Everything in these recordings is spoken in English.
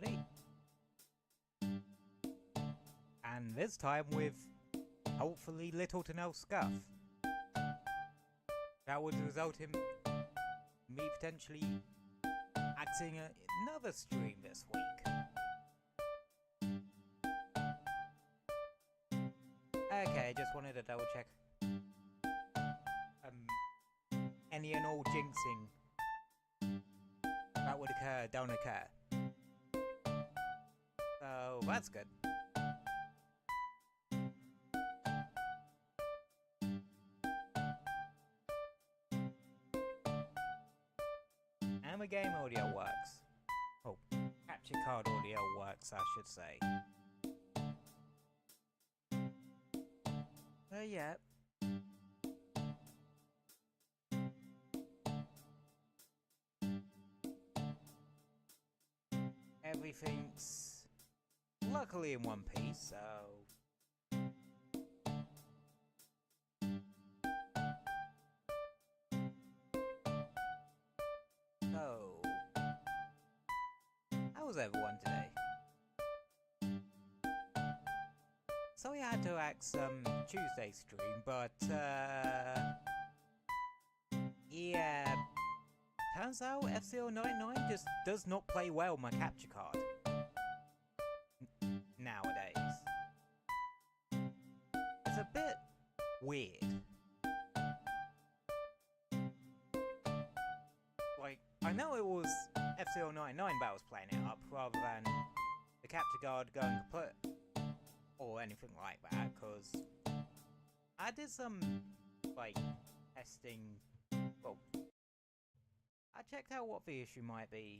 everybody. And this time with hopefully little to no scuff. That would result in me potentially acting another stream this week. Okay, just wanted to double check. Any and all jinxing that would occur don't occur. So that's good. And the game audio works. Oh, capture card audio works, I should say. Yeah. Everything's luckily in one piece, so... So... How was everyone today? Sorry I had to act some Tuesday stream, but yeah... Turns out F099 just does not play well my capture card. Nowadays. It's a bit weird. Like, I know it was F099 that was playing it up rather than the capture card going kaput or anything like that, because I did some, like, testing, well, I checked out what the issue might be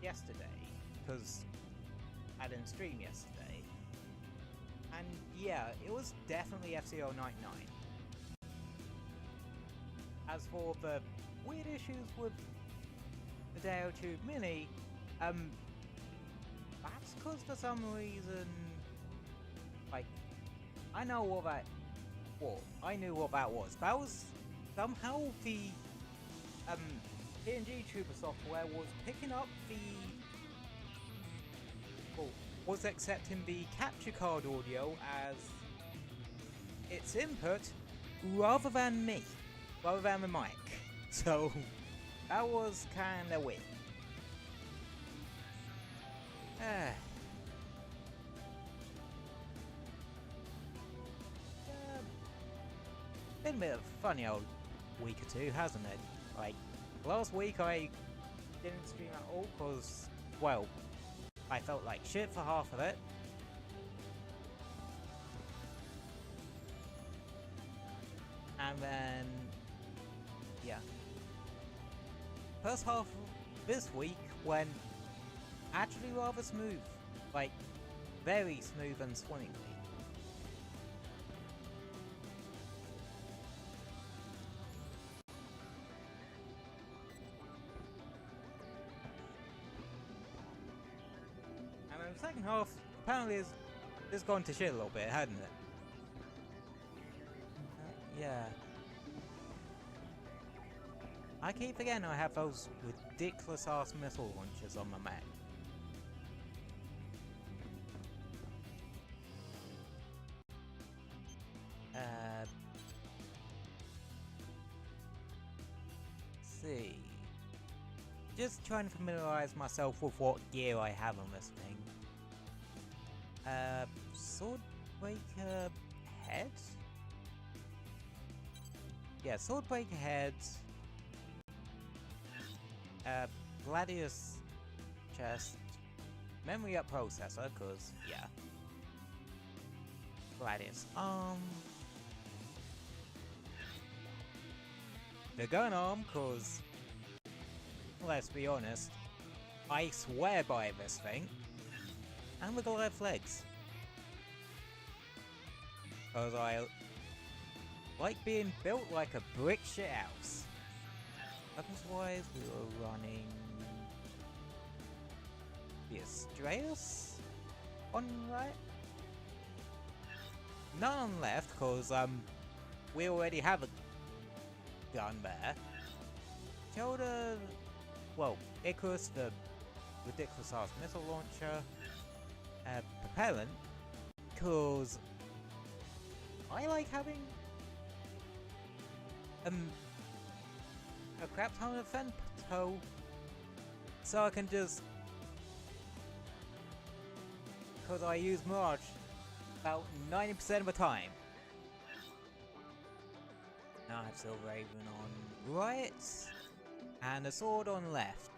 yesterday, because I didn't stream yesterday, and yeah, it was definitely F099. As for the weird issues with the Tube Mini, that's because for some reason, like, I know what that was. I knew what that was. That was somehow the PNG Tuber software was picking up the, well, was accepting the capture card audio as its input rather than me, rather than the mic. So that was kinda weird. Been a bit of a funny old week or two, hasn't it? Like, last week I didn't stream at all because, well, I felt like shit for half of it. And then, yeah. First half of this week went actually rather smooth. Like, very smooth and swimmingly. The second half apparently has gone to shit a little bit, hadn't it? Yeah. I keep forgetting I have those ridiculous ass missile launchers on my Mac. Let's see. Just trying to familiarize myself with what gear I have on this thing. Swordbreaker head? Yeah, Swordbreaker head. Gladius chest. Memory up processor, cause yeah. Gladius arm. The gun arm, cause let's be honest, I swear by this thing. And the Goliath legs. Cause I like being built like a brick shit house. Weapons wise, we were running the Astraeus on right. None on left, cause we already have a gun there. Shoulder, well, Icarus the ridiculous ass missile launcher, propellant, cause I like having a crap ton of femto, so I can just, cause I use Mirage about 90% of the time. Now I have Silver Raven on right, and a sword on left.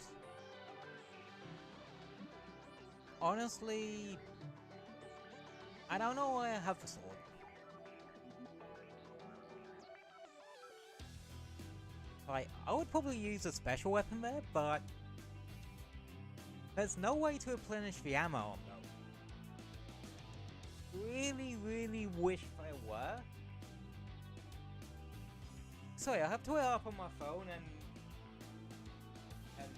Honestly, I don't know why I have the sword. Like, I would probably use a special weapon there, but there's no way to replenish the ammo on those. Really wish there were. Sorry, I have to up on my phone and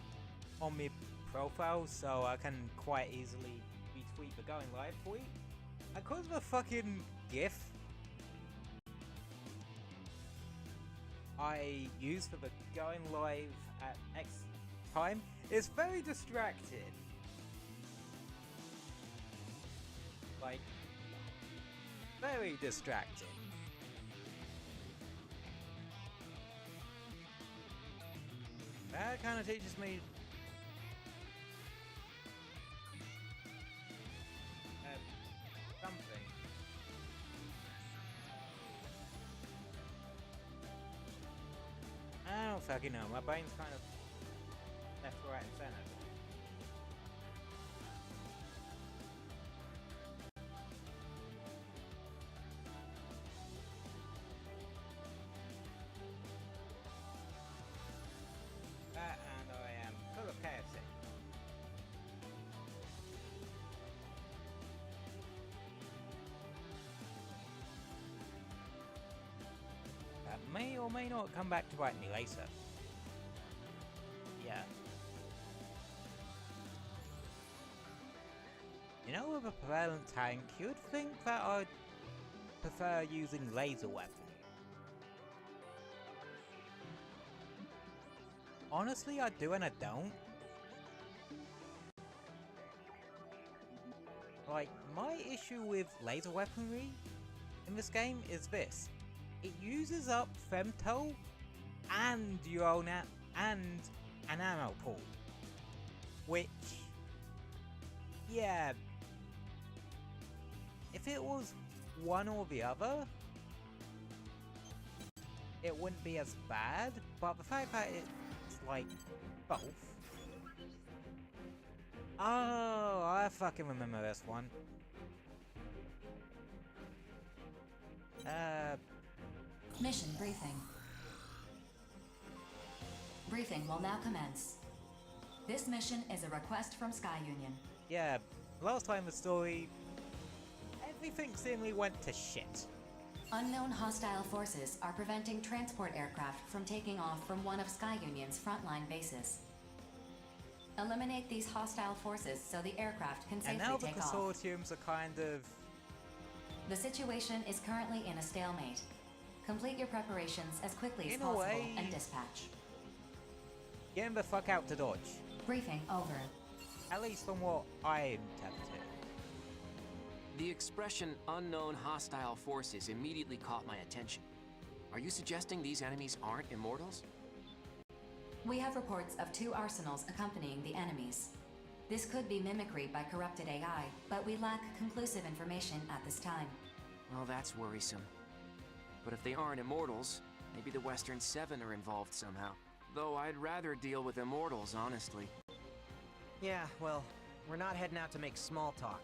on my profile so I can quite easily retweet the going live tweet. And cause of the fucking GIF I use for the going live at X time is very distracted. Like, very distracting. That kind of teaches me something. I don't fucking know. My brain's kind of left, right, and center. That and I am full of KFC. That may or may not come back to bite me later. Yeah. You know, with a prevalent tank, you'd think that I'd prefer using laser weapons. Honestly, I do and I don't. Like, my issue with laser weaponry in this game is this. It uses up femto and your own and an ammo pool. Which, yeah, if it was one or the other, it wouldn't be as bad, but the fact that it's like both. Oh, I fucking remember this one. Mission briefing. Briefing will now commence. This mission is a request from Sky Union. Yeah, last time the story, everything seemingly went to shit. Unknown hostile forces are preventing transport aircraft from taking off from one of Sky Union's frontline bases. Eliminate these hostile forces so the aircraft can safely take off. And now the consortiums are kind of... The situation is currently in a stalemate. Complete your preparations as quickly as possible and dispatch. Getting the fuck out to dodge. Briefing over. At least from what I interpreted. The expression unknown hostile forces immediately caught my attention. Are you suggesting these enemies aren't immortals? We have reports of 2 arsenals accompanying the enemies. This could be mimicry by corrupted AI, but we lack conclusive information at this time. Well, that's worrisome. But if they aren't immortals, maybe the Western Seven are involved somehow. Though I'd rather deal with immortals, honestly. Yeah, well, we're not heading out to make small talk.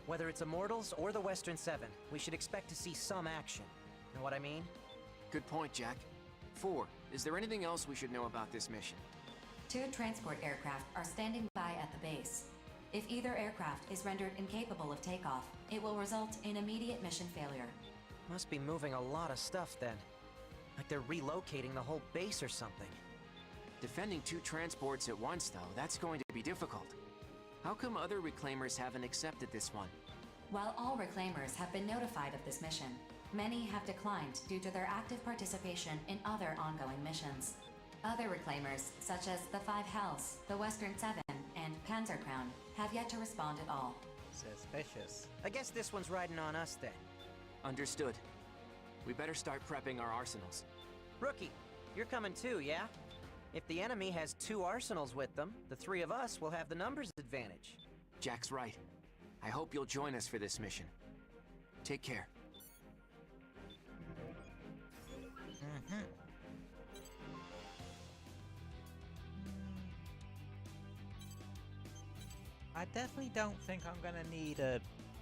Whether it's immortals or the Western Seven, we should expect to see some action. Know what I mean? Good point, Jack. 4. Is there anything else we should know about this mission? 2 transport aircraft are standing by at the base. If either aircraft is rendered incapable of takeoff, it will result in immediate mission failure. Must be moving a lot of stuff then. Like they're relocating the whole base or something. Defending 2 transports at once, though, that's going to be difficult. How come other reclaimers haven't accepted this one? While all reclaimers have been notified of this mission, many have declined due to their active participation in other ongoing missions. Other reclaimers, such as the 5 Hells, the Western Seven, and Panzerkrown have yet to respond at all. Suspicious. I guess this one's riding on us then. Understood. We better start prepping our arsenals. Rookie, you're coming too, yeah? If the enemy has 2 arsenals with them, the 3 of us will have the numbers advantage. Jack's right. I hope you'll join us for this mission. Take care. I definitely don't think I'm gonna need a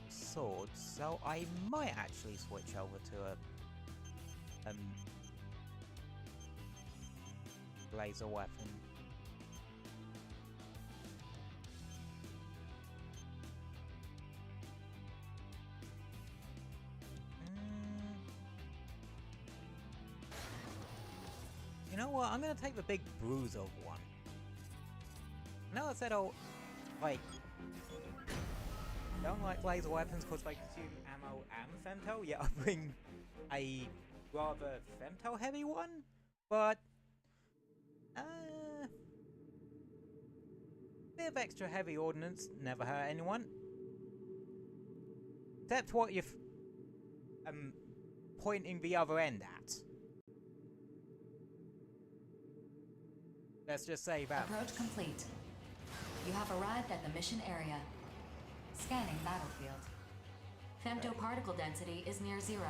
sword, so I might actually switch over to a laser weapon. You know what? I'm gonna take the big bruiser one. No, I said I'll like. Don't like laser weapons because they consume ammo and femto. Yeah, I bring a rather femto heavy one, but bit of extra heavy ordnance never hurt anyone. Except what you're pointing the other end at. Let's just say that. Approach complete. You have arrived at the mission area. Scanning battlefield. Femto particle density is near 0.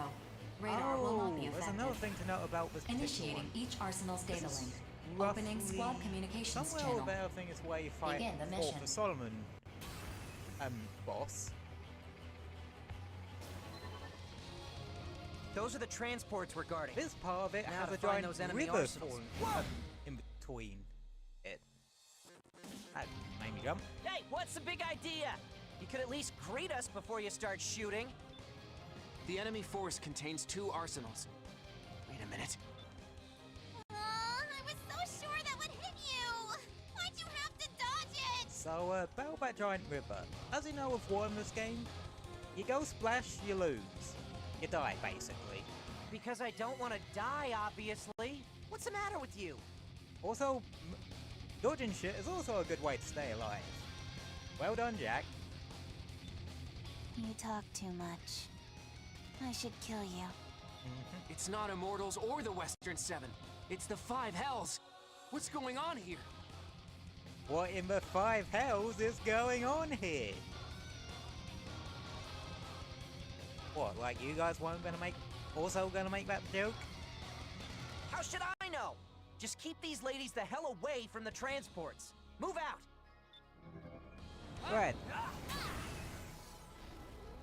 Radar will not be affected. There's another thing to note about this Initiating one. Each arsenal's data This is link. Opening squad communications somewhere channel. over there, I think it's where you fight Begin the for mission. the Solomon boss. Those are the transports we're guarding. This part of it Now has to a find giant those enemy river arsenals. falling in between it. That made me jump. Hey, what's the big idea? You could at least greet us before you start shooting. The enemy force contains 2 arsenals. Wait a minute. I was so sure that would hit you! Why'd you have to dodge it? So, battle that giant river. As you know with war in this game, you go splash, you lose. You die, basically. Because I don't want to die, obviously. What's the matter with you? Also, dodging shit is also a good way to stay alive. Well done, Jack. You talk too much. I should kill you. It's not Immortals or the Western 7. It's the 5 Hells. What's going on here? What in the 5 hells is going on here? What, like you guys weren't gonna make that joke? How should I know? Just keep these ladies the hell away from the transports. Move out! Right.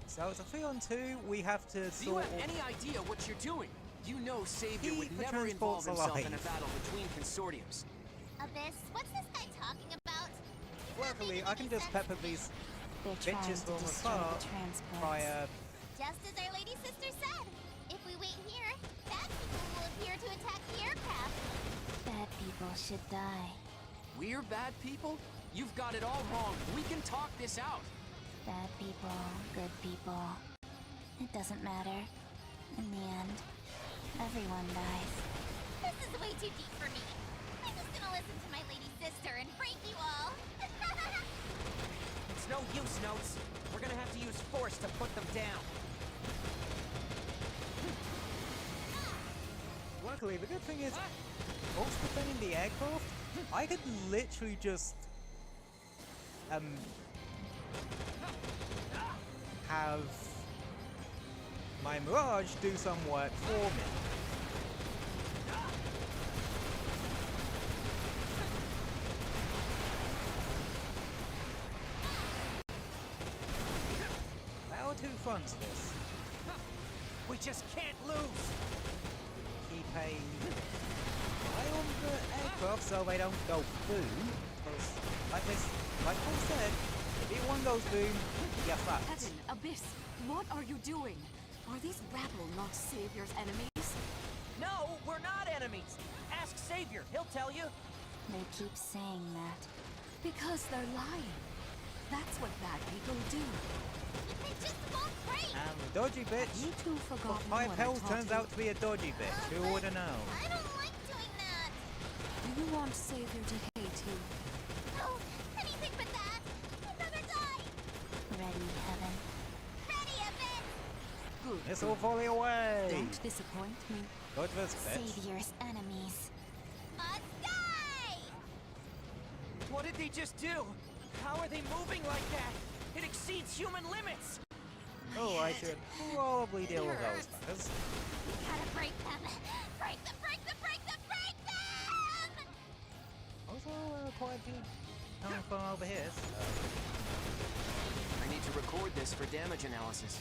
So it's a 3-on-2, we have to Do you sort have of... any idea what you're doing? You know Savior Keep would the never involve transports himself in a alive. battle between consortiums. Abyss, what's this guy talking about? He's not Luckily, making I can any just sense pepper to me. these They're trying bitches to from destroy afar the transports. by, Just as Our Lady Sister said, if we wait here, bad people will appear to attack the aircraft. Bad people should die. We're bad people? You've got it all wrong. We can talk this out. Bad people, good people. It doesn't matter. In the end, everyone dies. This is way too deep for me. I'm just gonna listen to my Lady Sister and break you all. It's no use, Notes. We're gonna have to use force to put them down. luckily, the good thing is, also defending the aircraft, I could literally just, have my Mirage do some work for me. There are 2 fronts to this. We just can't lose! Keep a eye on the aircraft so they don't go boom. Because, like Paul said, if either one goes boom, you're fucked. Heaven, Abyss, what are you doing? Are these rabble not Savior's enemies? No, we're not enemies! Ask Savior, he'll tell you. They keep saying that. Because they're lying. That's what bad people do. It just won't break. And the dodgy bitch, You two forgot Five what I Hells taught turns you. out to be a dodgy bitch. Who But would have known? I don't like doing that. Do you want Savior to hate you? Oh, anything but that. Missile volley away! Don't disappoint me. Go to this bitch. Savior's enemies. Sky! What did they just do? How are they moving like that? It exceeds human limits! Oh, I should probably deal with those fuckers. We gotta break them! Break them, break them, break them, break them! Also, quite a few coming from over here, so... I need to record this for damage analysis.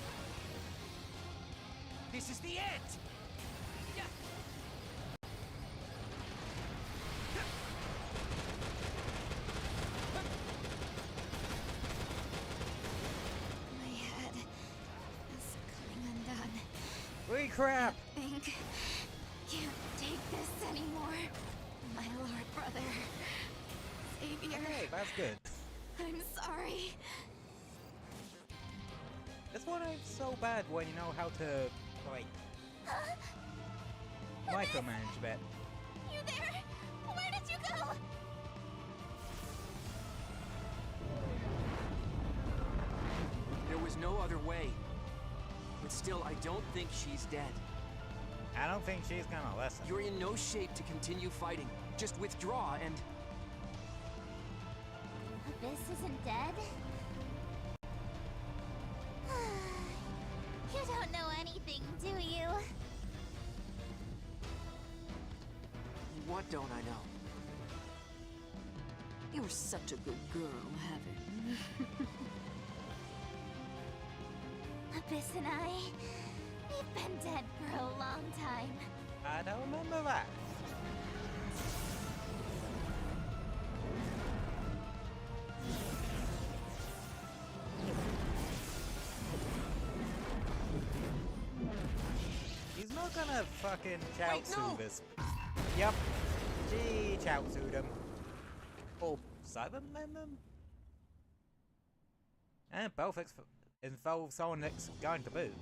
This is the end! Yeah. My head is coming undone. Holy crap! Think can't take this anymore. My lord brother. Savior. Okay, that's good. I'm sorry. This one ain't so bad when you know how to, like, micromanage a bit. You there? Where did you go? There was no other way. But still, I don't think she's dead. I don't think she's gonna listen. You're in no shape to continue fighting. Just withdraw and... Abyss isn't dead? You don't know anything, do you? What don't I know? You're such a good girl, Heaven. Abyss and I, we've been dead for a long time. I don't remember that. He's not gonna fucking Chaozu this. Yep. Gee, Chaozu'd him. Or Cybermen them? And both involve someone that's going to boot.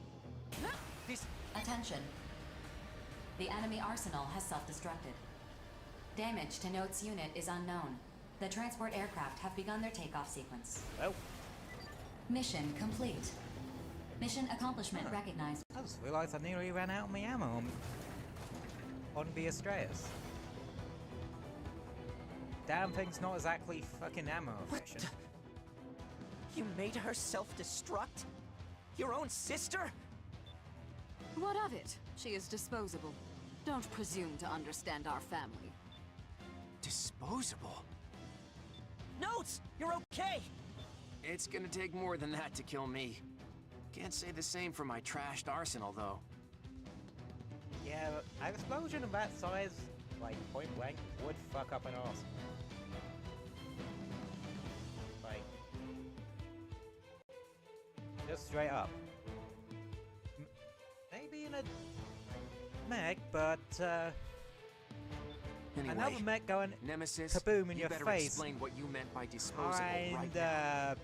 This... Attention. The enemy arsenal has self-destructed. Damage to Note's unit is unknown. The transport aircraft have begun their takeoff sequence. Oh, Mission complete. Mission accomplishment recognized. I just realised I nearly ran out of my ammo on the Astraeus. Damn thing's not exactly fucking ammo efficient. You made her self-destruct? Your own sister? What of it? She is disposable. Don't presume to understand our family. Disposable? Notes! You're okay! It's gonna take more than that to kill me. Can't say the same for my trashed arsenal, though. Yeah, an explosion of that size, like point blank, would fuck up an arsenal. Like, just straight up. Maybe in a mech, but Anyway, another mech going Nemesis, kaboom in you your better face. explain what you meant by disposable right And now.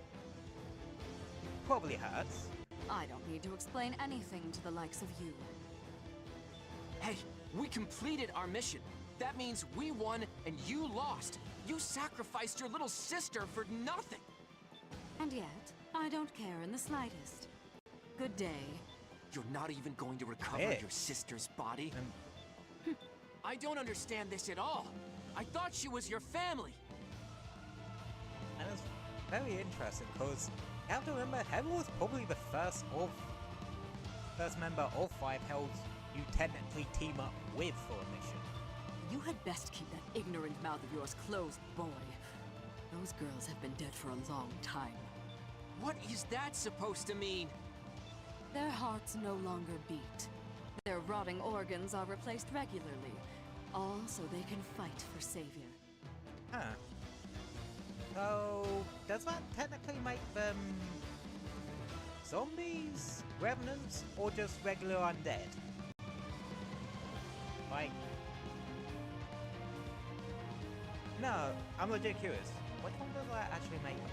probably hurts. I don't need to explain anything to the likes of you. Hey, we completed our mission. That means we won and you lost. You sacrificed your little sister for nothing. And yet, I don't care in the slightest. Good day. You're not even going to recover Bitch. your sister's body? I don't understand this at all. I thought she was your family. And it's very interesting because you have to remember Heaven was probably the first member of Five Hells you technically team up with for a mission. You had best keep that ignorant mouth of yours closed, boy. Those girls have been dead for a long time. What is that supposed to mean? Their hearts no longer beat. Their rotting organs are replaced regularly, all so they can fight for Savior. Huh. So, does that technically make them zombies, revenants, or just regular undead? Like... No, I'm legit curious. Which one does that actually make them?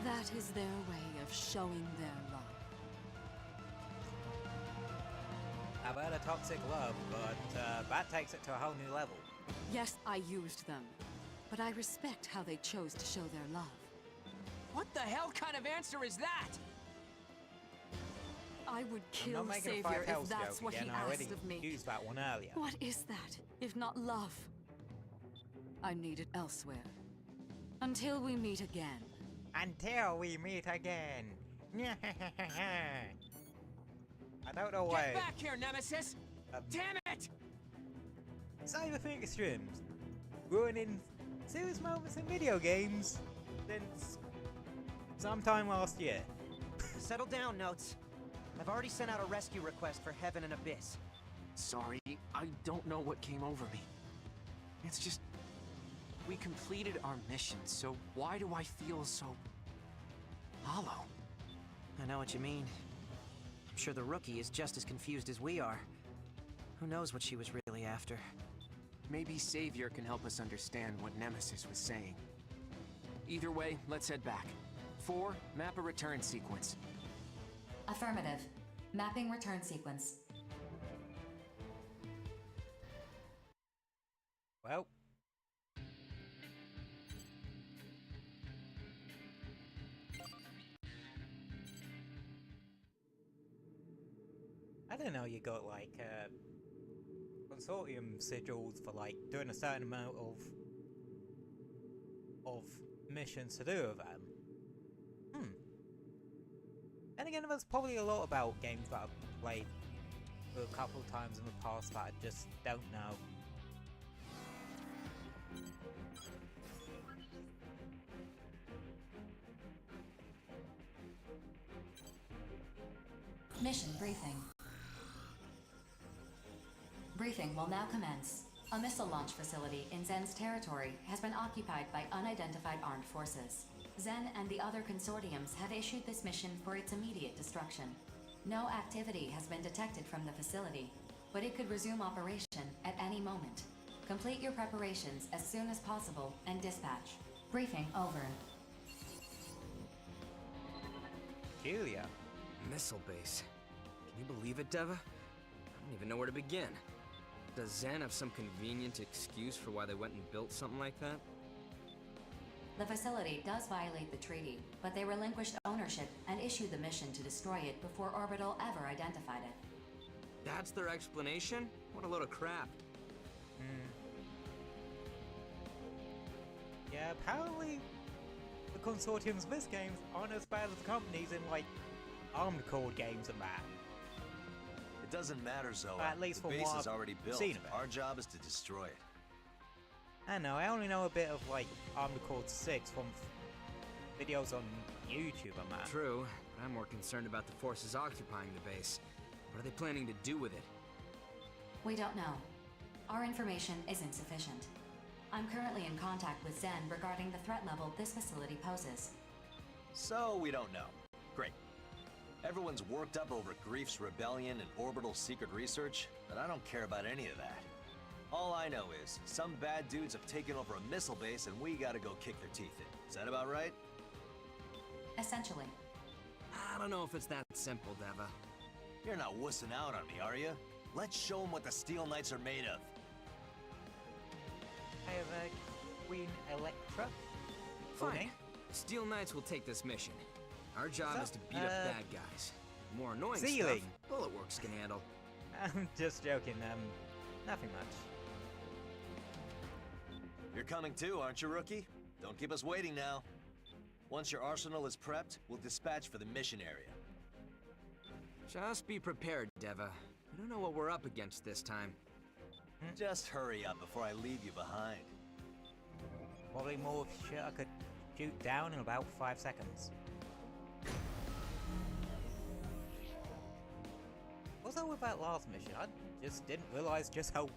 That is their way of showing their love. I've heard of toxic love, but that takes it to a whole new level. Yes, I used them, but I respect how they chose to show their love. What the hell kind of answer is that? I would I'm kill not making a Savior five if hells that's joke what again. he I already asked of me. used that one earlier. What is that, if not love? I need it elsewhere. Until we meet again. Until we meet again. I don't know why. Get back here, Nemesis! Damn it! Cyberthink Streams ruining serious moments in video games since sometime last year. Settle down, Notes. I've already sent out a rescue request for Heaven and Abyss. Sorry, I don't know what came over me. It's just... we completed our mission, so why do I feel so... hollow? I know what you mean. I'm sure the rookie is just as confused as we are. Who knows what she was really after? Maybe Savior can help us understand what Nemesis was saying. Either way, let's head back. 4, map a return sequence. Affirmative. Mapping return sequence. Well. I didn't know you got like consortium sigils for like doing a certain amount of missions to do with them. And again, there's probably a lot about games that I've played a couple of times in the past that I just don't know. Mission briefing. Briefing will now commence. A missile launch facility in Zen's territory has been occupied by unidentified armed forces. Zen and the other consortiums have issued this mission for its immediate destruction. No activity has been detected from the facility, but it could resume operation at any moment. Complete your preparations as soon as possible and dispatch. Briefing over. Julia. Missile base. Can you believe it, Deva? I don't even know where to begin. Does Zen have some convenient excuse for why they went and built something like that? The facility does violate the treaty, but they relinquished ownership and issued the mission to destroy it before Orbital ever identified it. That's their explanation? What a load of crap. Yeah, apparently the consortium's Bliss games aren't as bad as the companies in like Armed Core games and that. It doesn't matter, Zoa. At least the from base what is already I've built. seen of it. Our job is to destroy it. I know, I only know a bit of like Armed Core 6 from videos on YouTube and that. True, but I'm more concerned about the forces occupying the base. What are they planning to do with it? We don't know. Our information is insufficient. I'm currently in contact with Zen regarding the threat level this facility poses. So, we don't know. Great. Everyone's worked up over Grief's rebellion and Orbital secret research, but I don't care about any of that. All I know is, some bad dudes have taken over a missile base and we gotta go kick their teeth in. Is that about right? Essentially. I don't know if it's that simple, Deva. You're not wussing out on me, are you? Let's show them what the Steel Knights are made of. I have Queen Electra. Fine. Steel Knights will take this mission. Our job is to beat up bad guys. More annoying Ceiling. stuff, Bullet Works can handle. I'm just joking, nothing much. You're coming too, aren't you, Rookie? Don't keep us waiting now. Once your arsenal is prepped, we'll dispatch for the mission area. Just be prepared, Deva. We don't know what we're up against this time. Just hurry up before I leave you behind. Probably more shit I could shoot down in about 5 seconds. What's up with that last mission? I just didn't realize just how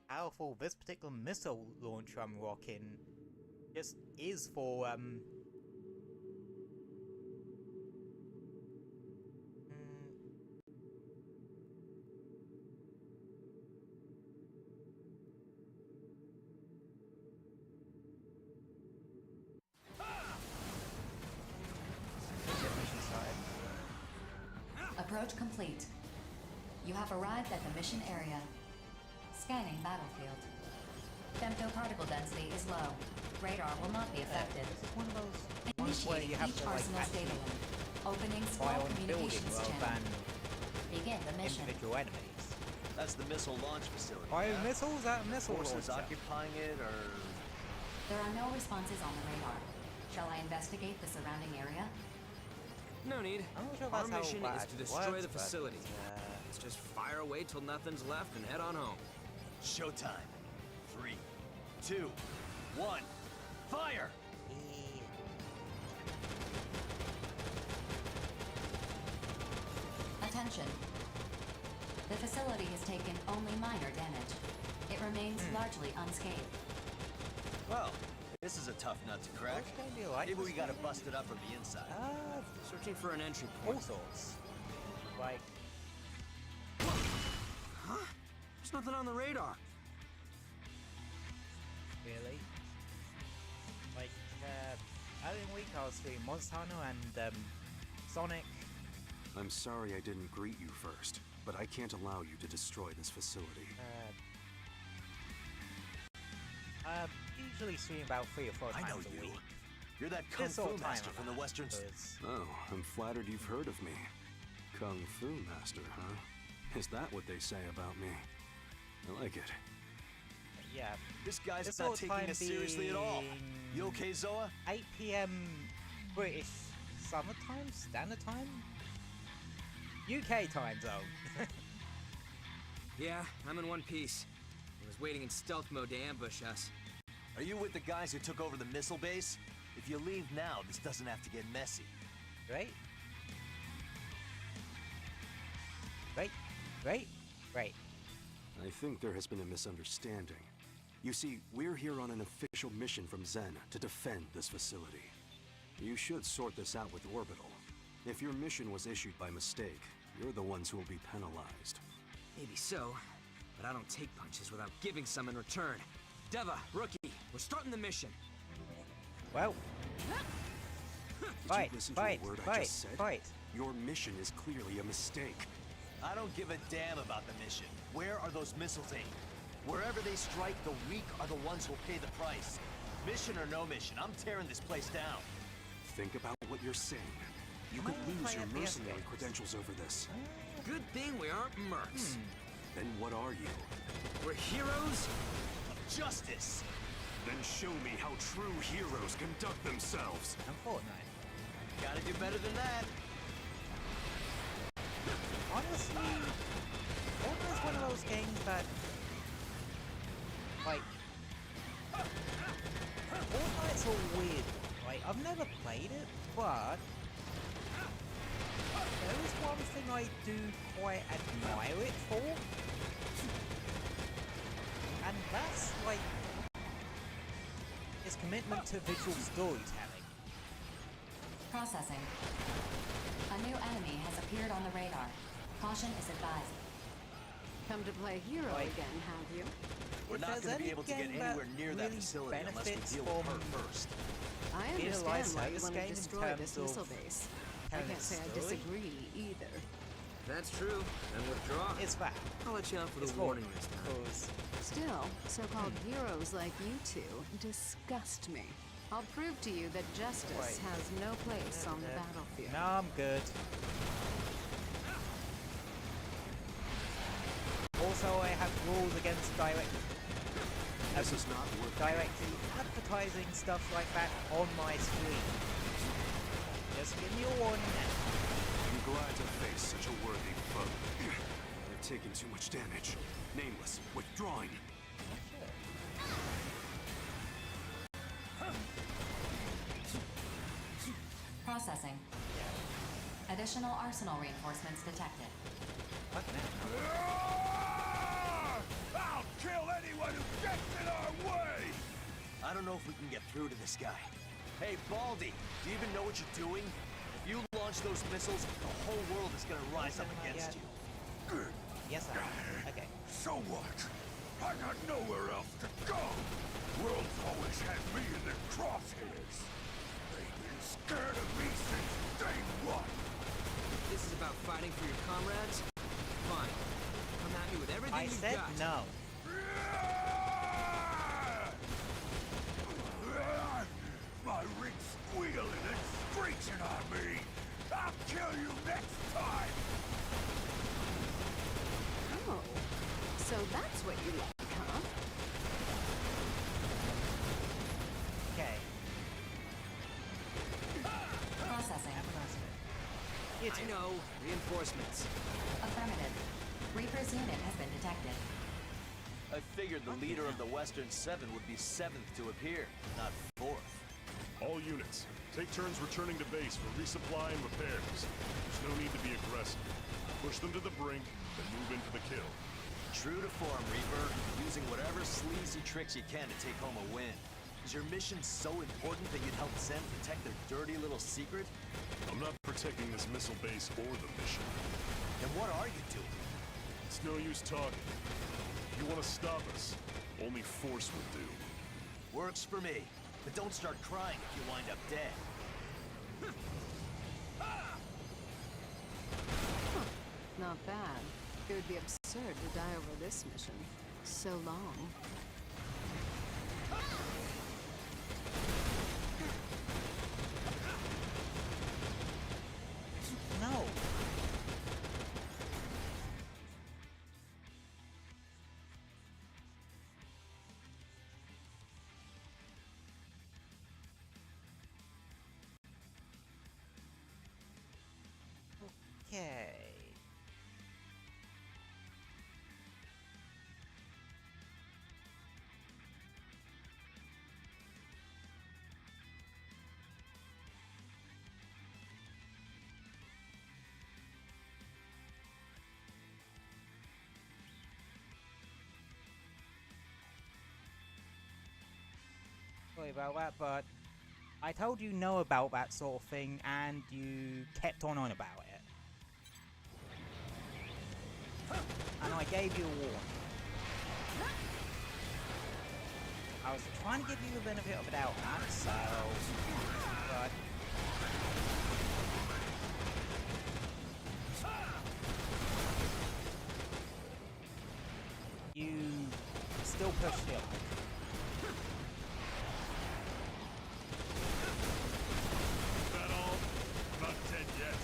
powerful this particular missile launcher I'm rocking just is for, Approach complete. You have arrived at the mission area. Scanning battlefield. Femtoparticle density is low. Radar will not be affected. This is one of those ones where Initiating you have each to like arsenal actually data link. Opening fly small on building communications rather channel. than Begin the mission. individual enemies. That's the missile launch facility. Are yeah? missiles that missile Forces launcher? occupying it, or... There are no responses on the radar. Shall I investigate the surrounding area? No need. I'm not sure Our that's how mission is to it destroy works, the but, facility. Let's just fire away till nothing's left and head on home. Showtime. 3, 2, 1, fire! Attention. The facility has taken only minor damage. It remains largely unscathed. Well, this is a tough nut to crack. What's gonna be like Maybe we this gotta game? bust it up from the inside. Searching for an entry All point. sorts. Like, Huh? There's nothing on the radar. really? Like, earlier in the week I was doing Monster Hunter and, Sonic. I'm sorry I didn't greet you first, but I can't allow you to destroy this facility. Usually stream about 3 or 4 I know times a you. week. You're that Kung This Fu sort of time master from the Western... Oh, I'm flattered you've heard of me. Kung Fu Master, huh? Is that what they say about me? I like it. Yeah. This guy's This not sort of taking time us seriously at all. being You okay, Zoa? 8 PM British summertime, standard time? UK time zone. Yeah, I'm in one piece. I was waiting in stealth mode to ambush us. Are you with the guys who took over the missile base? If you leave now, this doesn't have to get messy. Right? Right? Right? Right. I think there has been a misunderstanding. You see, we're here on an official mission from Zen to defend this facility. You should sort this out with Orbital. If your mission was issued by mistake, you're the ones who will be penalized. Maybe so, but I don't take punches without giving some in return. Deva, Rookie, we're starting the mission. Well, Did fight, you listen fight, to a word I fight, just said? fight. Your mission is clearly a mistake. I don't give a damn about the mission. Where are those missiles aimed? Wherever they strike, the weak are the ones who'll pay the price. Mission or no mission, I'm tearing this place down. Think about what you're saying. You could lose your mercenary credentials over this. Good thing we aren't mercs. Then what are you? We're heroes. Justice! Then show me how true heroes conduct themselves. And Fortnite. Gotta do better than that. Honestly, Fortnite's one of those games that, like, Fortnite's all weird. Like, I've never played it, but there is one thing I do quite admire it for, and that's, like, its commitment to visual storytelling. Processing. A new enemy has appeared on the radar. Caution is advised. Come to play hero Right. again, have you? We're If not there's going to be any able to get game that anywhere near that really facility unless we benefits deal with her from first. I Being a understand life why you science want game to in destroy terms this of missile base. I telling can't its say I story. disagree either. If that's true, then withdraw. It's that. I'll let you out for It's the warning Fortnite, this time. because Still, so-called heroes like you two disgust me. I'll prove to you that justice Wait. has no place on the battlefield. no, I'm good. Also, I have rules against This is not worth directly advertising stuff like that on my screen. Just give me a warning now. I'm glad to face such a worthy foe. I've taken too much damage. Nameless, withdrawing. Processing. Additional arsenal reinforcements detected. Fucking hell. I'll kill anyone who gets in our way! I don't know if we can get through to this guy. Hey, Baldy, do you even know what you're doing? If you launch those missiles, the whole world is gonna rise up against you. Yes, I am. Okay. So what? I got nowhere else to go! World's always had me in their crosshairs. They've been scared of me since day one. This is about fighting for your comrades? Fine. Come at me with everything I you've said got. no. My ring's squealing and screeching on me. I'll kill you next time. So that's what you like, huh? Okay. Processing. Have a nice day. I know. Reinforcements. Affirmative. Reaper's unit has been detected. I figured the leader of the Western Seven would be 7th to appear, not 4th. All units, take turns returning to base for resupply and repairs. There's no need to be aggressive. Push them to the brink, then move into the kill. True to form, Reaper. Using whatever sleazy tricks you can to take home a win. Is your mission so important that you'd help Zen protect their dirty little secret? I'm not protecting this missile base or the mission. Then what are you doing? It's no use talking. If you want to stop us, only force will do. Works for me. But don't start crying if you wind up dead. Not bad. It would be absurd to die over this mission. So long. No. Okay. Sorry about that, but I told you no about that sort of thing, and you kept on about it. And I gave you a warning. I was trying to give you the benefit of the doubt, man, so... But... You still pushed it. Is that all? I'm not dead yet.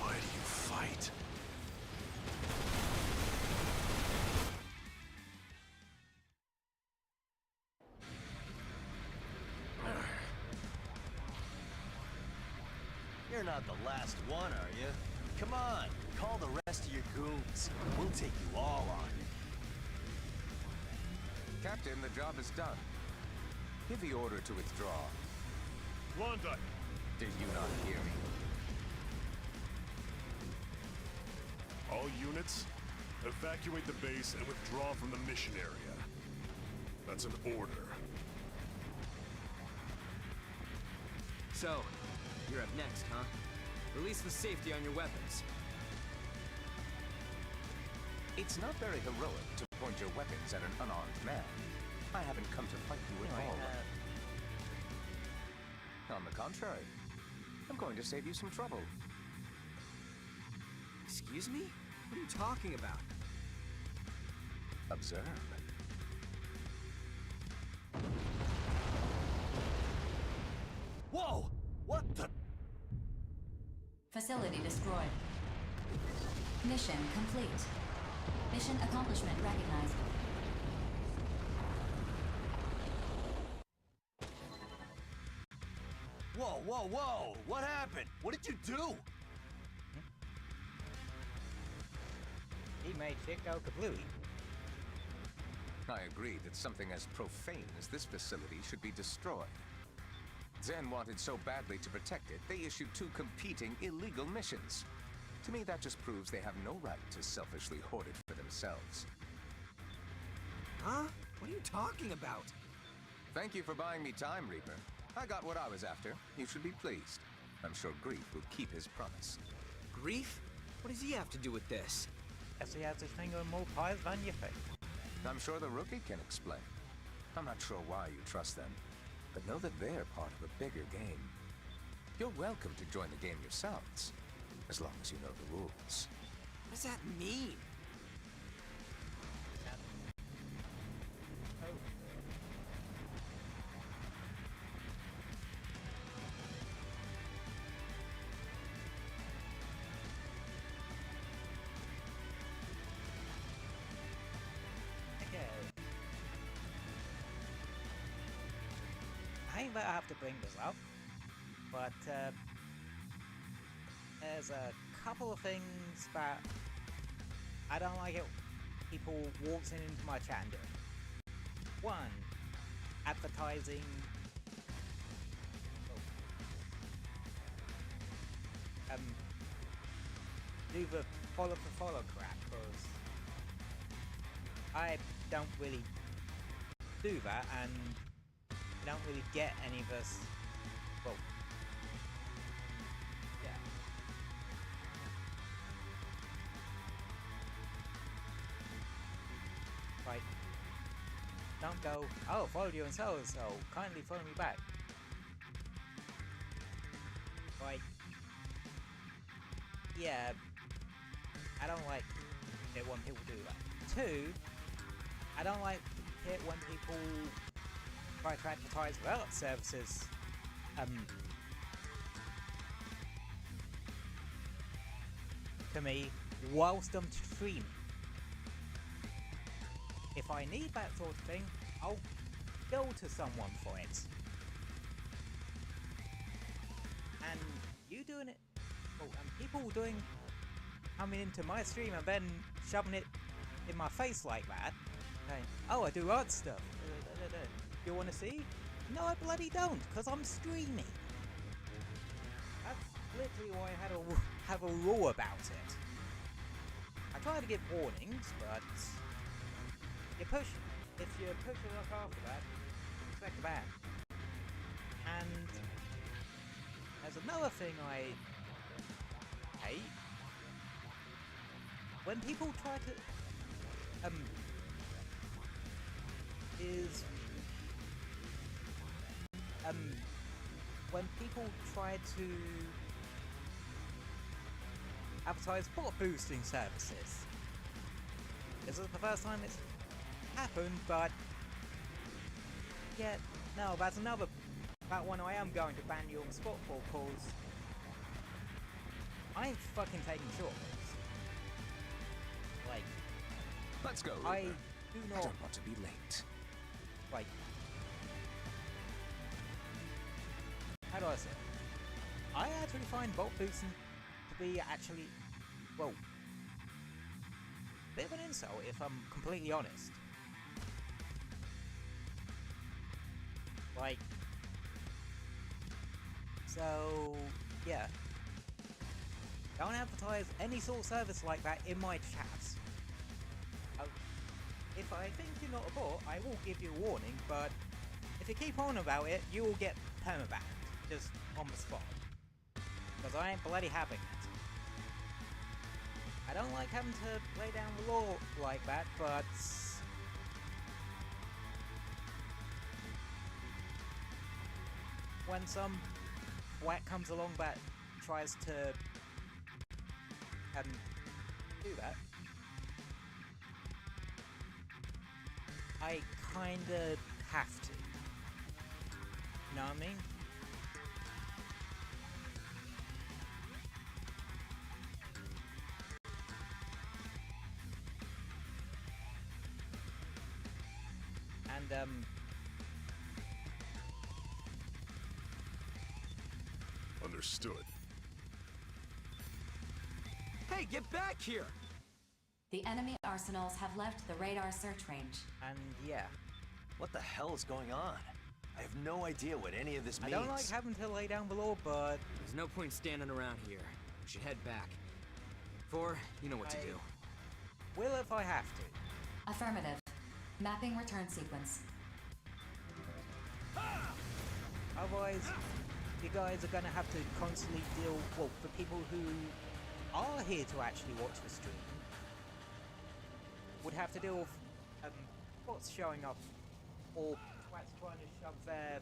Why do you fight? You're not the last one, are you? Come on, call the rest of your goons. We'll take you all on. Captain, the job is done. Give the order to withdraw. Klondike! Did you not hear me? All units, evacuate the base and withdraw from the mission area. That's an order. So, you're up next, huh? Release the safety on your weapons. It's not very heroic to point your weapons at an unarmed man. I haven't come to fight you at all. On the contrary, I'm going to save you some trouble. Excuse me? What are you talking about? Observe. Whoa! What the? Facility destroyed. Mission complete. Mission accomplishment recognized. Whoa, whoa, whoa! What happened? What did you do? He made shit go kablooey. I agree that something as profane as this facility should be destroyed. Zen wanted so badly to protect it, they issued 2 competing illegal missions. To me, that just proves they have no right to selfishly hoard it for themselves. Huh? What are you talking about? Thank you for buying me time, Reaper. I got what I was after. You should be pleased. I'm sure Grief will keep his promise. Grief? What does he have to do with this? Guess he has his finger in more pies than you think. I'm sure the rookie can explain. I'm not sure why you trust them, but know that they're part of a bigger game. You're welcome to join the game yourselves, as long as you know the rules. What does that mean? I think that I have to bring this up, but there's a couple of things that I don't like it people waltzing into my chat and doing. One, advertising. Do the follow for follow crap, because I don't really do that, and I don't really get any of this. Well, yeah. Right. Don't go, oh, followed you and so, kindly follow me back. Right. Yeah. I don't like it when people do that. Two, I don't like it when people try to advertise without services to me whilst I'm streaming. If I need that sort of thing, I'll go to someone for it. And you doing it, and people coming into my stream and then shoving it in my face like that, saying, oh, I do art stuff. You want to see? No, I bloody don't, because I'm streaming. That's literally why I have a rule about it. I try to give warnings, but if you push a lot after that, expect a ban. And there's another thing I hate. When people try to when people try to advertise bot boosting services. This is the first time it's happened, but yeah, no, that's that one I am going to ban you on the spot for, cause I ain't fucking taking shortcuts. Like, let's go. I Reaper. do I not don't want to be late. like. How do I say it? I actually find bot boosting to be actually, well, a bit of an insult if I'm completely honest. Like, so, yeah. Don't advertise any sort of service like that in my chats. If I think you're not a bot, I will give you a warning, but if you keep on about it, you will get permabanned, just on the spot. Because I ain't bloody having it. I don't like having to lay down the law like that, but when some whack comes along that tries to do that, I kinda have to. You know what I mean? And Understood. Hey, get back here! The enemy arsenals have left the radar search range. And yeah. What the hell is going on? I have no idea what any of this means. I don't like having to lay down the law, but there's no point standing around here. We should head back. For, you know what to do. Will if I have to. Affirmative. Mapping return sequence. Otherwise, you guys are gonna have to constantly deal, well, for people who are here to actually watch the stream, would have to deal with bots showing up, or twats trying to shove their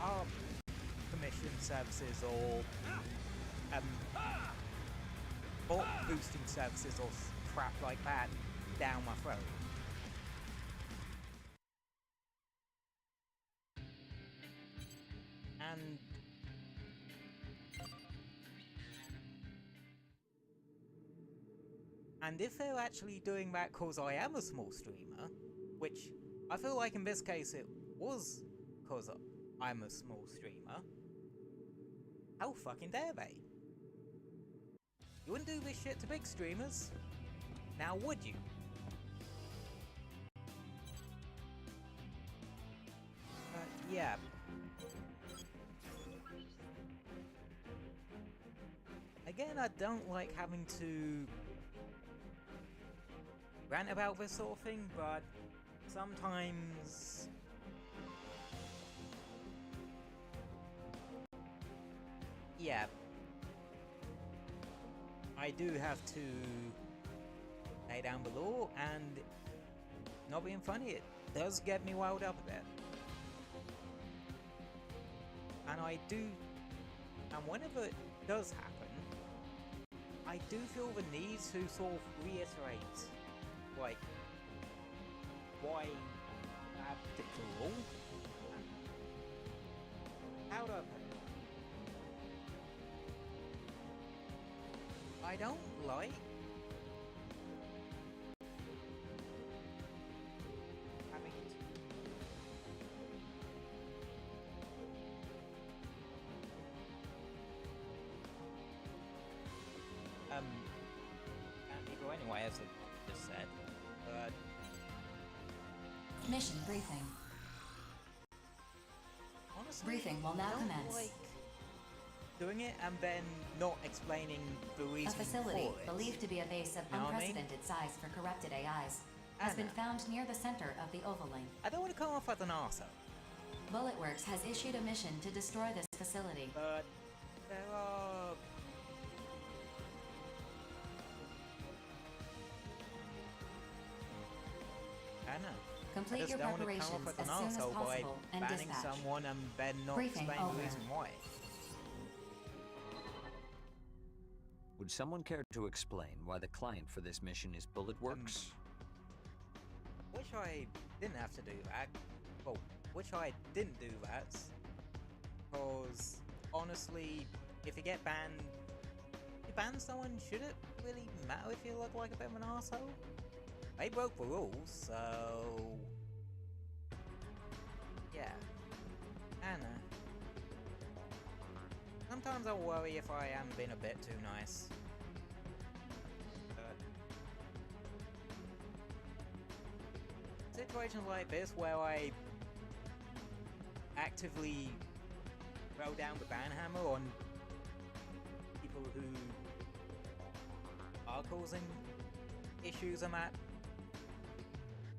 arm to mission services or bot boosting services or crap like that down my throat. And if they're actually doing that cause I am a small streamer, which I feel like in this case it was cause I'm a small streamer, how fucking dare they? You wouldn't do this shit to big streamers, now would you? Yeah. Again, I don't like having to rant about this sort of thing, but sometimes yeah, I do have to lay down the law, and not being funny, it does get me wound up a bit. And and whenever it does happen, I do feel the need to sort of reiterate, like, why that particular rule. How do I put it? I don't like having it. Can't people anyway, as I just said. Mission briefing. Honestly, Briefing will now I don't commence. like doing it and then not explaining the A reason facility for it. believed to be a base of You know what I mean? unprecedented size for corrupted AIs has been found near the center of the ovaling. I don't want to come off as an arsehole, Bulletworks has issued a mission to destroy this facility. but there are... I don't know. Complete I just your don't want to preparations come off as as an soon as arsehole by possible and banning dispatch. someone and then not Briefing explain over. the reason why. Would someone care to explain why the client for this mission is Bulletworks? Wish I didn't have to do that. Well, wish I didn't do that. Because, honestly, if you get banned, you ban someone, should it really matter if you look like a bit of an arsehole? They broke the rules, so... yeah. I don't know. Sometimes I worry if I am being a bit too nice. Situations like this where I actively throw down the ban hammer on people who are causing issues I'm at,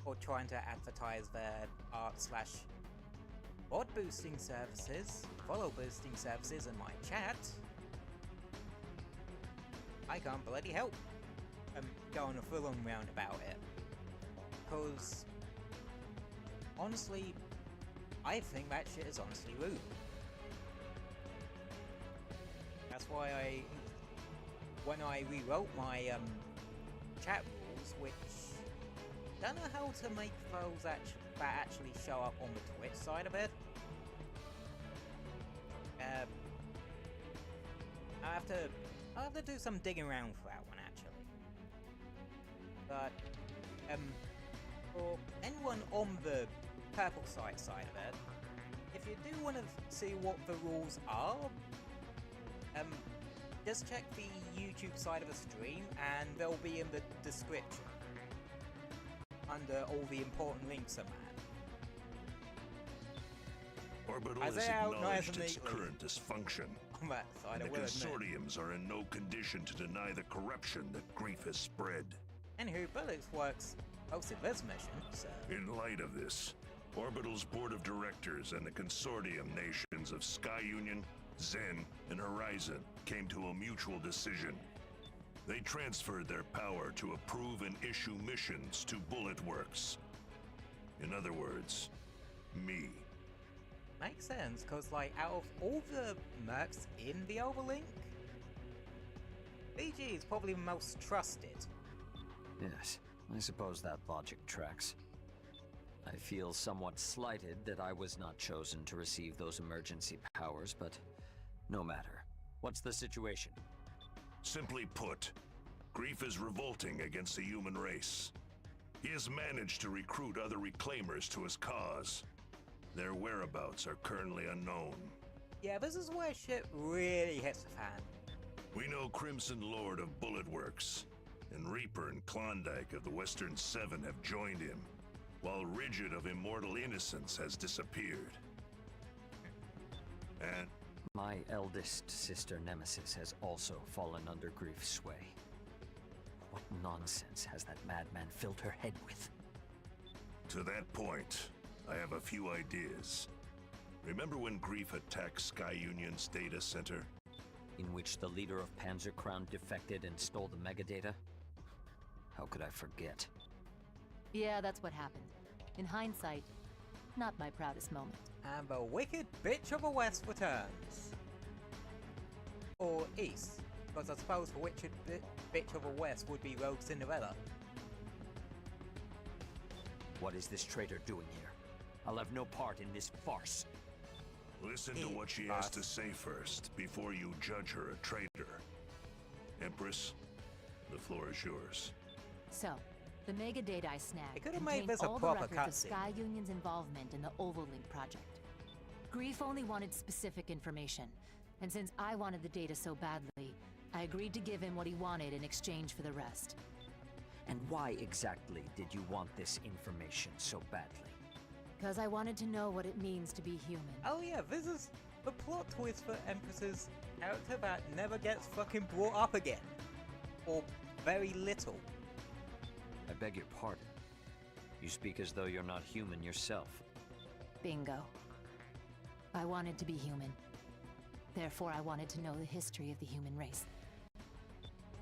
or trying to advertise their art slash bot boosting services, follow boosting services in my chat, I can't bloody help going a full-on round about it. Because, honestly, I think that shit is honestly rude. That's why when I rewrote my chat rules, which don't know how to make those that actually show up on the Twitch side of it. I'll have to do some digging around for that one actually. But for anyone on the purple side of it, if you do want to see what the rules are, just check the YouTube side of the stream and they'll be in the description under all the important links I'm at. Orbital As has they out acknowledged nice and its neatly. current dysfunction. On that side, And I the will admit. consortiums are in no condition to deny the corruption that grief has spread. Anywho, Bulletworks hosted this mission, so... In light of this, Orbital's board of directors and the consortium nations of Sky Union, Zen, and Horizon came to a mutual decision. They transferred their power to approve and issue missions to Bulletworks. In other words, me. Makes sense, because, like, out of all the mercs in the Overlink, BG is probably the most trusted. Yes, I suppose that logic tracks. I feel somewhat slighted that I was not chosen to receive those emergency powers, but no matter. What's the situation? Simply put, Grief is revolting against the human race. He has managed to recruit other reclaimers to his cause. Their whereabouts are currently unknown. Yeah, this is where shit really hits the fan. We know Crimson Lord of Bullet Works, and Reaper and Klondike of the Western Seven have joined him, while Rigid of Immortal Innocence has disappeared. And my eldest sister Nemesis has also fallen under Grief's sway. What nonsense has that madman filled her head with? To that point, I have a few ideas. Remember when Grief attacked Sky Union's data center? In which the leader of Panzer Crown defected and stole the megadata? How could I forget? Yeah, that's what happened. In hindsight, not my proudest moment. And the wicked bitch of the West returns. Or East, because I suppose the wicked bitch of the West would be Rogue Cinderella. What is this traitor doing here? I'll have no part in this farce. Listen to what she has to say first, before you judge her a traitor. Empress, the floor is yours. So, the mega data I snagged could have made this a all the proper records of cutscene. Sky Union's involvement in the Overlink project. Grief only wanted specific information, and since I wanted the data so badly, I agreed to give him what he wanted in exchange for the rest. And why exactly did you want this information so badly? Because I wanted to know what it means to be human. Oh yeah, this is the plot twist for Empress's character that never gets fucking brought up again. Or very little. I beg your pardon. You speak as though you're not human yourself. Bingo. I wanted to be human. Therefore, I wanted to know the history of the human race.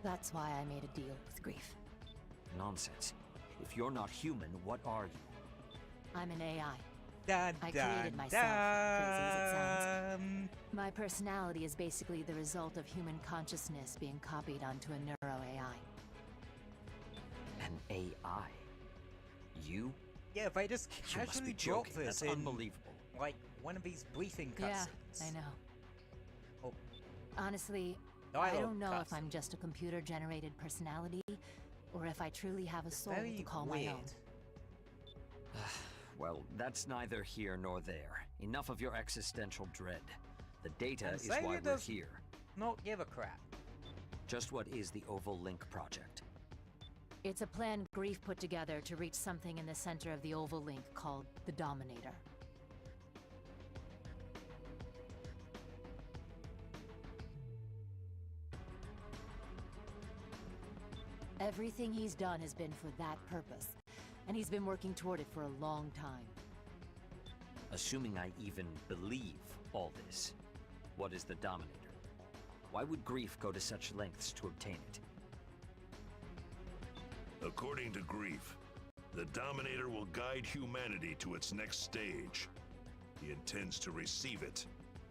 That's why I made a deal with Grief. Nonsense. If you're not human, what are you? I'm an AI. Dun, I dun, created myself, crazy as it sounds. My personality is basically the result of human consciousness being copied onto a neuro-AI. An AI? You? Yeah, they just You must casually be drop joking. this That's in, unbelievable. like, one of these briefing cutscenes. Yeah, I know. Oh. Honestly, Dialogue I don't know if cutscene. I'm just a computer-generated personality, or if I truly have a soul Very to call weird. my own. Well, that's neither here nor there. Enough of your existential dread. The data And is Xavier why we're does here. Not give a crap. Just what is the Oval Link project? It's a plan Grief put together to reach something in the center of the Oval Link called the Dominator. Everything he's done has been for that purpose, and he's been working toward it for a long time. Assuming I even believe all this, what is the Dominator? Why would Grief go to such lengths to obtain it? According to Grief, the Dominator will guide humanity to its next stage. He intends to receive it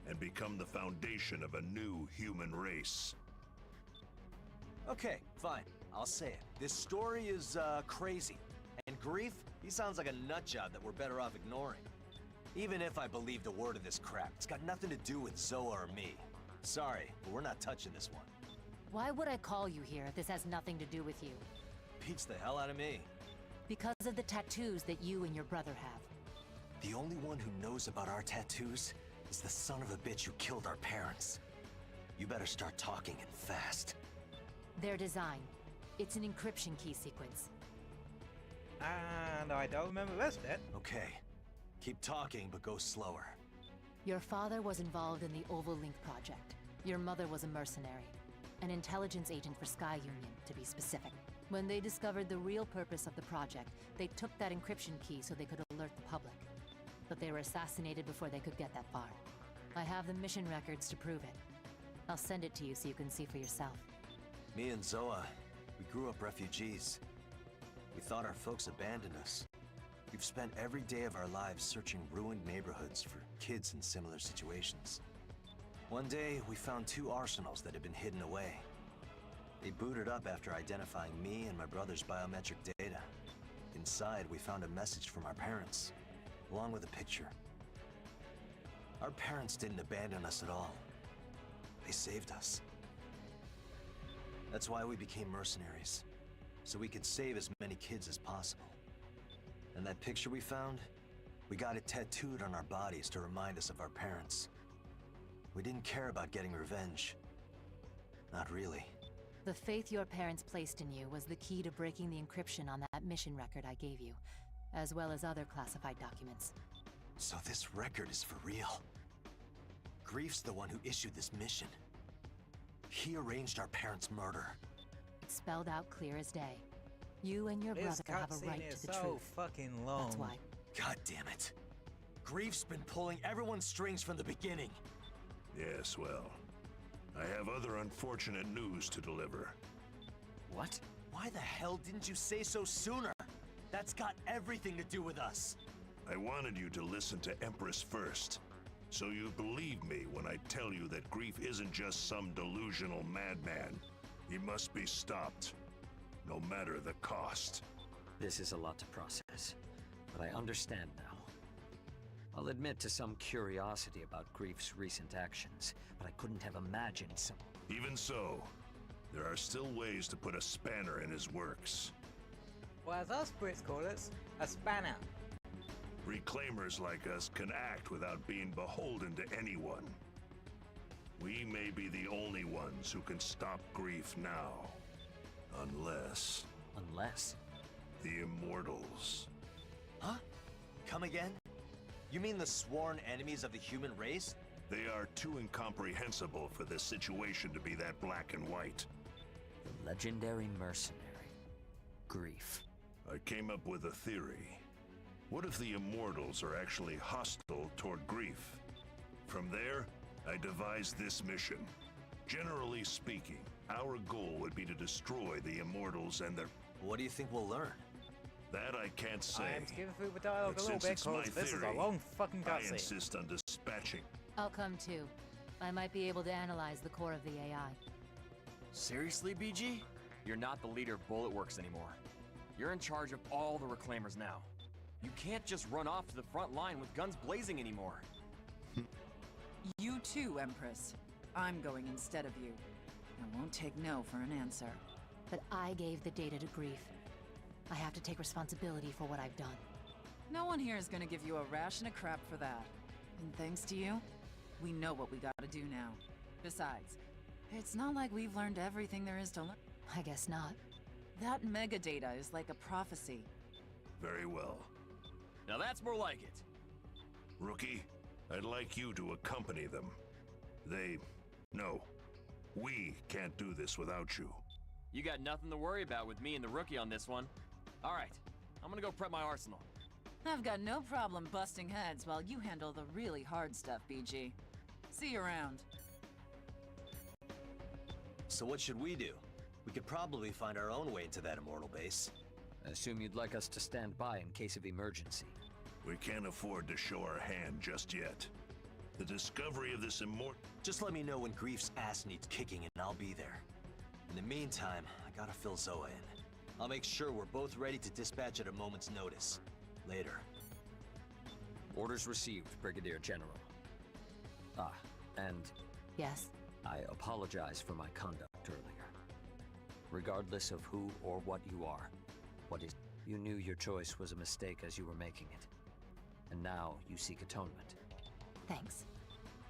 and become the foundation of a new human race. Okay, fine. I'll say it. This story is, crazy. And Grief, he sounds like a nutjob that we're better off ignoring. Even if I believed a word of this crap, it's got nothing to do with Zoa or me. Sorry, but we're not touching this one. Why would I call you here if this has nothing to do with you? Beats the hell out of me. Because of the tattoos that you and your brother have. The only one who knows about our tattoos is the son of a bitch who killed our parents. You better start talking and fast. Their design. It's an encryption key sequence. And I don't remember this bit. Okay. Keep talking, but go slower. Your father was involved in the Oval Link project. Your mother was a mercenary. An intelligence agent for Sky Union, to be specific. When they discovered the real purpose of the project, they took that encryption key so they could alert the public. But they were assassinated before they could get that far. I have the mission records to prove it. I'll send it to you so you can see for yourself. Me and Zoa, we grew up refugees. We thought our folks abandoned us. We've spent every day of our lives searching ruined neighborhoods for kids in similar situations. One day, we found 2 arsenals that had been hidden away. They booted up after identifying me and my brother's biometric data. Inside, we found a message from our parents, along with a picture. Our parents didn't abandon us at all. They saved us. That's why we became mercenaries, so we could save as many kids as possible. And that picture we found, we got it tattooed on our bodies to remind us of our parents. We didn't care about getting revenge. Not really. The faith your parents placed in you was the key to breaking the encryption on that mission record I gave you, as well as other classified documents. So this record is for real. Grief's the one who issued this mission. He arranged our parents' murder. It's spelled out clear as day. You and your brother have a right to the truth. Fucking long. That's why. God damn it. Grief's been pulling everyone's strings from the beginning. Yes, well, I have other unfortunate news to deliver. What? Why the hell didn't you say so sooner? That's got everything to do with us. I wanted you to listen to Empress first, so you believe me when I tell you that Grief isn't just some delusional madman. He must be stopped, no matter the cost. This is a lot to process, but I understand now. I'll admit to some curiosity about Grief's recent actions, but I couldn't have imagined some... Even so, there are still ways to put a spanner in his works. Well, as us Brits call it, a spanner. Reclaimers like us can act without being beholden to anyone. We may be the only ones who can stop Grief now. Unless... Unless? The Immortals. Huh? Come again? You mean the sworn enemies of the human race? They are too incomprehensible for this situation to be that black and white. The legendary mercenary. Grief. I came up with a theory. What if the Immortals are actually hostile toward Grief? From there, I devised this mission. Generally speaking, our goal would be to destroy the Immortals and their... What do you think we'll learn? That I can't say. I am skipping through the dialogue But a little bit since it's my because this is a theory, long fucking I cutscene. insist on dispatching. I'll come too. I might be able to analyze the core of the AI. Seriously, BG? You're not the leader of Bullet Works anymore. You're in charge of all the Reclaimers now. You can't just run off to the front line with guns blazing anymore. You too, Empress. I'm going instead of you. I won't take no for an answer. But I gave the data to Grief. I have to take responsibility for what I've done. No one here is gonna give you a ration of crap for that. And thanks to you, we know what we gotta do now. Besides, it's not like we've learned everything there is to learn. I guess not. That mega data is like a prophecy. Very well. Now that's more like it. Rookie, I'd like you to accompany them. No. We can't do this without you. You got nothing to worry about with me and the Rookie on this one. All right, I'm gonna go prep my arsenal. I've got no problem busting heads while you handle the really hard stuff, BG. See you around. So what should we do? We could probably find our own way into that Immortal base. I assume you'd like us to stand by in case of emergency. We can't afford to show our hand just yet. The discovery of this Just let me know when Grief's ass needs kicking and I'll be there. In the meantime, I gotta fill Zoa in. I'll make sure we're both ready to dispatch at a moment's notice. Later. Orders received, Brigadier General. Ah, and... Yes? I apologize for my conduct earlier. Regardless of who or what you are, you knew your choice was a mistake as you were making it. And now you seek atonement. Thanks.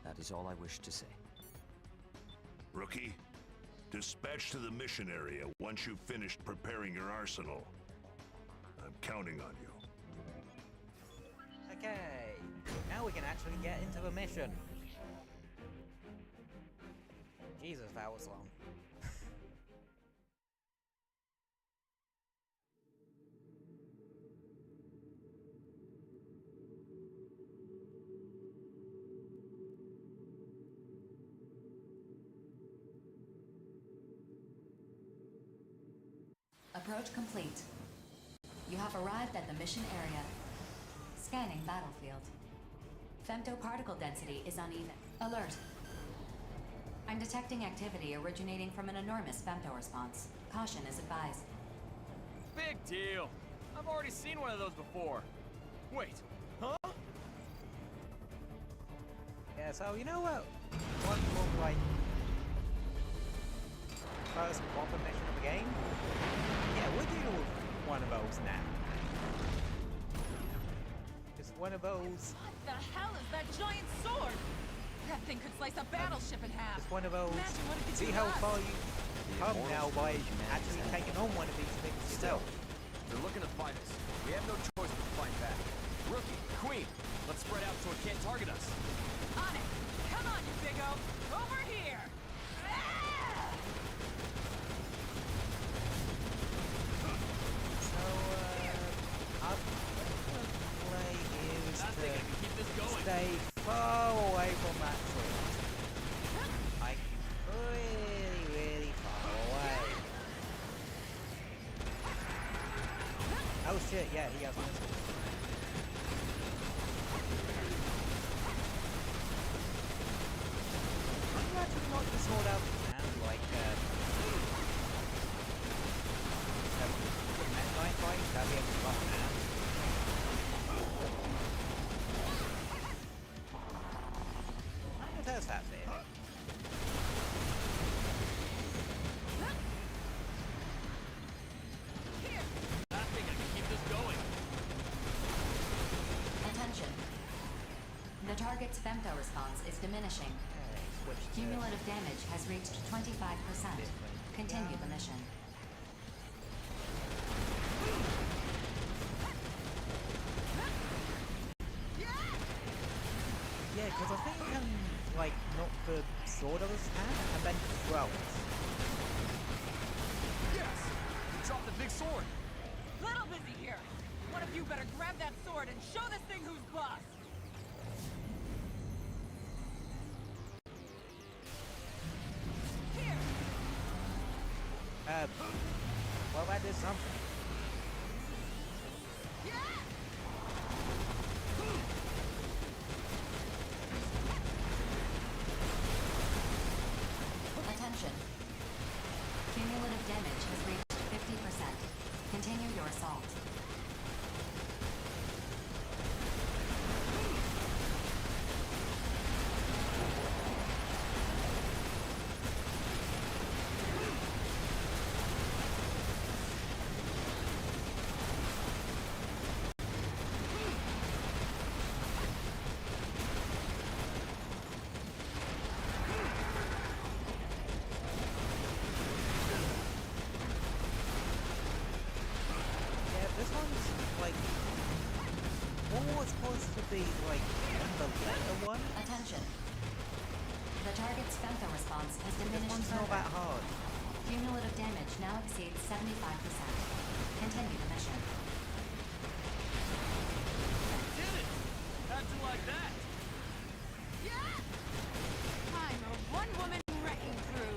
That is all I wish to say. Rookie, dispatch to the mission area once you've finished preparing your arsenal. I'm counting on you. Okay, now we can actually get into the mission. Jesus, that was long. Approach complete. You have arrived at the mission area. Scanning battlefield. Femtoparticle density is uneven. Alert. I'm detecting activity originating from an enormous femto response. Caution is advised. Big deal. I've already seen one of those before. Wait, huh? Yeah, so you know what? One more like first proper mission of the game? Yeah, we'll deal with one of those now. Just one of those. What the hell is that giant sword? That thing could slice a battleship in half. Just one of those. Imagine what it could See do to how us. far you come now by actually taking on one of these things yourself. They're looking to fight us. We have no choice but to fight back. Rookie, Queen, let's spread out so it can't target us. On it! Come on, you big O! Over here! So, our play is I think I can keep this to going. stay far away from that sword. Like, really, really far away. Oh shit, yeah, he has missiles. Can you actually knock the sword out of his hand, like, Meta-Knight fight? That'd be able to block him out. What does that say? I think I can keep this going. Attention. The target's femto response is diminishing. Cumulative damage has reached 25%. Continue the mission. Yeah, because I think you can, like, knock the sword out of his hand and then throw it. Yes! We dropped the big sword. Little busy here. One of you better grab that sword and show this thing who's boss. Here. Well, that is something. Attention. Cumulative damage has reached 50%. Continue your assault. Yeah, this one's, like, what was supposed to be, like, the letter one? Attention. The target's femto response has diminished This one's not further. that hard. Cumulative damage now exceeds 75%. Continue the mission. Did it! How'd you like that? I'm a one-woman wrecking crew.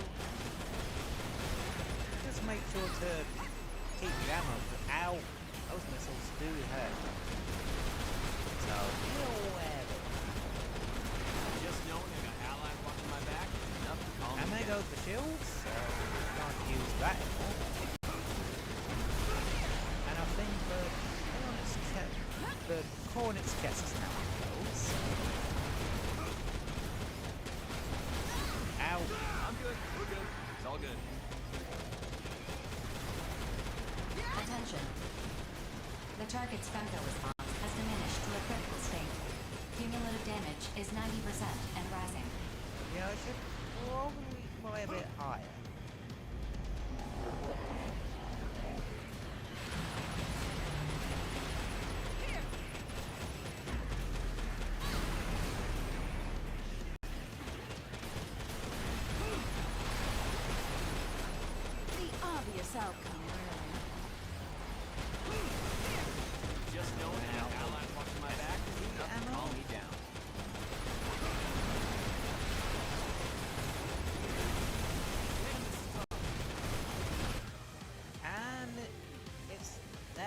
Just make sure to keep your ammo out. Those missiles do hurt. So, be aware of it. Just knowing I got allies watching my back, enough to calm And me there down. goes the shields, so can't use that anymore. And I think the Cornet's chest is now closed. Ow. I'm good. We're good. It's all good. Attention. The target's femto response has diminished to a critical state. Cumulative damage is 90% and rising. Yeah, I should probably fly a bit higher. The obvious outcome, really. Just knowing I got allies watching my back, enough to calm me down. And it's down.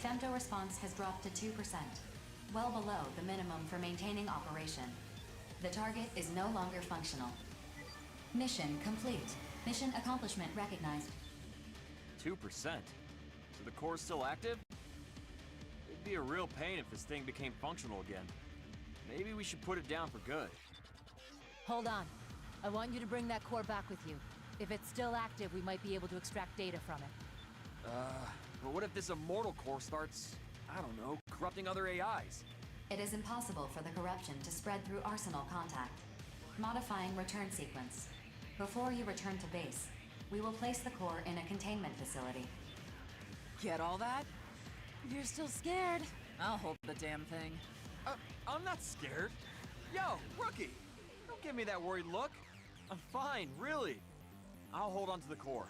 femto response has dropped to 2%, well below the minimum for maintaining operation. The target is no longer functional. Mission complete. Mission accomplishment recognized. 2%? So the core's still active? It'd be a real pain if this thing became functional again. Maybe we should put it down for good. Hold on. I want you to bring that core back with you. If it's still active, we might be able to extract data from it. But what if this immortal core starts, I don't know, corrupting other AIs? It is impossible for the corruption to spread through Arsenal contact. Modifying return sequence. Before you return to base, we will place the core in a containment facility. Get all that? If you're still scared, I'll hold the damn thing. I'm not scared. Yo, rookie! Don't give me that worried look. I'm fine, really. I'll hold on to the core.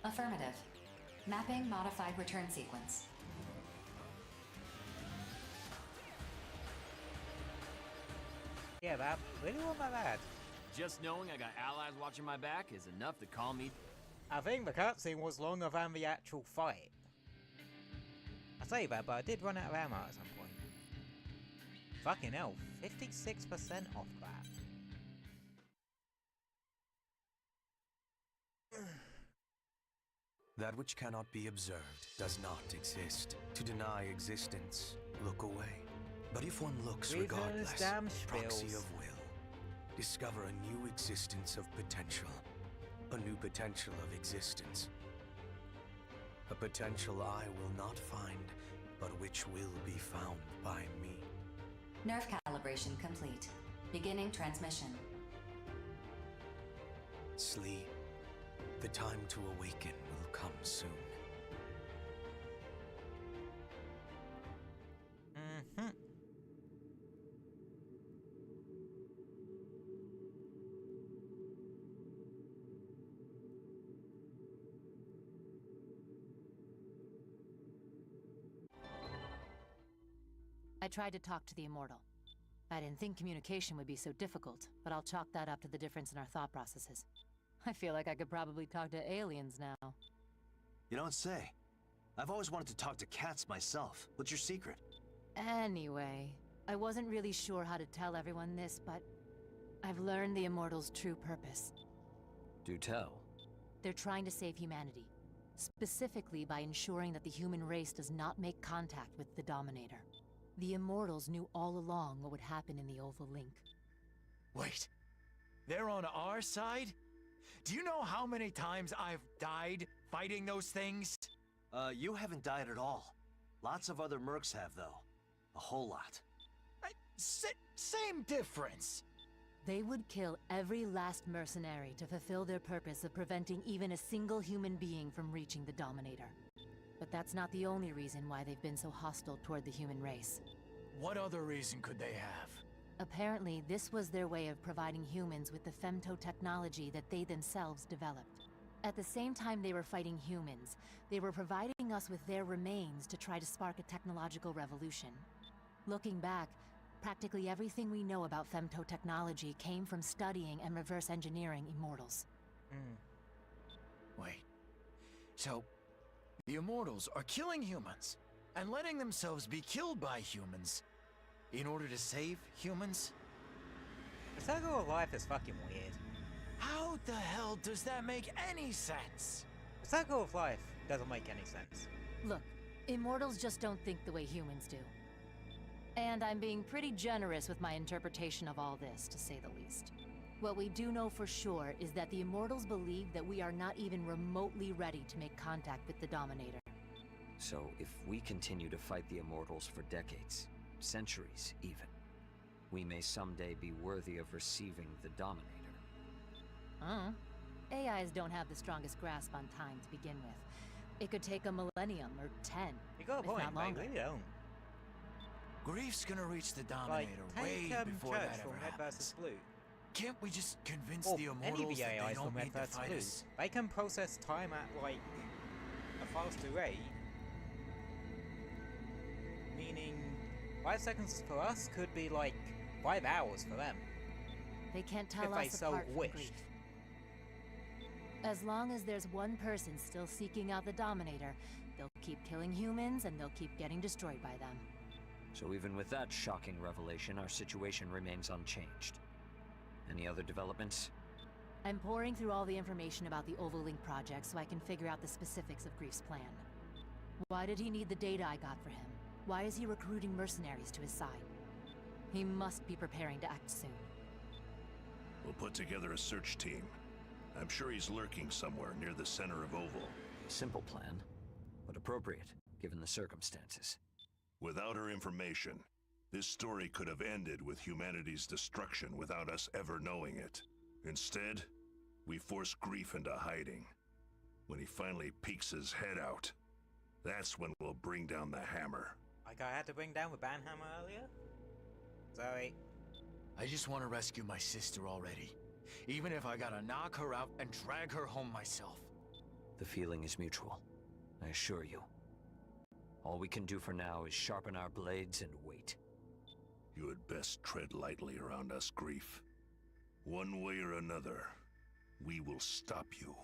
Affirmative. Mapping modified return sequence. Yeah, that really wasn't that bad. Just knowing I got allies watching my back is enough to calm me. I think the cutscene was longer than the actual fight. I say that, but I did run out of ammo at some point. Fucking hell, 56% off that. That which cannot be observed does not exist. To deny existence, look away. But if one looks regardless, proxy of will, discover a new existence of potential. A new potential of existence. A potential I will not find, but which will be found by me. Nerve calibration complete. Beginning transmission. Sleep. The time to awaken will come soon. I tried to talk to the Immortal. I didn't think communication would be so difficult, but I'll chalk that up to the difference in our thought processes. I feel like I could probably talk to aliens now. You don't say. I've always wanted to talk to cats myself. What's your secret? Anyway, I wasn't really sure how to tell everyone this, but I've learned the Immortal's true purpose. Do tell. They're trying to save humanity, specifically by ensuring that the human race does not make contact with the Dominator. The Immortals knew all along what would happen in the Oval Link. Wait, they're on our side? Do you know how many times I've died fighting those things? You haven't died at all. Lots of other mercs have, though. A whole lot. Same difference. They would kill every last mercenary to fulfill their purpose of preventing even a single human being from reaching the Dominator. But that's not the only reason why they've been so hostile toward the human race. What other reason could they have? Apparently, this was their way of providing humans with the femto technology that they themselves developed. At the same time they were fighting humans, they were providing us with their remains to try to spark a technological revolution. Looking back, practically everything we know about femto technology came from studying and reverse engineering Immortals. Wait. So, the Immortals are killing humans, and letting themselves be killed by humans, in order to save humans? The circle of life is fucking weird. How the hell does that make any sense? The circle of life doesn't make any sense. Look, Immortals just don't think the way humans do. And I'm being pretty generous with my interpretation of all this, to say the least. What we do know for sure is that the Immortals believe that we are not even remotely ready to make contact with the Dominator. So if we continue to fight the Immortals for decades, centuries even, we may someday be worthy of receiving the Dominator. AIs don't have the strongest grasp on time to begin with. It could take a millennium or 10. You got a point, mate, we don't. Grief's gonna reach the Dominator way before that ever happens. Blue. Can't we just convince Or the any Immortals of the that they AIs don't from Red need to vs. fight Blue. us? They can process time at, like, a faster rate. Meaning, 5 seconds for us could be, like, 5 hours for them. They can't tell if us they so apart from wished. grief. As long as there's one person still seeking out the Dominator, they'll keep killing humans and they'll keep getting destroyed by them. So even with that shocking revelation, our situation remains unchanged. Any other developments? I'm pouring through all the information about the Overlink project so I can figure out the specifics of Grief's plan. Why did he need the data I got for him? Why is he recruiting mercenaries to his side? He must be preparing to act soon. We'll put together a search team. I'm sure he's lurking somewhere near the center of Oval. Simple plan, but appropriate, given the circumstances. Without her information, this story could have ended with humanity's destruction without us ever knowing it. Instead, we force Grief into hiding. When he finally peeks his head out, that's when we'll bring down the hammer. Like I had to bring down the banhammer earlier? Sorry. I just want to rescue my sister already. Even if I gotta knock her out and drag her home myself. The feeling is mutual, I assure you. All we can do for now is sharpen our blades and wait. You had best tread lightly around us, Grief. One way or another, we will stop you.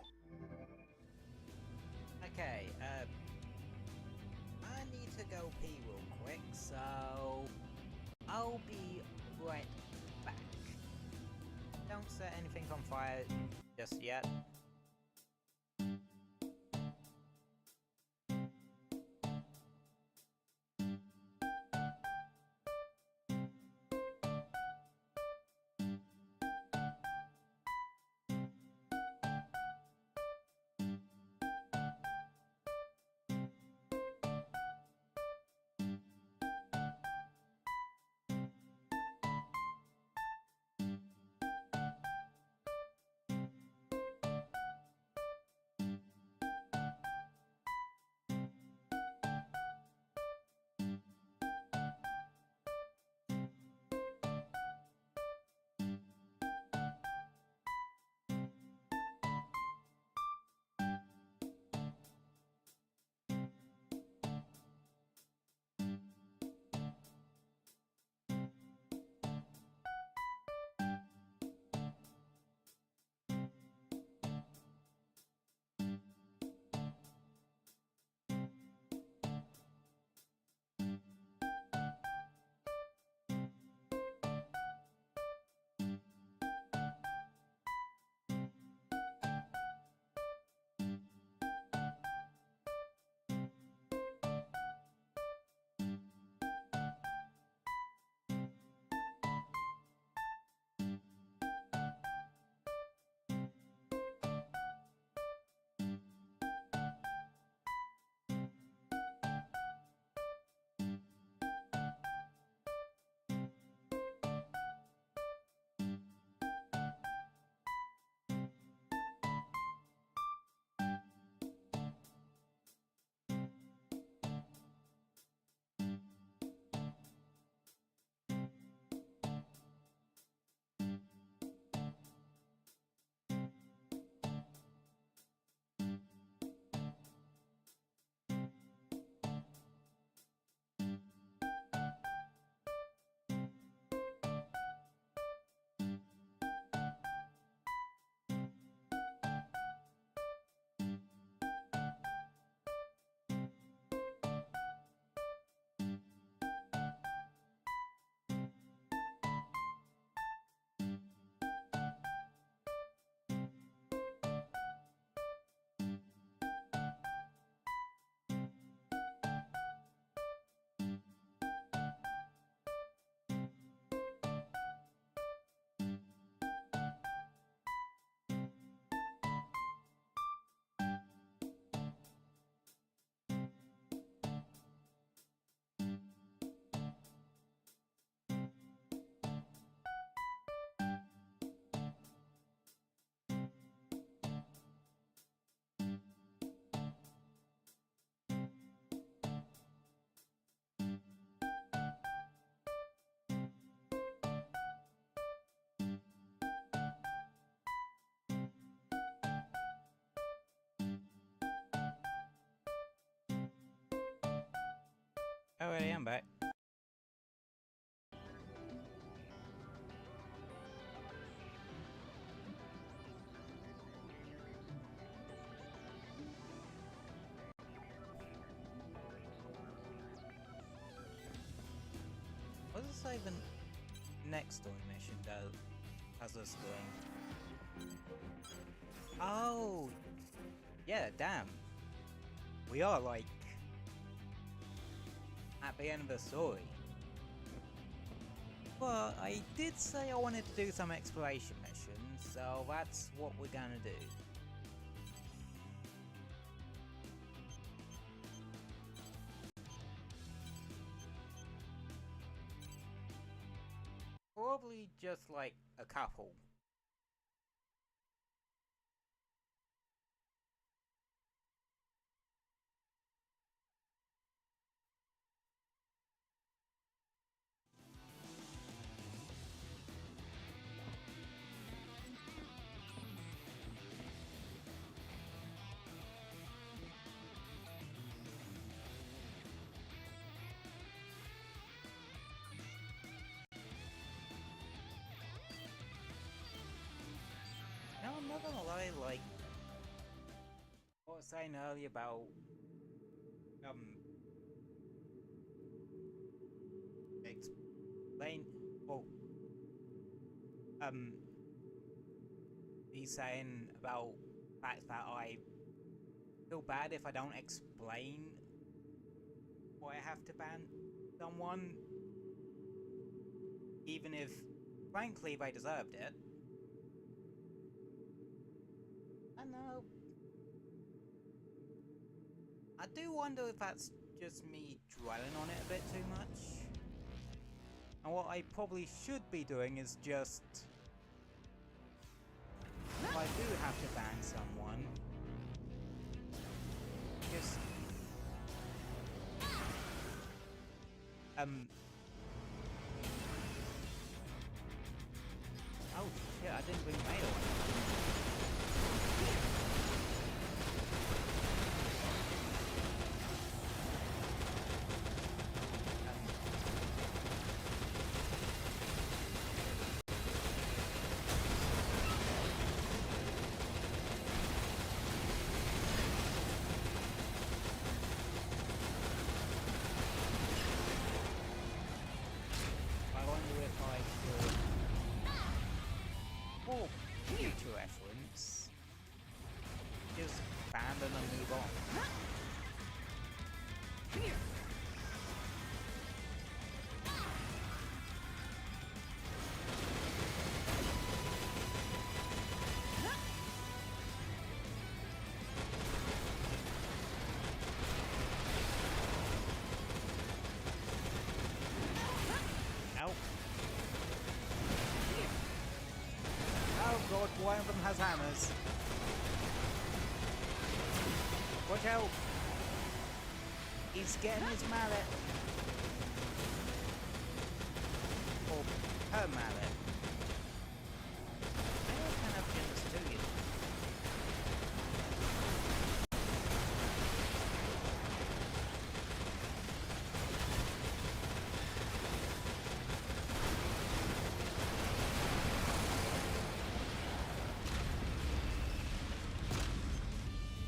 Okay, I need to go pee real quick, so I'll be right back. Don't set anything on fire just yet. Alrighty, I'm back. say the next story mission has us doing? Oh, yeah, damn. We are like at the end of the story. But I did say I wanted to do some exploration missions, so that's what we're gonna do. Probably just like a couple. No, I'm not gonna lie, like what I was saying earlier about explain well he's saying about the fact that I feel bad if I don't explain why I have to ban someone, even if frankly they deserved it. I know. I do wonder if that's just me dwelling on it a bit too much. And what I probably should be doing is just, if I do have to ban someone, just oh shit, I didn't bring mail. Future reference. Just abandon and move on. Ow. Oh god, one of them has hammers. Watch out! He's getting his mallet. Or her mallet. Maybe I can have given this to you.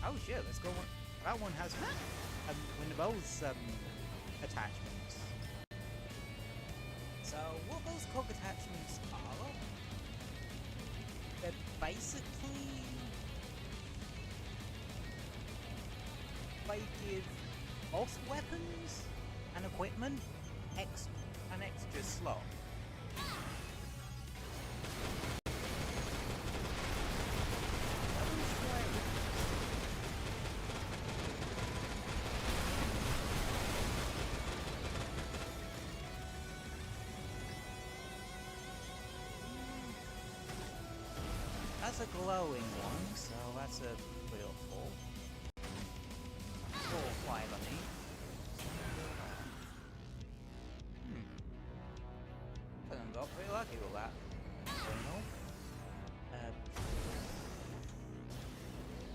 Oh shit, let's go. That one has one of those attachments. So what those cog attachments are, they're basically they give boss weapons and equipment an extra slot. That's a glowing one, so that's a beautiful. 4 5 I need. I think I got pretty lucky with that.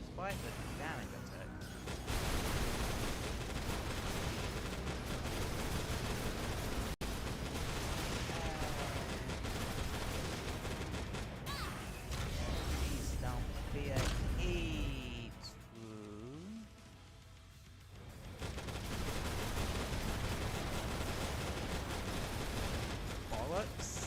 Despite the damage I took. bollocks.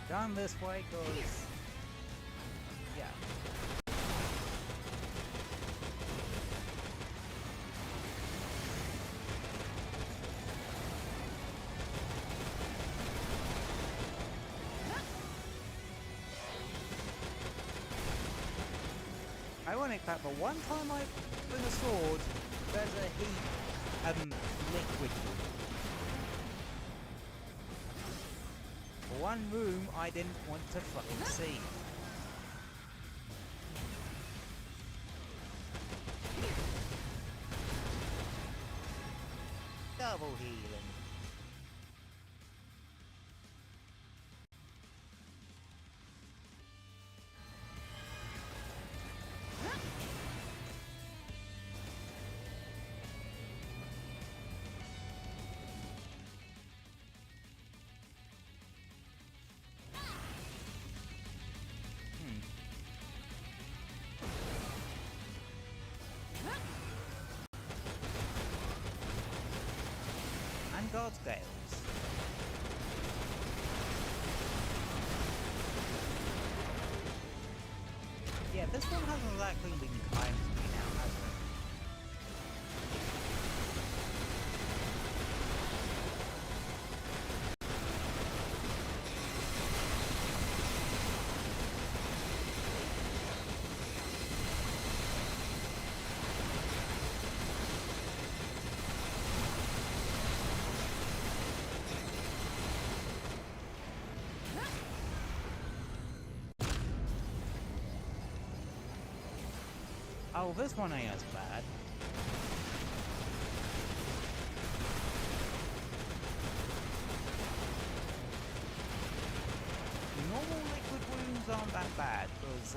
Down this way goes. Yeah. Ironic that the one time I bring a sword, there's a heat liquid. One room I didn't want to fucking see. Double healing. God's Gales. Yeah, this one hasn't exactly been kind to me now, has it? Oh, this one ain't as bad. Normal liquid wounds aren't that bad, because,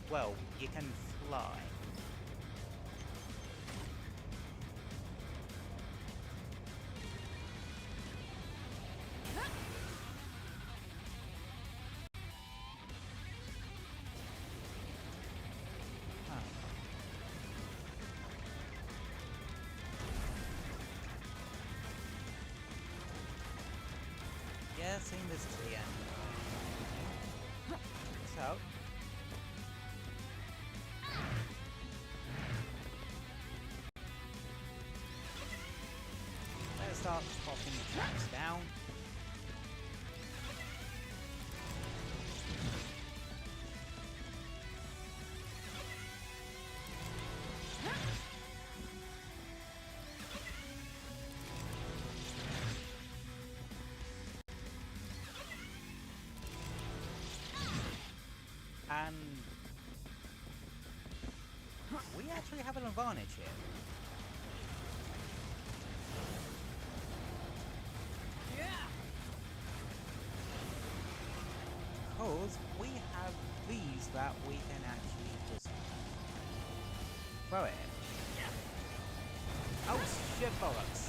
well, you can fly. Yeah, seen this to the end. So. Let's start popping the traps down. And we actually have an advantage here. Yeah. Because we have these that we can actually just throw it. Oh shit, bollocks.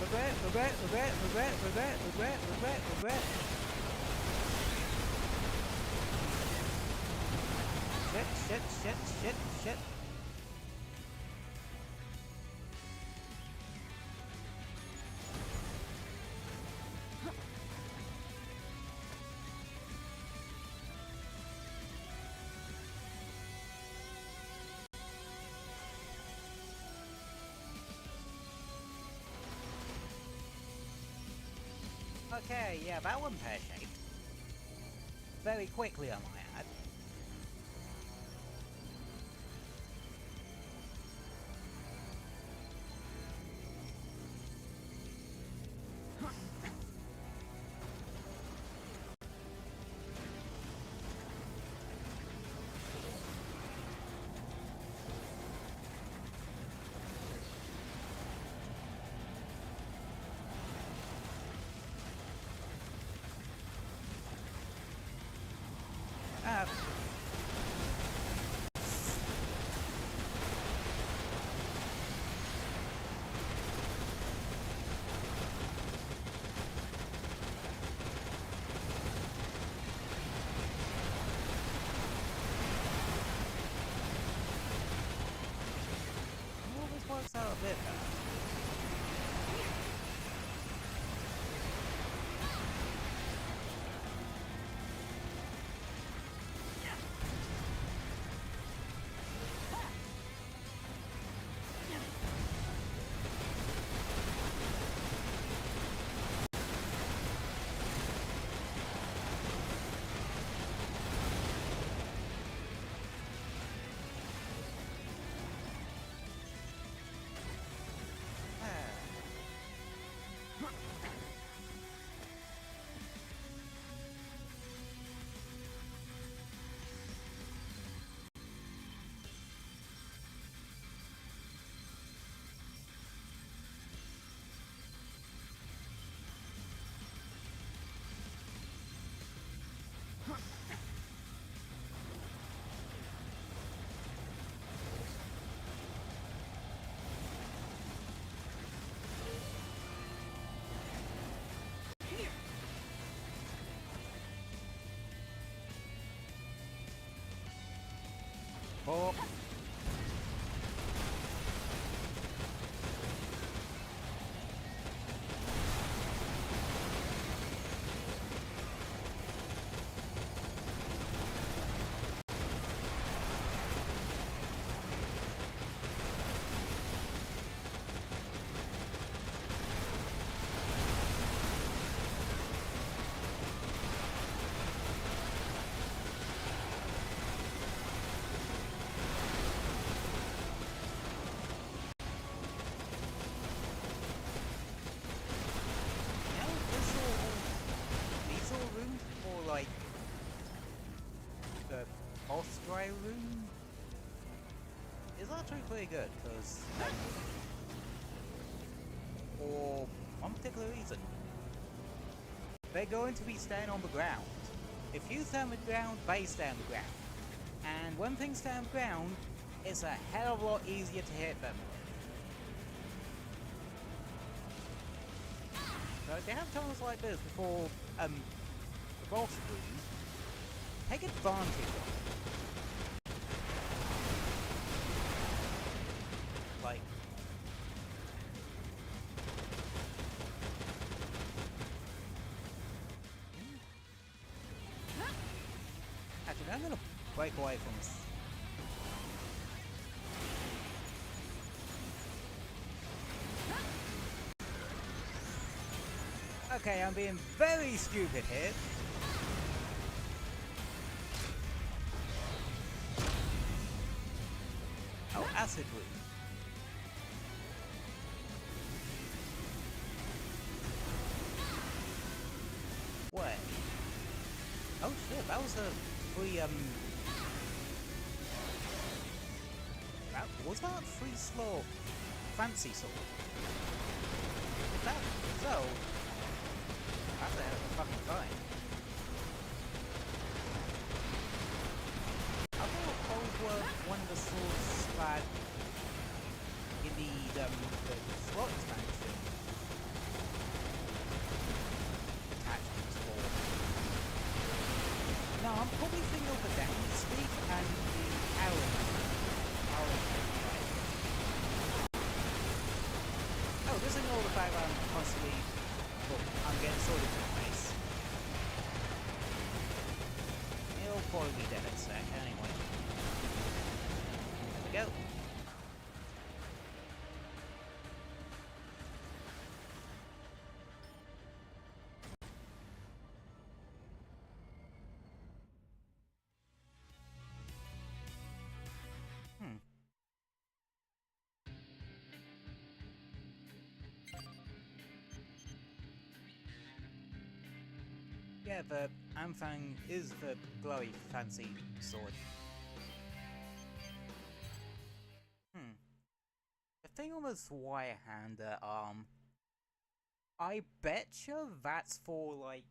Regret. Shit. Okay, yeah, that one pear-shaped. Very quickly, I might add. before. Like the boss dry room is actually pretty good because for one particular reason they're going to be staying on the ground. If you stay on the ground, they stay on the ground, and when things stay on the ground, it's a hell of a lot easier to hit them. So if they have times like this before boss room, take advantage of it. Like, actually, I'm gonna break away from this. Okay, I'm being very stupid here. Oh, acid room. What? Oh shit, that was a free, was that free slow fancy sword? If that so, that's a hell of a fucking fight. I thought those were one of the swords that you need the slot expansion attachments for. No, I'm probably thinking of the down speed and the arrow. Oh, this is all the fact that I'm constantly, well, I'm getting sword into the face. He'll probably be dead in a sec anyway. There we go. Yeah, the Amfang is the glowy fancy sword. The thing on this wire-hander arm, I betcha that's for like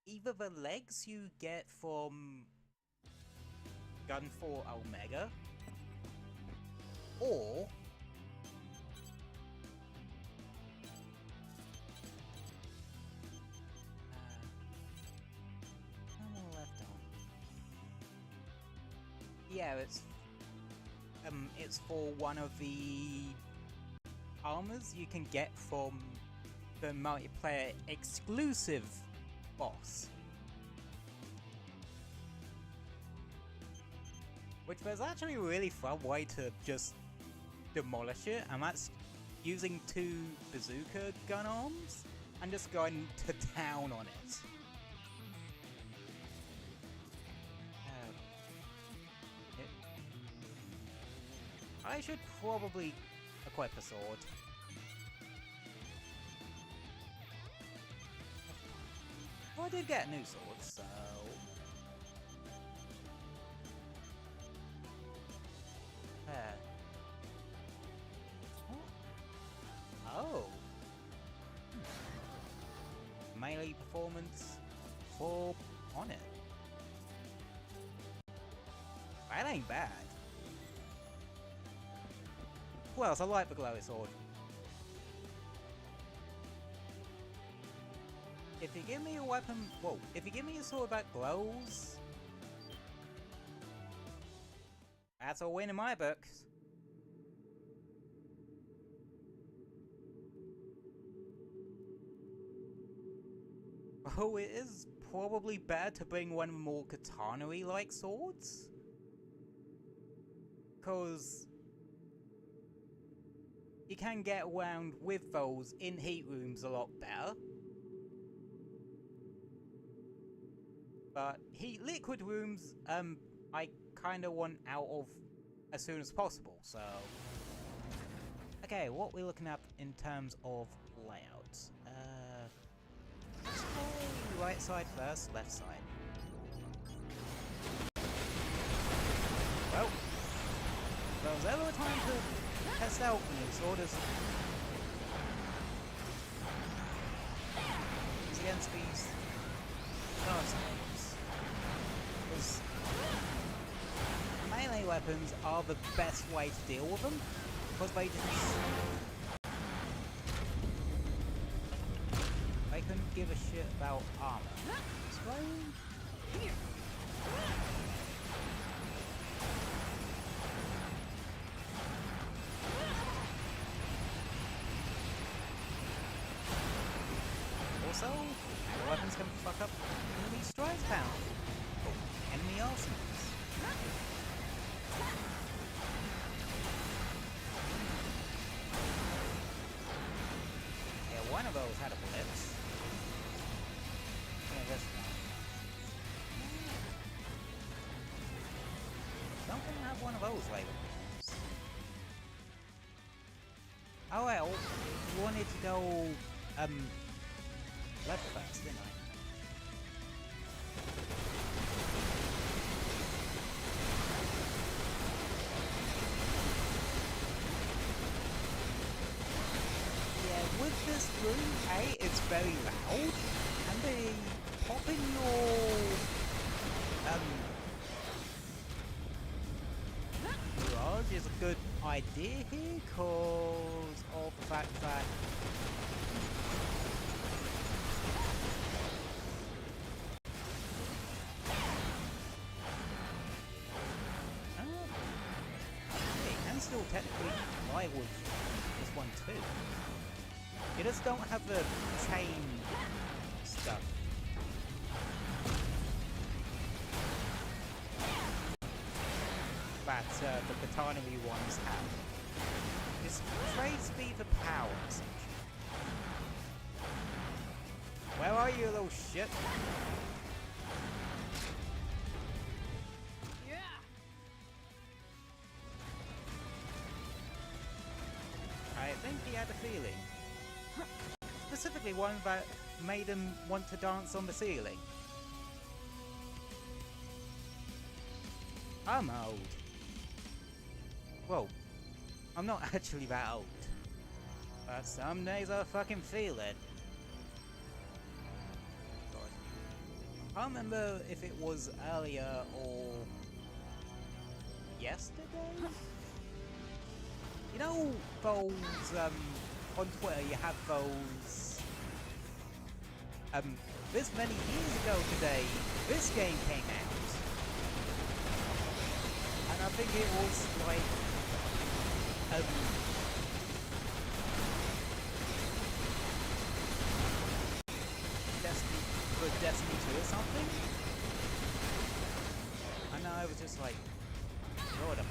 either the legs you get from Gunfor Omega, or yeah, it's for one of the armors you can get from the multiplayer exclusive boss. Which was actually a really fun way to just demolish it, and that's using 2 bazooka gun arms and just going to town on it. I should probably equip a sword. Well, I did get a new sword, so... Oh! Melee performance 4 on it. That ain't bad. Well, I like the glowy sword. If you give me a weapon, whoa, if you give me a sword that glows, That's a win in my books. Oh, it is probably better to bring one with more katana-y-like swords. Because you can get around with those in heat rooms a lot better. But liquid rooms, I kind of want out of as soon as possible, so... Okay, what we're looking at in terms of layouts. Let's try right side first, left side. Well, if there was ever a time to test out new orders against these snipers, because melee weapons are the best way to deal with them, because they couldn't give a shit about armor. So, also, weapons can fuck up enemy strike power. Oh, enemy arsenals. Yeah, one of those had a blitz. Yeah, this one. Don't think I have one of those later. Oh well, you wanted to go left first, didn't I? Yeah, with this room, it's very loud, and they pop in your garage is a good idea here, cause of the fact that still technically fly with this one too. You just don't have the chain stuff. That the katana-y ones have. It's trade speed for power, essentially. Where are you, little shit? I think he had a feeling. Specifically one that made him want to dance on the ceiling. I'm old. Well, I'm not actually that old. But some days I fucking feel it. God. I can't remember if it was earlier or yesterday? You know those, on Twitter you have those, this many years ago today, this game came out. And I think it was like, Destiny 2 or something? And I was just like, Lord of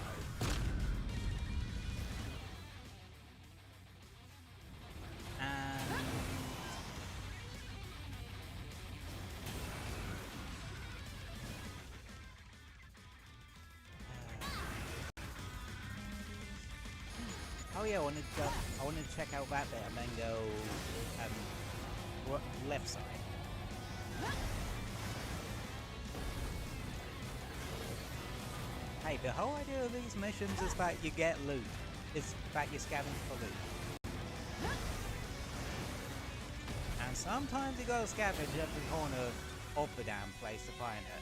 oh yeah, I wanted to check out that bit and then go left side. Hey, the whole idea of these missions is that you get loot. It's that you scavenge for loot. And sometimes you gotta scavenge every corner of the damn place to find it.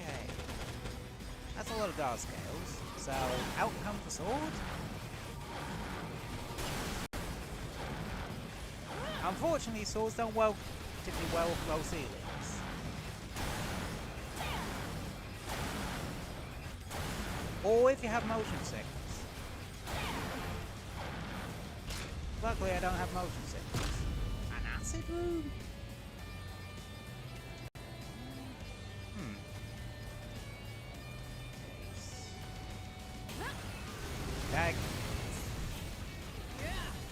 Okay. That's a lot of guard scales. So, out comes the sword. Unfortunately, swords don't particularly well with low ceilings. Or if you have motion sickness. Luckily, I don't have motion sickness. An acid room? Tag.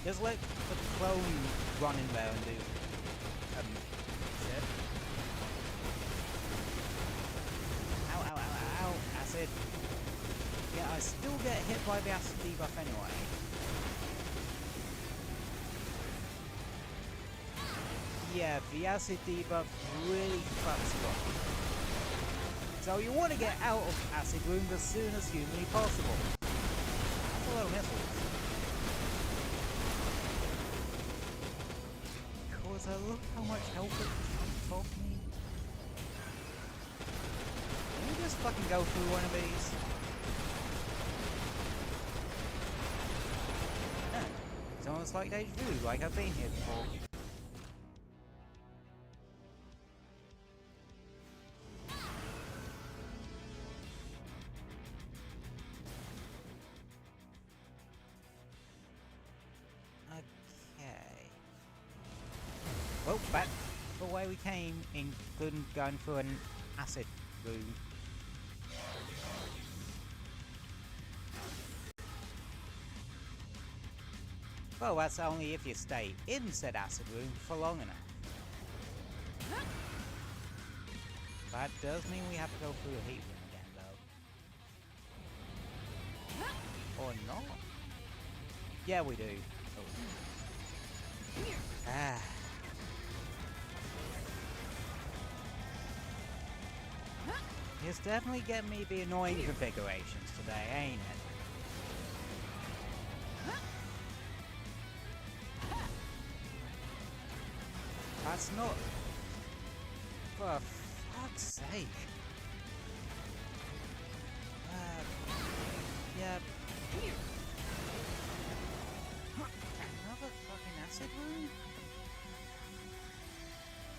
Just let the clone run in there and do shit. Ow, ow, ow, ow, ow. Acid. Yeah, I still get hit by the acid debuff anyway. Yeah, the acid debuff really fucks you up. So you want to get out of acid room as soon as humanly possible. That's a lot of missiles. Because look how much health it jumped off me. Can we just fucking go through one of these? It's almost like deja vu, like I've been here before. Well, back the way we came, including going through an acid room. Well, that's only if you stay in said acid room for long enough. That does mean we have to go through a heat room again, though. Or not? Yeah, we do. Oh. Ah. It's definitely getting me the annoying configurations today, ain't it? That's not... For fuck's sake. Yeah. Another fucking acid room?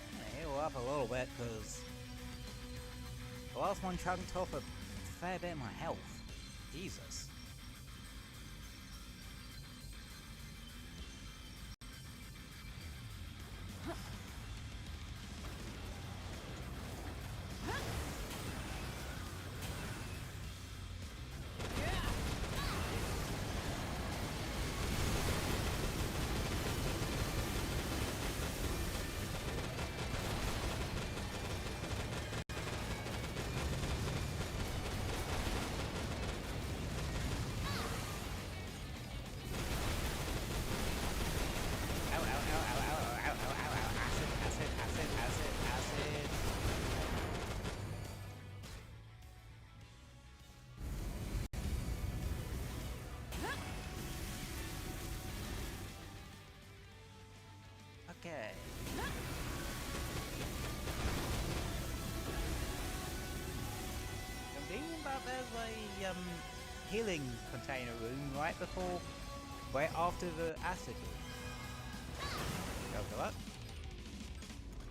I'm gonna heal up a little bit, because... the last one chunked off a fair bit of my health. Jesus. Okay. I'm thinking about there's a healing container room right before, right after the acid room. Go for that.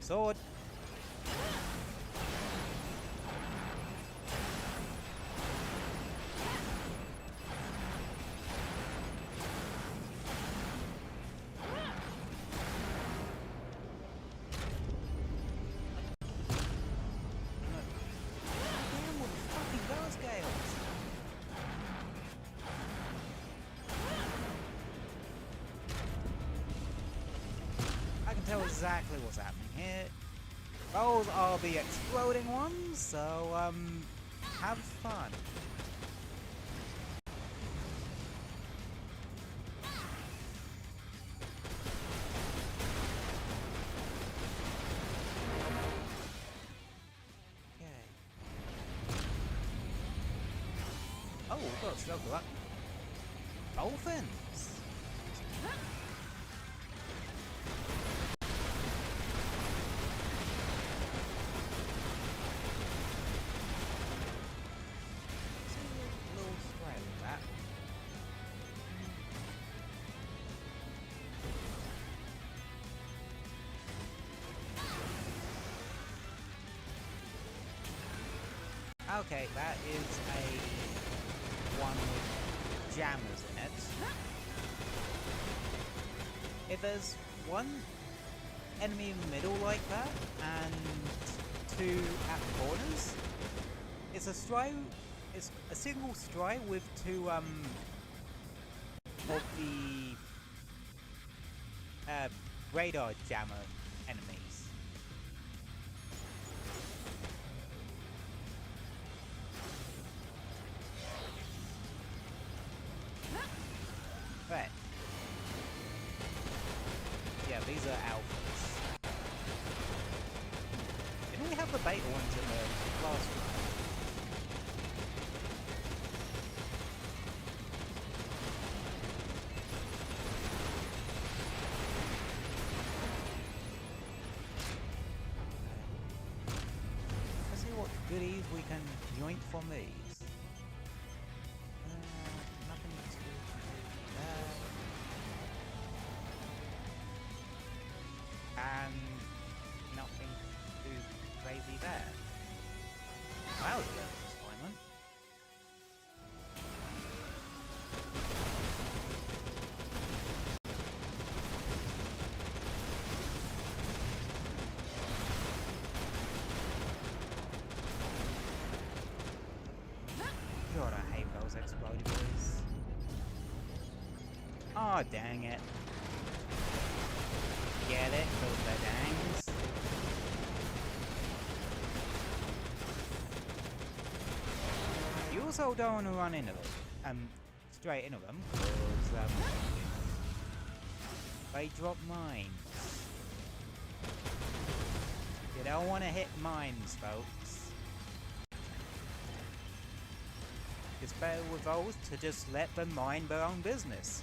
Sword. Tell exactly what's happening here. Those are the exploding ones, so have fun. Okay. Oh, we've got stuff for that. Dolphins. Okay, that is a one with jammers in it. If there's one enemy in the middle like that, and two at the corners, it's a single strike with two of the radar jammer enemies. Right. Yeah, these are alphas. Didn't we have the beta ones in the last one? Let's see what goodies we can yoink from these. Nothing too bad. And nothing too crazy there. That was a bit of a disappointment. God, I hate those explodey boys. Aw, dang it. Get it? Those dangs. You also don't want to run into them. Straight into them, because they drop mines. You don't want to hit mines, folks. It's better with those to just let them mind their own business.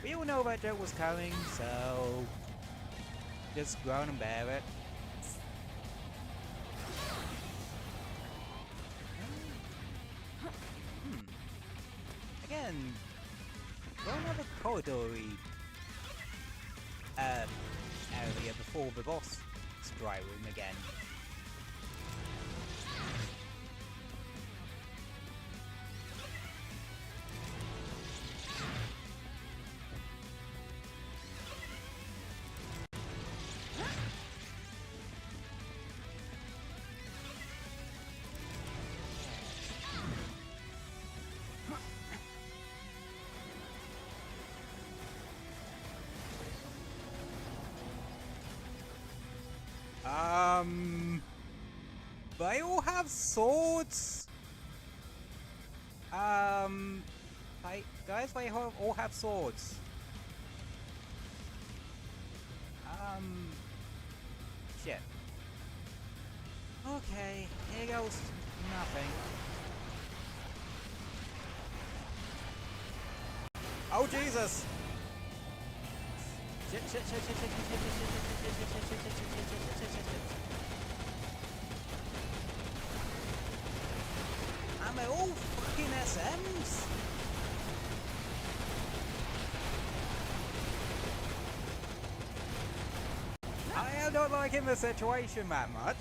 We all know that joke was coming, so just groan and bear it. Again, go another corridory area before the boss dry room again. They all have swords. Guys, they all have swords. Shit. Okay, here goes nothing. Oh Jesus! Shit, shit, shit, shit, shit, shit, shit, shit, shit, shit, shit, shit, shit, shit, shit, shit. And they're all fucking SMs. I am not liking the situation that much.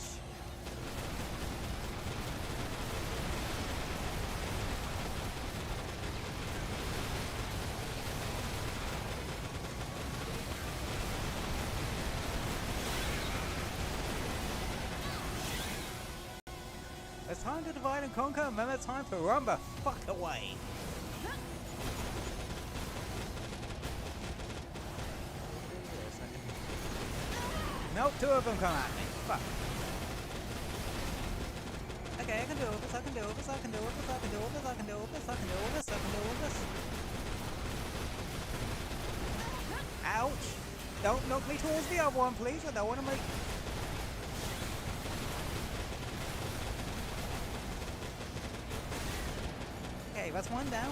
It's time to divide and conquer, and then it's time to run the fuck away. Nope, two of them come at me. Fuck. Okay, I can do this, I can do this, I can do this, I can do this, I can do this, I can do this, I can do this. Ouch! Don't knock me towards the other one, please. I don't want to make... Okay, that's one down.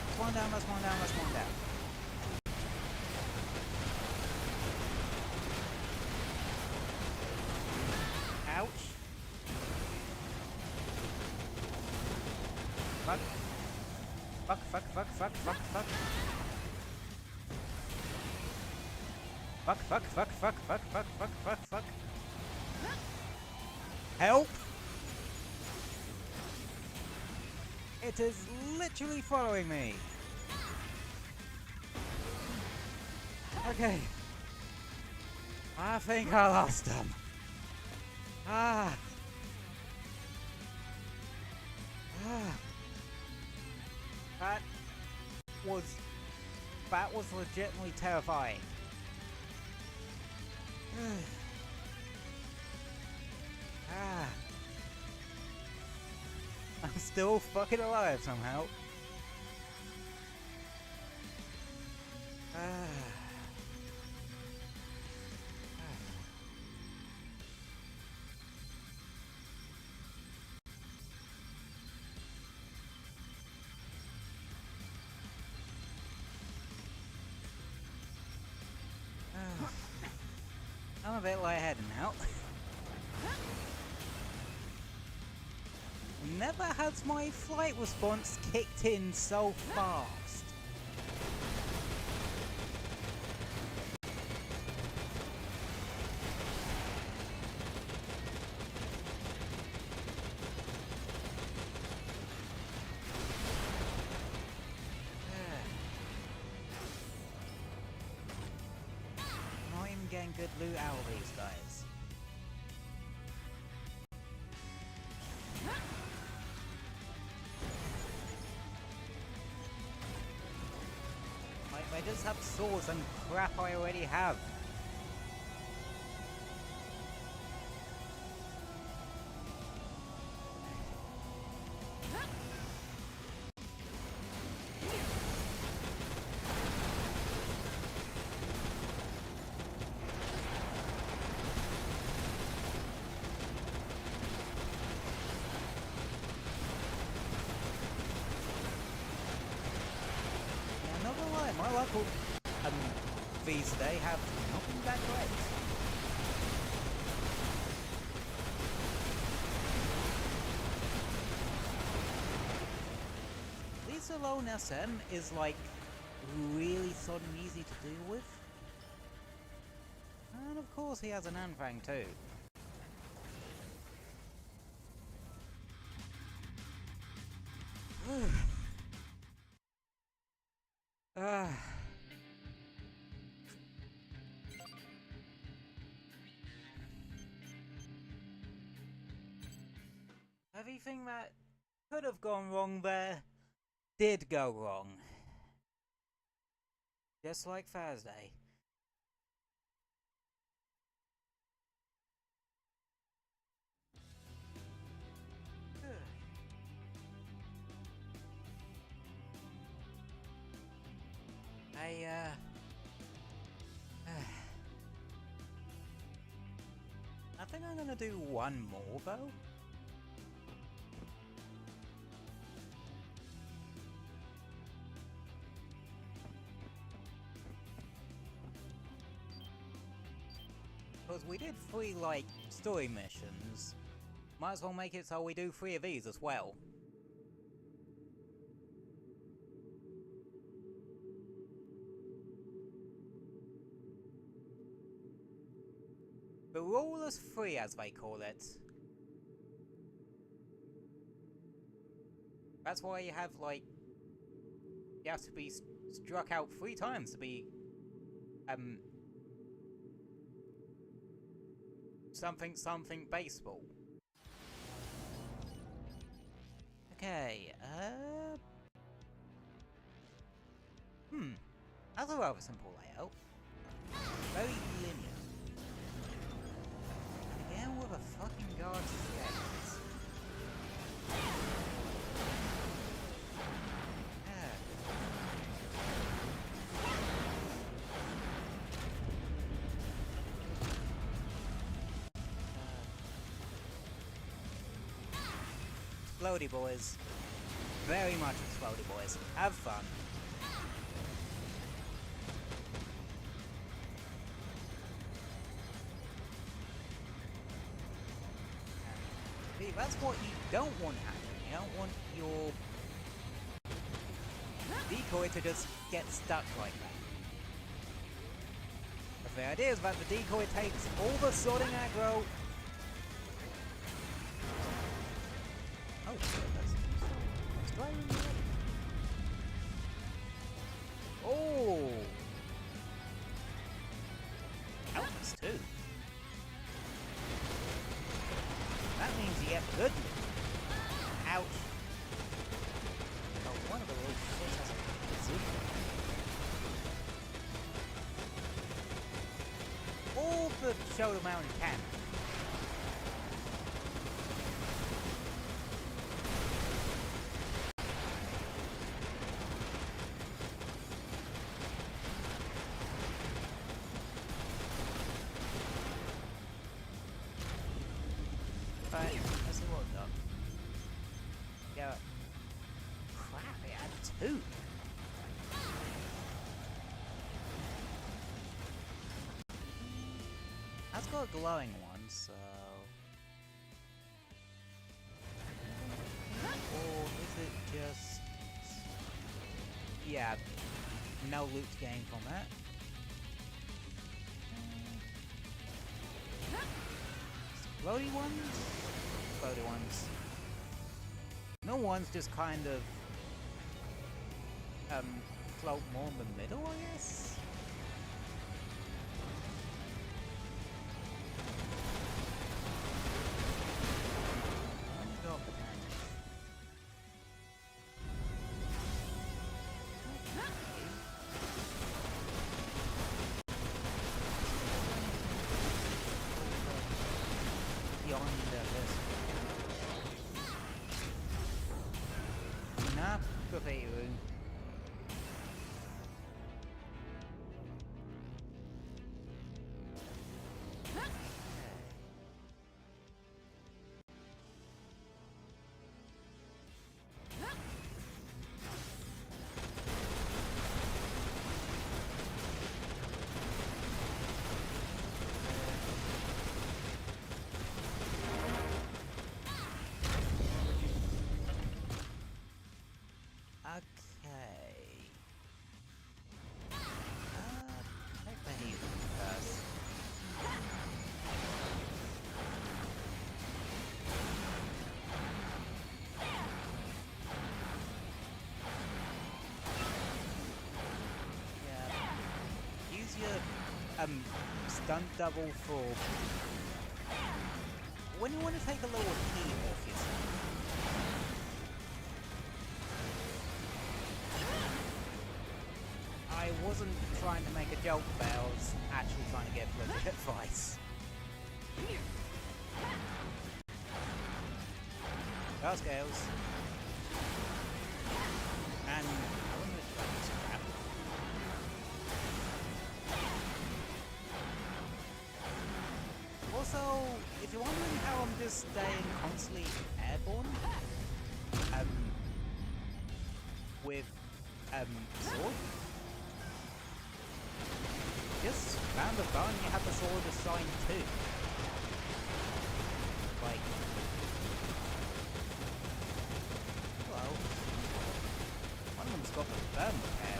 That's one down, that's one down, that's one down. Ouch. Fuck. Fuck, fuck, fuck, fuck, fuck, fuck. Fuck, fuck, fuck, fuck, fuck, fuck, fuck, fuck, fuck. It is literally following me. Okay. I think I lost him. Ah. That was legitimately terrifying. I'm still fucking alive somehow. I'm a bit lightheaded now. Never has my flight response kicked in so fast. Not even getting good loot out of these guys. I just have swords and crap I already have. My local fees today have not been that great. At least alone SM is like really sort of easy to deal with. And of course he has an Anfang too. Everything that could have gone wrong there did go wrong. Just like Thursday. I think I'm gonna do one more though. Because we did 3 like story missions. Might as well make it so we do 3 of these as well. The Rulers 3, as they call it. That's why you have, like... You have to be struck out 3 times to be... something baseball. Okay, that's a rather simple layout. Very linear. Again with a fucking guard skate. Explodey boys. Very much explodey boys. Have fun. See, that's what you don't want happening. You don't want your decoy to just get stuck like that. But the idea is that the decoy takes all the sorting aggro. Oh, shit, that's Oh! Helpless too. That means he gets good. Ouch. Oh, one of the little shits has a bazooka. All the shoulder mounted can. Right, let's see what we've got. Go. Crap, it had two. That's got a glowing one, so... Or is it just... Yeah, no loot to gain from that. Floaty ones? Floaty ones. No one's just kind of... float more in the middle, I guess? Stunt double for when you want to take a little heat off yourself. I wasn't trying to make a joke, but I was actually trying to get legit advice. Go Scales. And I wouldn't have done this crap. Also, if you're wondering how I'm just staying constantly airborne, with, sword, just round the gun you have the sword assigned too. Like, well, one of them's got the burn repair.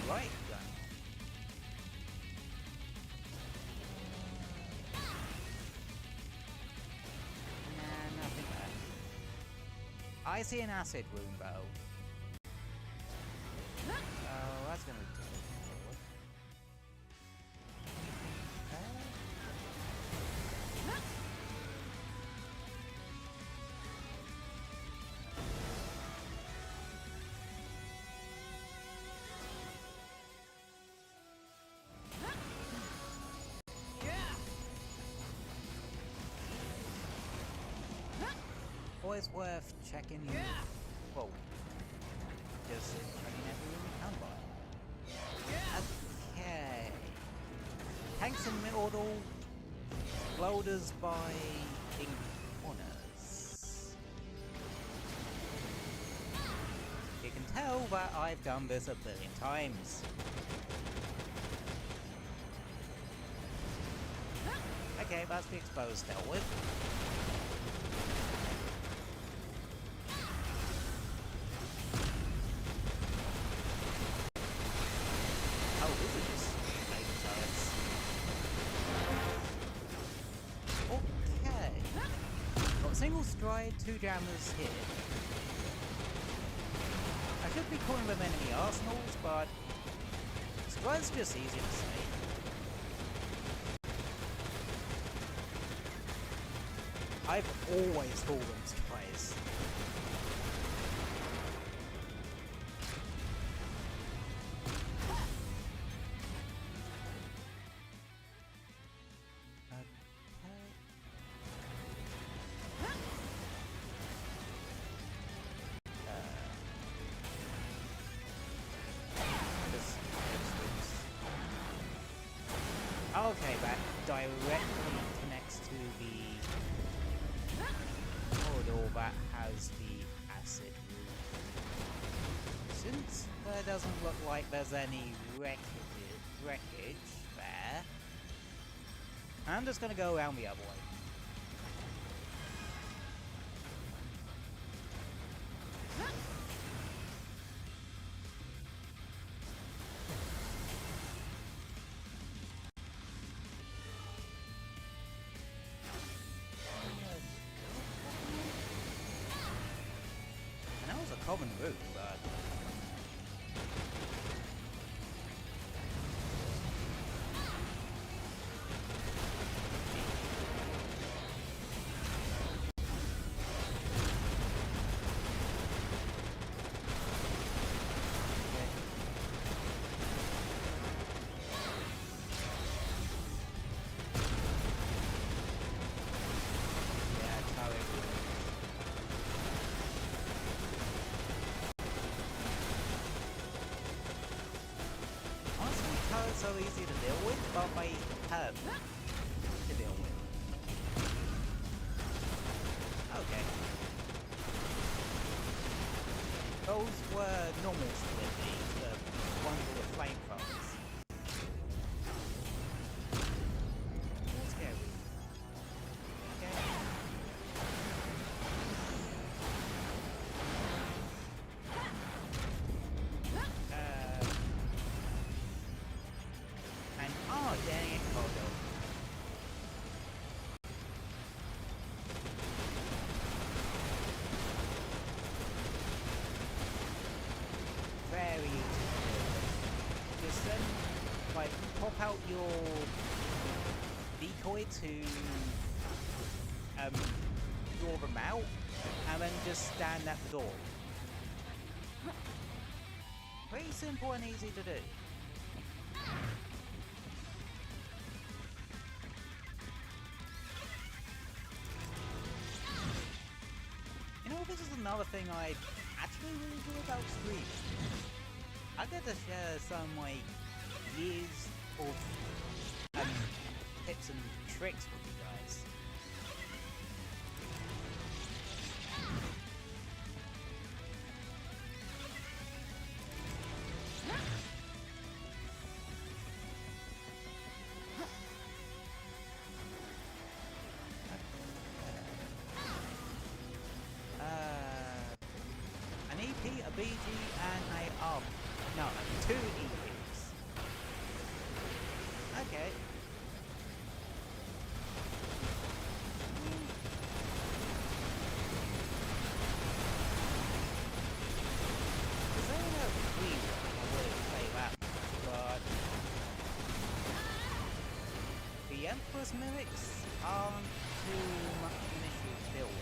Right gun. Nah, nothing there. I see an acid wound bow. Oh, that's gonna be difficult. Always worth checking. Whoa. Just checking every room you can buy. Okay. Tanks and middle loaders by in corners. You can tell that I've done this a billion times. Okay, that's the exposed dealt with. tried 2 jammers here. I should be calling them enemy arsenals, but it's just easier to say. I've always called them supplies. Okay, that directly connects to the corridor that has the acid room. Since there doesn't look like there's any wreckage there, I'm just gonna go around the other way. Common route, but so easy to deal with, but by to deal with. Okay. Those were normal splitties, the ones with the flamethrowers. That's scary. Okay. Oh, dang it, Kodo. Very easy to do. Just then, like, pop out your decoy to draw them out, and then just stand at the door. Pretty simple and easy to do. This is another thing I actually really do about streaming. I get to share some like years of tips and tricks with you guys. A BG and a no, 2 EPs. Okay. Is there a free one? I wouldn't play that much, but the Empress mimics aren't too much an issue to deal with.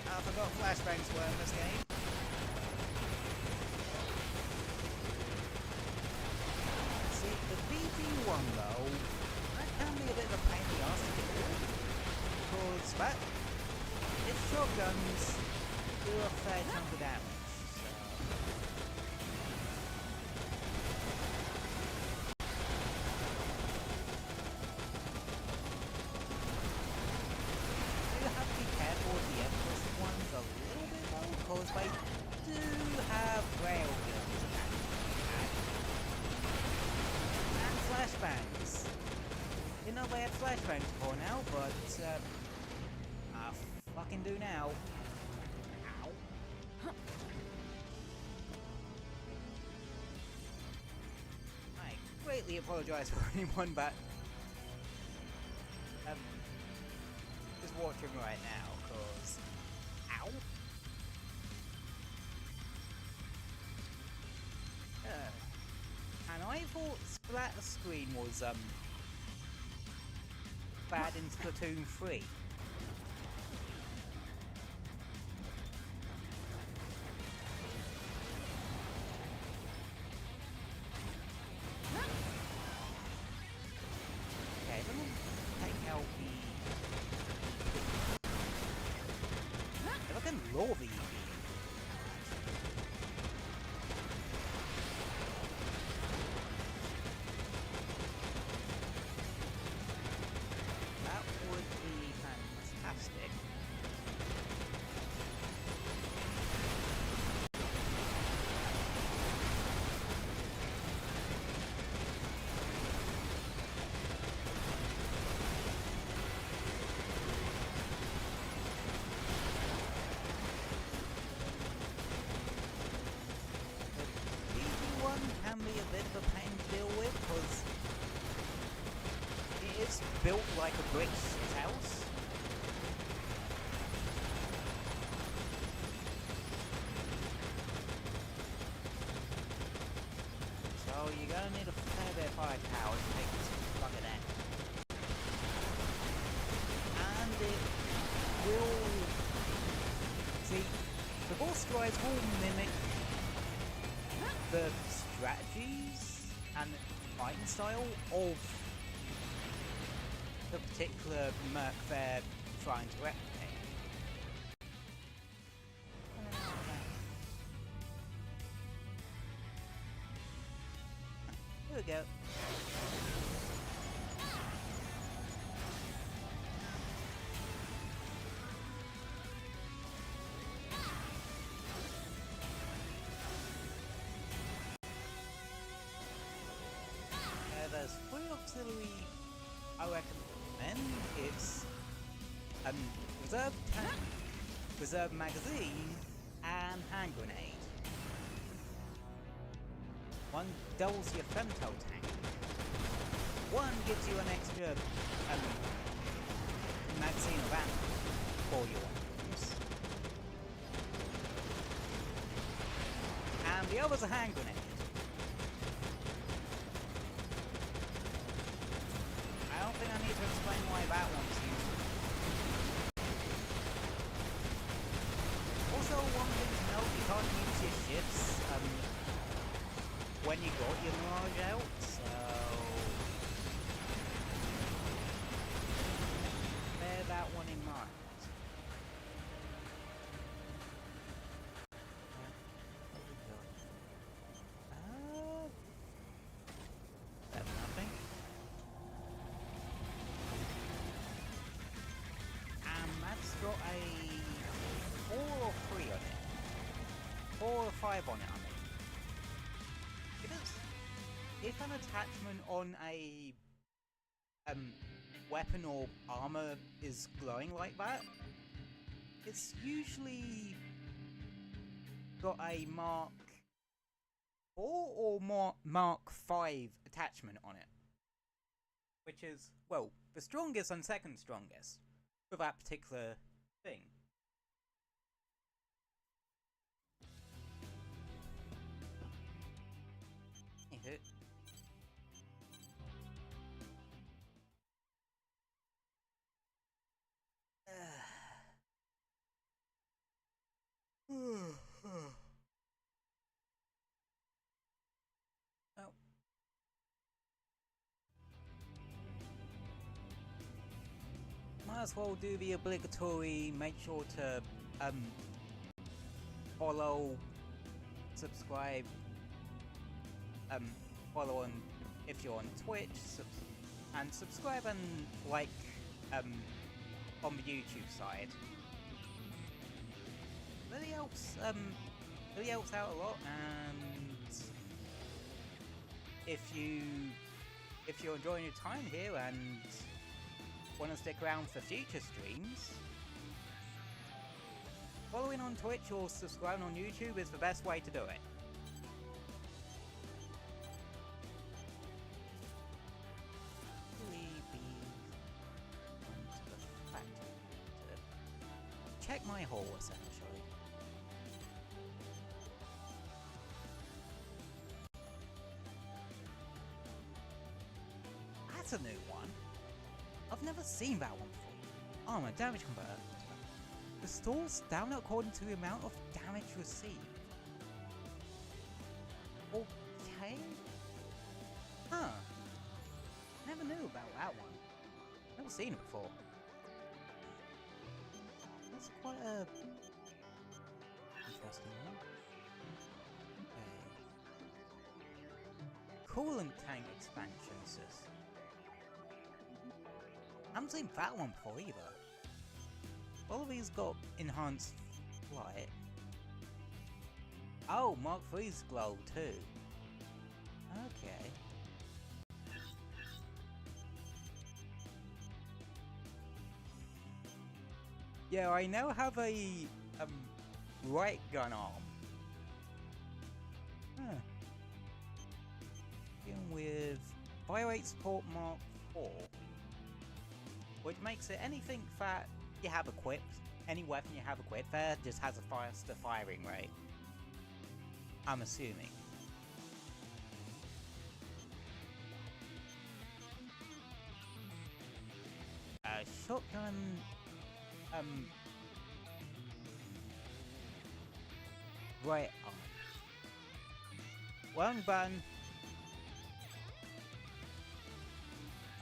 I forgot flashbangs were in this game. See, the BG1 though, that can be a bit of a pain in the arse to deal with. Because that, its shotguns do a fair chunk of damage. Because they do have railguns and flashbangs. You know they had flashbangs before now, but I fucking do now. Ow. greatly apologise for anyone that is watching right now, cause ow. And I thought splatter screen was bad in Splatoon 3. Okay, let me take out the... If I can lure the EV. That would be fantastic. One can be a bit of a pain to deal with because it is built like a brick house. So you're gonna need a fair bit of firepower to make this bugger down. And it will... See, the boss strides will mimic the strategies and fighting style of the particular merc they're trying to replicate. Here we go. There's 3 auxiliary I recommend. It's reserve tank, reserve magazine, and hand grenade. One doubles your femto tank. One gives you an extra magazine of ammo for your weapons. And the other's a hand grenade. I don't think I need to explain why that one's useful. Also, one thing to note, you can't use your ships when you got your Mirage out, so... bear that one in mind. That's nothing. That's got a 4 or 3 on it. 4 or 5 on it, I mean. If an attachment on a weapon or armor is glowing like that, it's usually got a Mark 4 or Mark 5 attachment on it. Which is, well, the strongest and second strongest for that particular thing. Anywho. Oh. Might as well do the obligatory, make sure to follow, subscribe, follow on if you're on Twitch, and subscribe and like on the YouTube side. Really helps out a lot, and if you're enjoying your time here and want to stick around for future streams, following on Twitch or subscribing on YouTube is the best way to do it. check my haul, essentially. That's a new one. I've never seen that one before. Armor, damage converter. Restores stamina according to the amount of damage received. Okay. Huh. Never knew about that one. Never seen it before. That's quite a interesting one. Okay. Coolant tank expansion sis. I haven't seen that one before either. All of these got enhanced flight. Oh, Mark III's glow too. Okay. Yeah, I now have a right gun arm. Huh. Dealing with Bio-8 Support Mark IV, which makes it anything that you have equipped, any weapon you have equipped there just has a faster firing rate. I'm assuming. Shotgun, right arm. One button.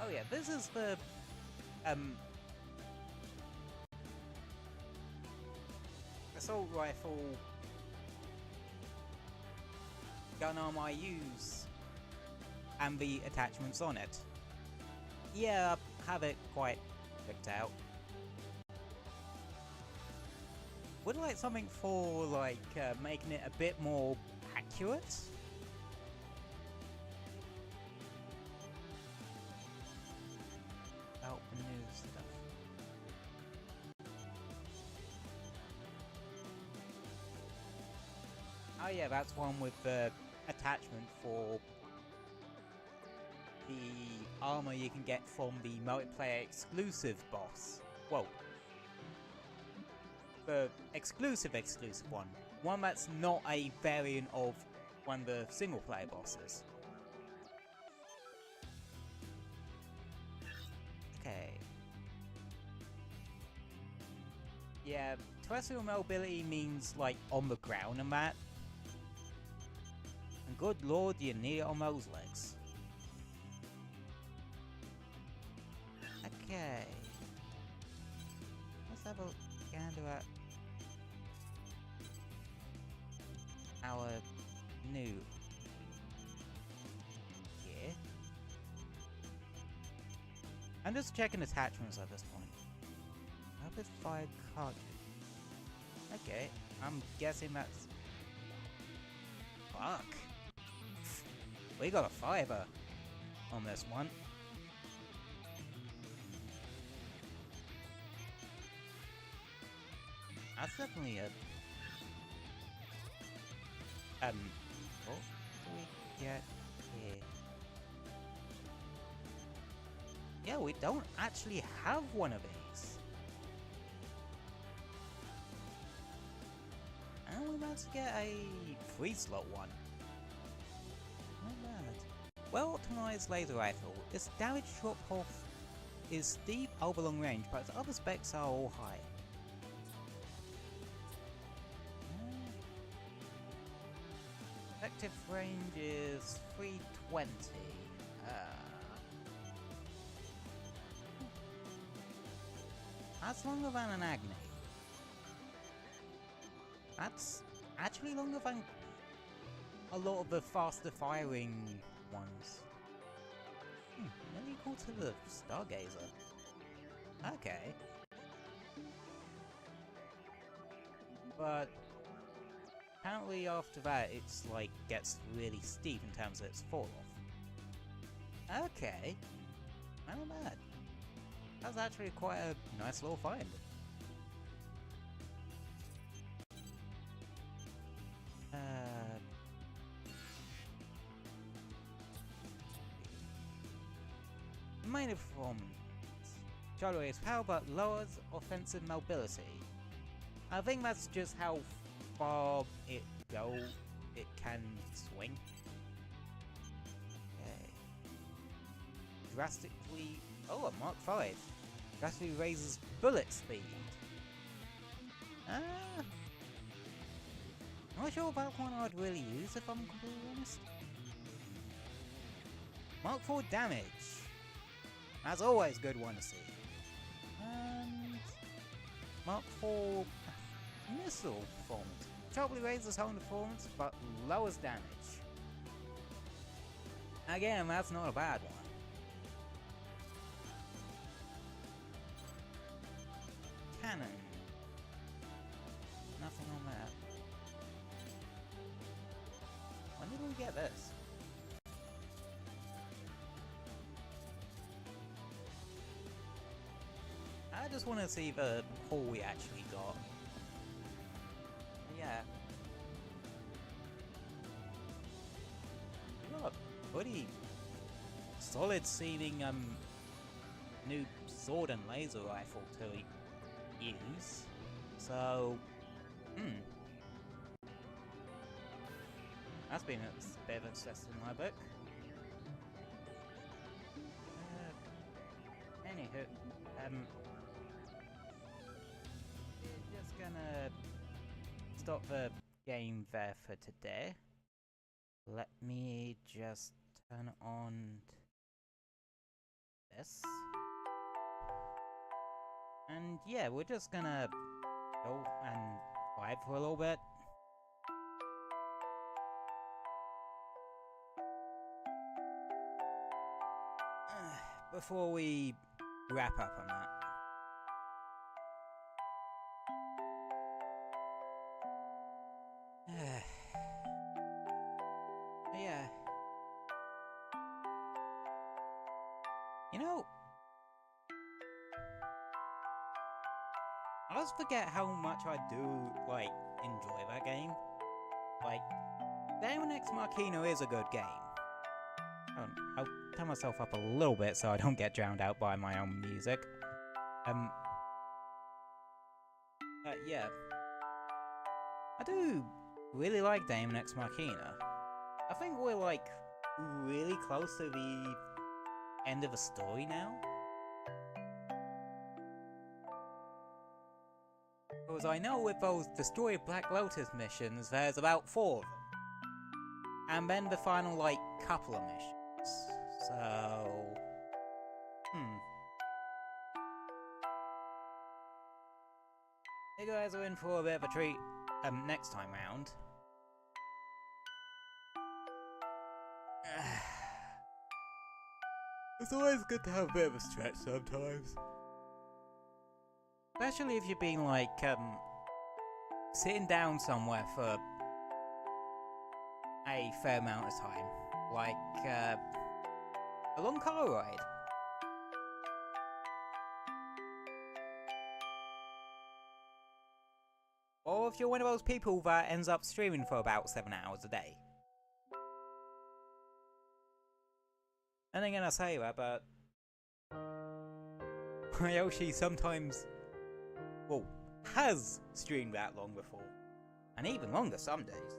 Oh yeah, this is the, assault rifle gun arm I use, and the attachments on it. Yeah, I have it quite picked out. Would like something for like making it a bit more accurate. About the new stuff. Oh yeah, that's one with the attachment for the armor you can get from the multiplayer exclusive boss. Whoa. The exclusive one. One that's not a variant of one of the single player bosses. Okay. Yeah, terrestrial mobility means like on the ground and that. And good lord, you're near on those legs. Okay. Let's have a gander at our new gear. I'm just checking attachments at this point. Rapid fire cartridge. Okay, I'm guessing that's... Fuck. We got a fiber on this one. That's definitely a... what do we get here? Yeah, we don't actually have one of these. And we managed to get a 3-slot one. Not bad. Well optimized laser rifle. Its damage drop-off is steep over long range, but its other specs are all high. Effective range is 320. That's longer than an Agni. That's actually longer than a lot of the faster firing ones. Nearly equal to the Stargazer. Okay. But apparently after that it's like gets really steep in terms of its fall off. Okay. Not bad. That's actually quite a nice little find. Main performance. Gyro is power but lowers offensive mobility. I think that's just how far it can swing. Okay. Drastically, oh, a Mark 5. Drastically raises bullet speed. Not sure about one I'd really use if I'm completely honest. Mark 4 damage. That's always a good one to see. And Mark 4 missile performance. Probably raises home performance, but lowers damage. Again, that's not a bad one. Cannon. Nothing on that. When did we get this? I just want to see the haul we actually got. Yeah. We got a pretty solid seeming new sword and laser rifle to use. So, that's been a bit of a success in my book. Anywho, we're just gonna stop the game there for today. Let me just turn on this. And yeah, we're just gonna go and vibe for a little bit. Before we wrap up on that. Yeah. You know, I always forget how much I do, like, enjoy that game. Like, Daemon X Machina is a good game. I'll turn myself up a little bit so I don't get drowned out by my own music. Yeah. I do really like Daemon X Machina. I think we're, like, really close to the end of the story now. Because I know with those Destroy Black Lotus missions, there's about 4 of them. And then the final, like, couple of missions. So... You guys are in for a bit of a treat next time round. It's always good to have a bit of a stretch sometimes. Especially if you've been, like, sitting down somewhere for a fair amount of time. Like, a long car ride. Or if you're one of those people that ends up streaming for about 7 hours a day. I ain't gonna say that, but Yoshi sometimes, well, has streamed that long before. And even longer some days.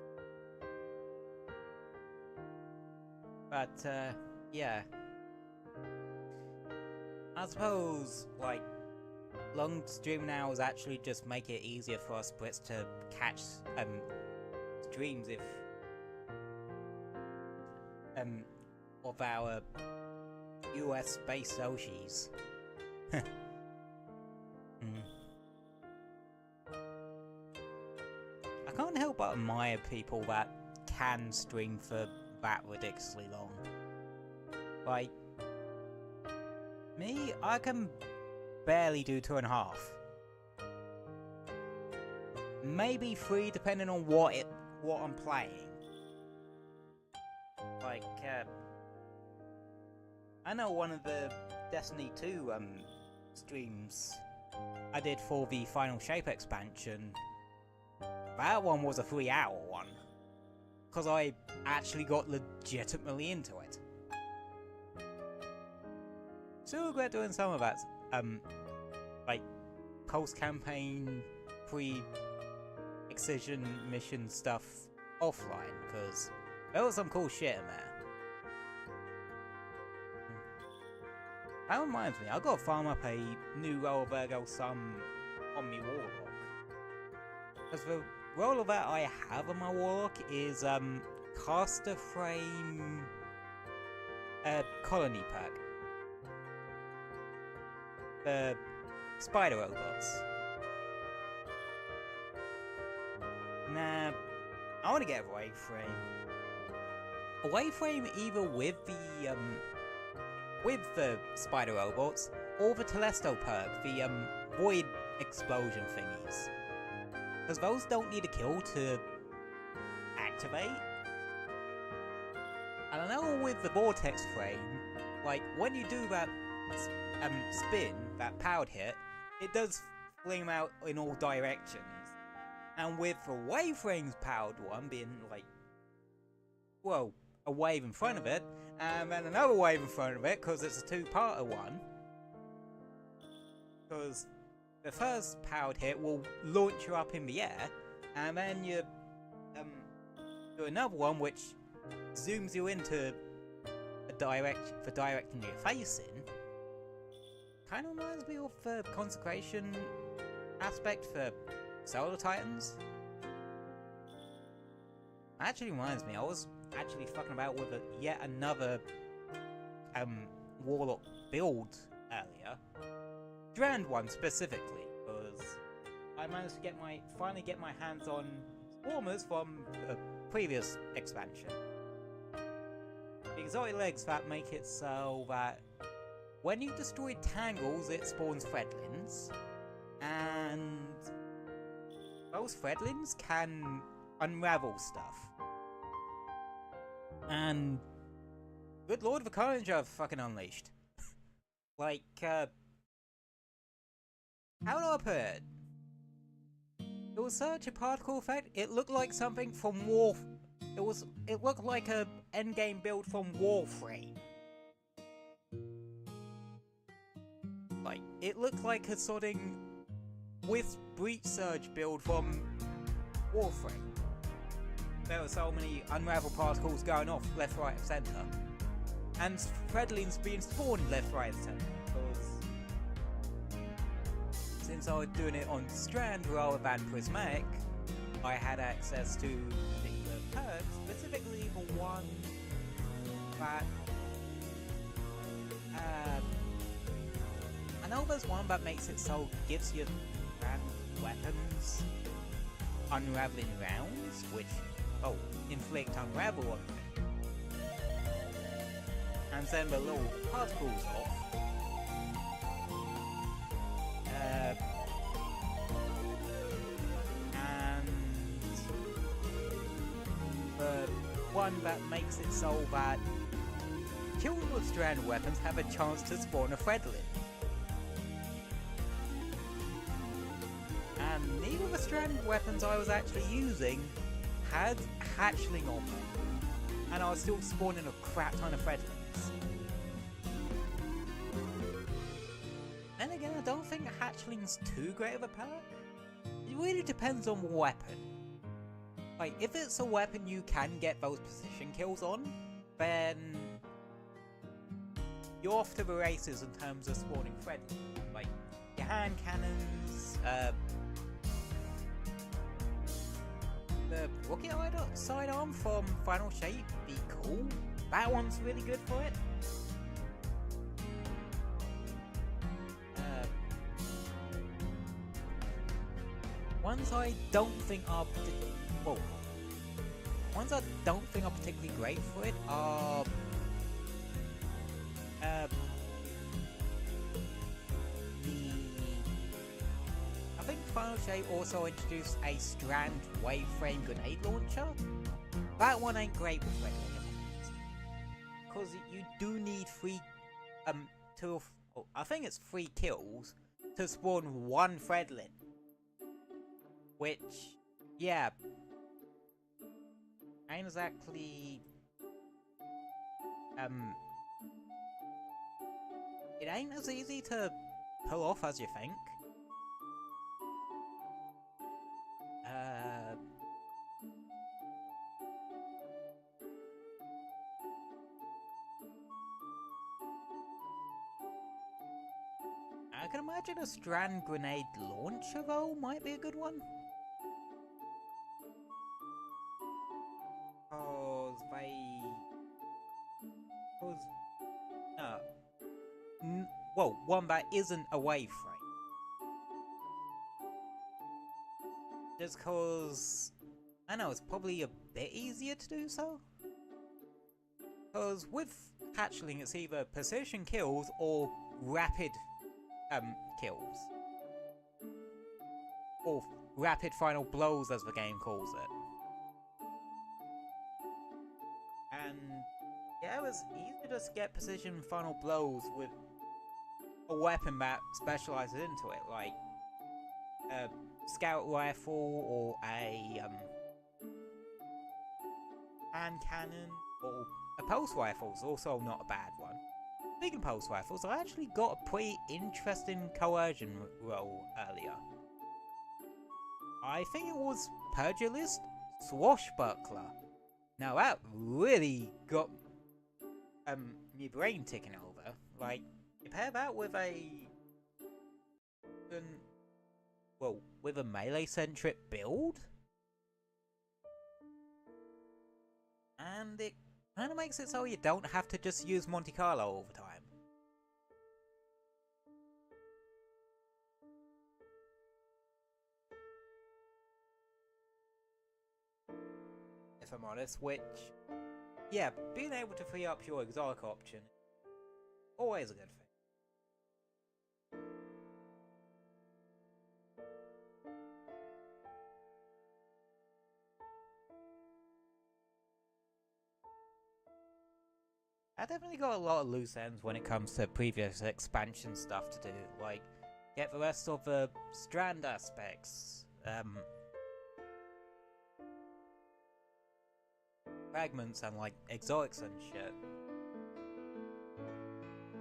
But, yeah. I suppose, like, long streaming hours actually just make it easier for us Brits to catch, streams if, of our US-based Yoshis. I can't help but admire people that can stream for that ridiculously long. Like, me, I can barely do 2.5. Maybe 3 depending on what I'm playing. Like, I know one of the Destiny 2 streams I did for the Final Shape expansion, that one was a 3-hour one. Because I actually got legitimately into it. Still regret doing some of that, like, post-campaign pre-excision mission stuff offline, because there was some cool shit in there. That reminds me, I gotta farm up a new role of Virgo Sun on me Warlock. Because the role that I have on my Warlock is Caster Frame Colony Pack. The spider robots. Nah, I want to get a wave frame. A wave frame either with the spider robots or the Telesto perk, the void explosion thingies. Because those don't need a kill to activate. And I know with the vortex frame, like when you do that spin, that powered hit, it does fling out in all directions. And with the wave frame's powered one being like, well, a wave in front of it, and then another wave in front of it, because it's a two-parter one. Because the first powered hit will launch you up in the air, and then you do another one which zooms you into the direction you're facing. Kind of reminds me of the consecration aspect for Solar Titans. Actually reminds me, I was actually fucking about with yet another Warlock build earlier. Strand one specifically, because I managed to finally get my hands on Swarmers from the previous expansion. The exotic legs that make it so that when you destroy Tangles, it spawns Threadlings, and those Threadlings can unravel stuff. And good lord, the carnage I've fucking unleashed. Like, how do I put it? It was such a particle effect, it looked like something from it looked like a endgame build from Warframe. Like, it looked like a sodding with Breach Surge build from Warframe. There were so many unravel particles going off left, right, and centre. And Threadlings being spawned left, right, and centre. Because since I was doing it on Strand rather than Prismatic, I had access to the perks, specifically the one that I know there's one that makes it so it gives you random weapons unraveling rounds, which inflict unravel on them. And send the little particles off. And the one that makes it so that children with strand weapons have a chance to spawn a Threadling. And neither of the strand weapons I was actually using had hatchling on them, and I was still spawning a crap ton of Threadlings. Then again, I don't think a hatchling's too great of a perk. It really depends on the weapon. Like, if it's a weapon you can get those position kills on, then you're off to the races in terms of spawning Threadlings. Like, your hand cannons, the rocket sidearm from Final Shape be cool. That one's really good for it. Ones I don't think are particularly great for it are I think Final Shape also introduced a Strand Waveframe Grenade Launcher. That one ain't great with Threadling, because you do need I think it's 3 kills to spawn 1 Threadling. Which, yeah, ain't exactly it ain't as easy to pull off as you think. I can imagine a strand grenade launcher though might be a good one. Cause they... well, one that isn't a wave frame. Just cause... I know, it's probably a bit easier to do so. Cause with hatchling it's either precision kills or rapid kills. Or rapid final blows as the game calls it. And yeah, it was easy to just get precision final blows with a weapon that specializes into it, like a scout rifle or a hand cannon or a pulse rifle's also not a bad one. Speaking of pulse rifles, I actually got a pretty interesting coercion roll earlier. I think it was Pugilist Swashbuckler. Now that really got my brain ticking over. Like, you pair that with with a melee-centric build, and it kind of makes it so you don't have to just use Monte Carlo all the time. If I'm honest, which, yeah, being able to free up your exotic option, always a good thing. I definitely got a lot of loose ends when it comes to previous expansion stuff to do, like get the rest of the strand aspects, fragments and like exotics and shit.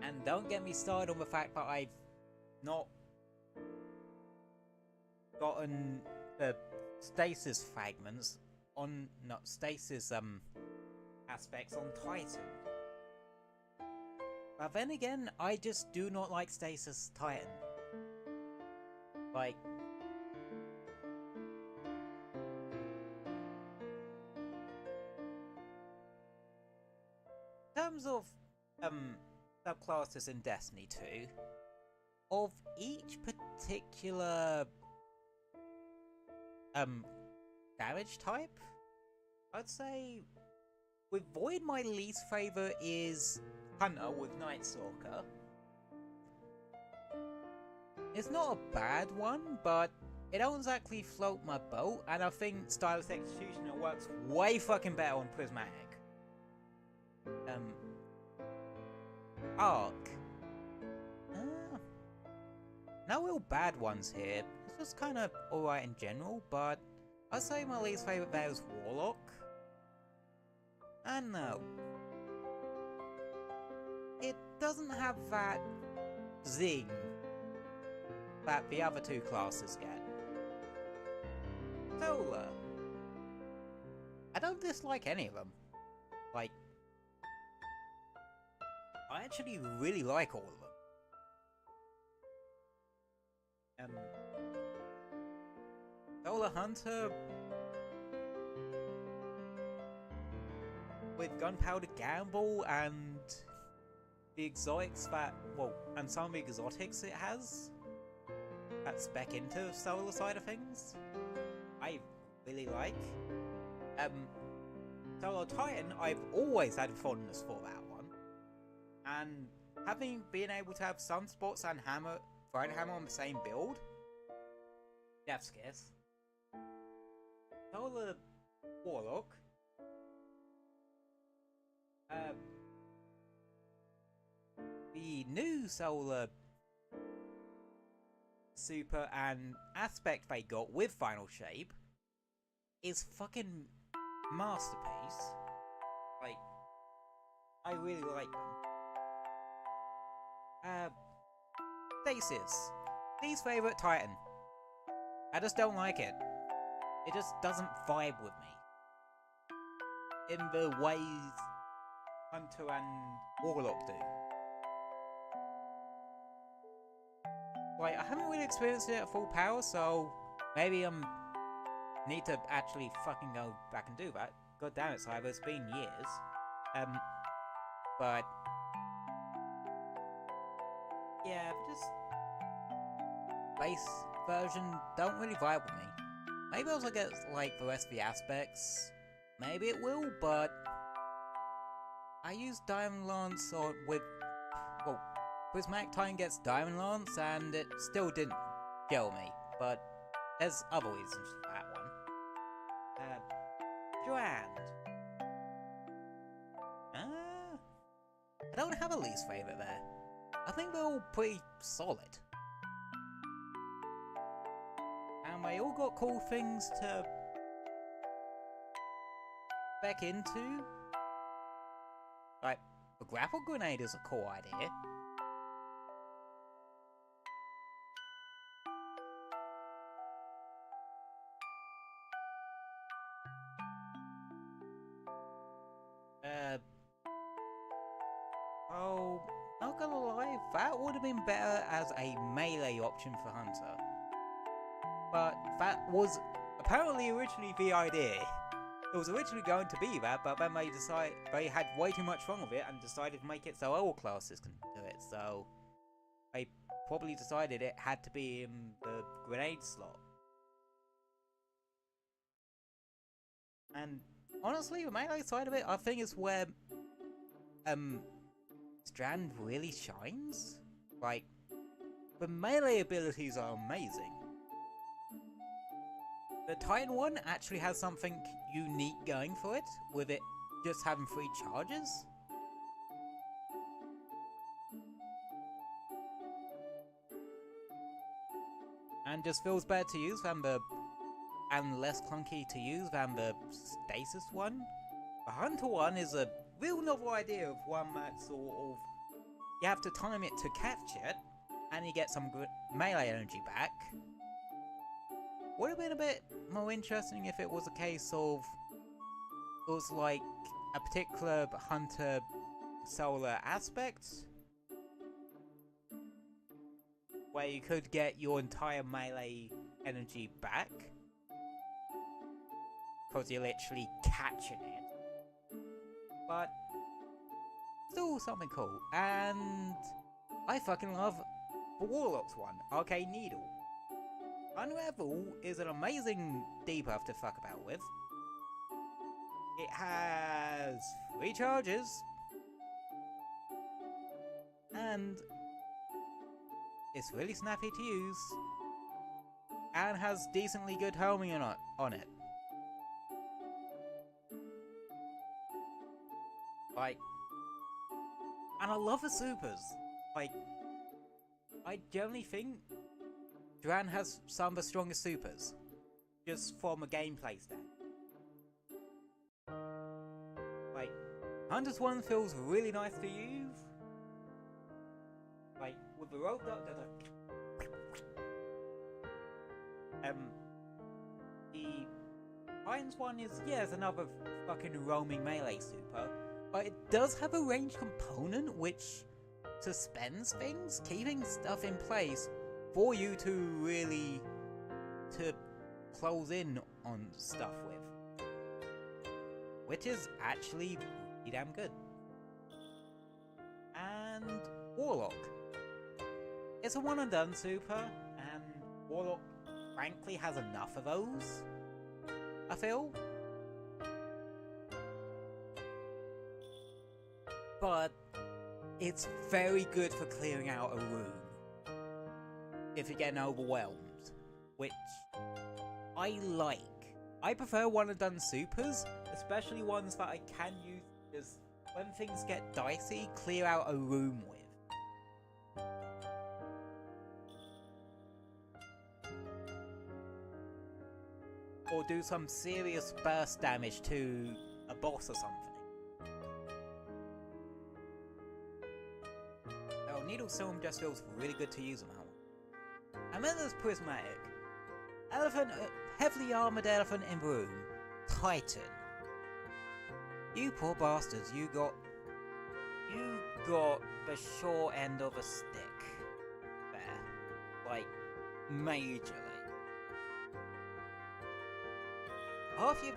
And don't get me started on the fact that I've not gotten the stasis fragments on, not stasis aspects on Titan. But then again, I just do not like Stasis Titan. Like... in terms of, subclasses in Destiny 2, of each particular, damage type, I'd say, with Void my least favourite is Hunter with Night Stalker. It's not a bad one, but it don't exactly float my boat, and I think Stylus Executioner works way fucking better on Prismatic. Arc. No real bad ones here. It's just kind of alright in general, but I'd say my least favourite there is Warlock. And no. It doesn't have that zing that the other two classes get. Solar. I don't dislike any of them. Like, I actually really like all of them. Solar Hunter with Gunpowder Gamble and the exotics that, well, and some of the exotics it has that spec into the solar side of things, I really like. Solar Titan, I've always had fondness for that one, and having been able to have Sunspots and Hammer, Brighten Hammer on the same build, death's kiss. Solar Warlock, the new Solar Super and aspect they got with Final Shape is fucking masterpiece. Like, I really like them. Stasis. Least favorite Titan. I just don't like it. It just doesn't vibe with me in the ways Hunter and Warlock do. Like, I haven't really experienced it at full power, so maybe need to actually fucking go back and do that. God damn it, Cyber, it's been years. But yeah, just base version don't really vibe with me. Maybe I'll get like the rest of the aspects. Maybe it will, but I used Diamond Lance with Prismatic Titan gets Diamond Lance and it still didn't kill me. But there's other reasons for that one. Joanne. I don't have a least favorite there. I think they're all pretty solid. And they all got cool things to back into. Like, the grapple grenade is a cool idea. Oh, not gonna lie, that would have been better as a melee option for Hunter. But that was apparently originally the idea. It was originally going to be that, but then they had way too much fun with it and decided to make it so all classes can do it, so they probably decided it had to be in the grenade slot. And honestly, the melee side of it, I think is where Strand really shines. Like, the melee abilities are amazing. The Titan one actually has something unique going for it, with it just having 3 charges. And just feels better to use and less clunky to use than the Stasis one. The Hunter one is a real novel idea of one that sort of, you have to time it to catch it, and you get some good melee energy back. Would have been a bit more interesting if it was a case of, it was like a particular Hunter solar aspect, where you could get your entire melee energy back, because you're literally catching it. But still something cool. And I fucking love the Warlock's one, Arcane Needle. Unravel is an amazing debuff to fuck about with. It has 3 charges, and it's really snappy to use, and has decently good homing on it. Like, and I love the supers. Like, I generally think Duran has some of the strongest supers, just from a gameplay stand. Like, Hunter's one feels really nice to use. Like, with the rope up, the Titan's one is, it's another fucking roaming melee super, but it does have a range component which suspends things, keeping stuff in place for you to really close in on stuff with, which is actually pretty damn good. And Warlock, it's a one and done super, and Warlock frankly has enough of those, I feel. But it's very good for clearing out a room if you're getting overwhelmed, which I like. I prefer one and done supers, especially ones that I can use just when things get dicey, clear out a room with. Or do some serious burst damage to a boss or something. Oh, Needle Storm just feels really good to use on that one. And then there's Prismatic. Elephant, heavily armored elephant in room. Titan. You poor bastards, you got the short end of a stick. There. Like, majorly. Half your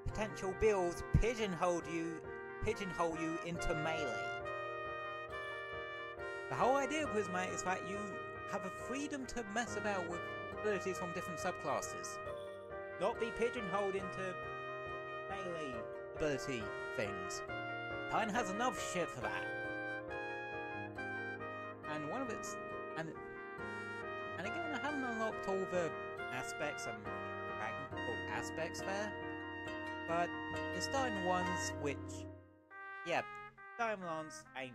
potential builds pigeonhole you into melee. The whole idea of Prismate is that you have a freedom to mess about with abilities from different subclasses. Not be pigeonholed into melee ability things. Titan has enough shit for that. And one of its... And again, I haven't unlocked all the aspects and practical aspects there. But it's starting ones which... Yeah, timelines ain't...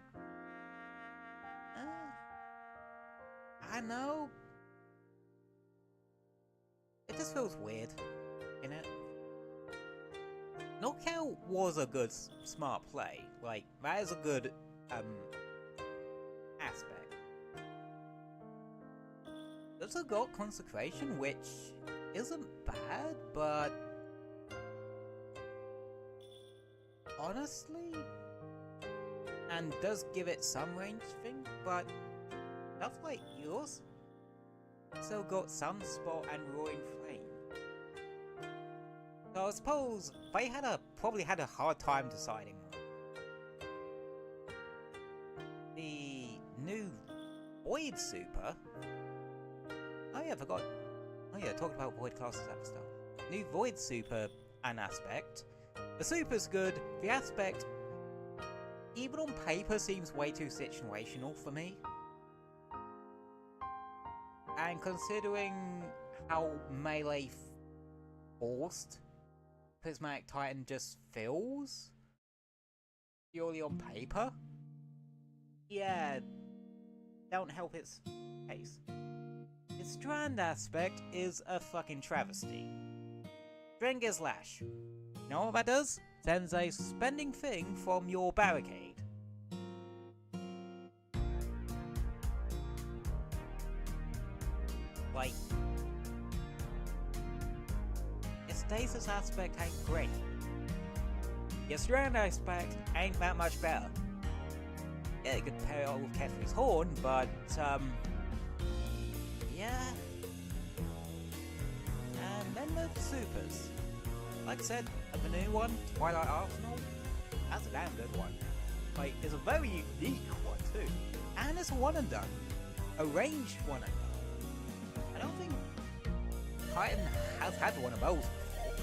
I know. It just feels weird, innit? Knockout was a good, smart play. Like, that is a good, aspect. It's also got Consecration, which isn't bad, but... honestly... and does give it some range thing, but... stuff like yours still got Sunspot and Roaring Flame. So I suppose they probably had a hard time deciding one. The new Void Super. Oh yeah, I forgot. Oh yeah, I talked about Void classes at the start. New Void Super and aspect. The Super's good. The aspect, even on paper, seems way too situational for me. And considering how melee forced Prismatic Titan just feels, purely on paper, yeah, don't help its case. Its Strand aspect is a fucking travesty. Drenger's Lash. You know what that does? Sends a suspending thing from your barricade. Like, your stasis aspect ain't great. Your Strand aspect ain't that much better. Yeah, you could pair it all with Ketheri's Horn, but, yeah. And then the Supers. Like I said, the new one, Twilight Arsenal, that's a damn good one. Like, it's a very unique one too. And it's a one and done. A ranged one and done. I don't think Titan has had one of those before,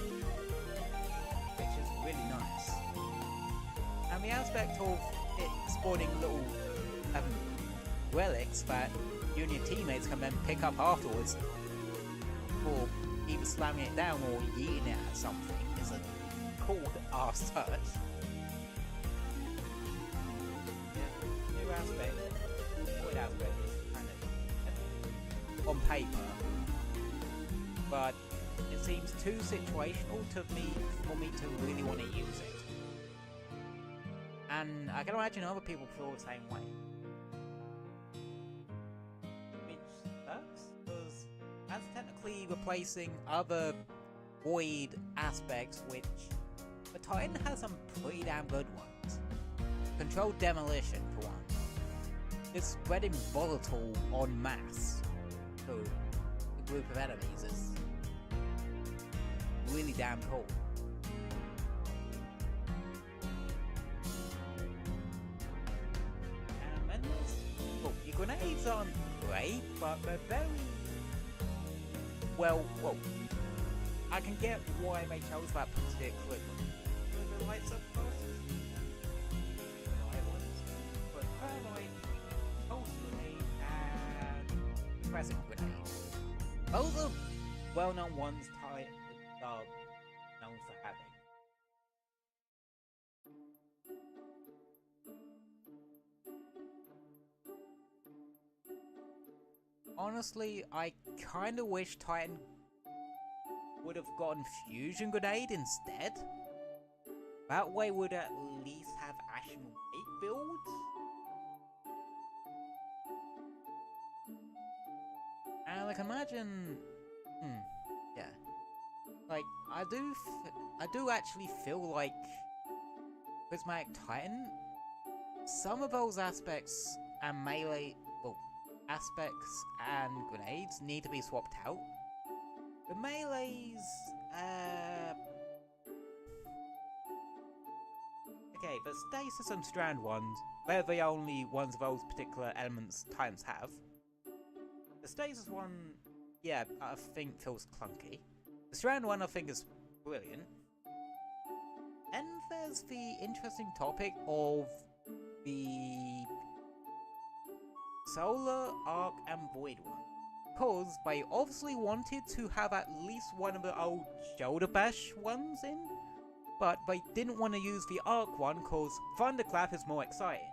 which is really nice. And the aspect of it spawning little relics that you and your teammates can then pick up afterwards, or either slamming it down or yeeting it at something, is a cool ass touch. Yeah, new aspect, void aspect is kind of on paper, but it seems too situational for me to really want to use it. And I can imagine other people feel the same way. Which sucks, because that's technically replacing other void aspects, which the Titan has some pretty damn good ones. Controlled Demolition, for one. It's spreading volatile en masse to a group of enemies is really damn cool. And then there's... look, your grenades aren't great, but they're very... well, I can get why they chose that particular the lights up classes. But Paralyte, Pulse Grenade, and Crescent Grenade. Those are well-known ones Titan are known for having. Honestly, I kinda wish Titan would have gotten Fusion Grenade instead. That way would at least have Ashen Wake builds. And I can imagine... yeah. Like, I do actually feel like Prismatic Titan, some of those aspects and melee, well, aspects and grenades need to be swapped out. The melees, okay, the stasis and strand ones, they're the only ones of those particular elements Titans have. The stasis one, yeah, I think feels clunky. The strand one I think is brilliant. And there's the interesting topic of the Solar, Arc, and Void one. Because they obviously wanted to have at least one of the old Shoulder Bash ones in, but they didn't want to use the Arc one because Thunderclap is more exciting.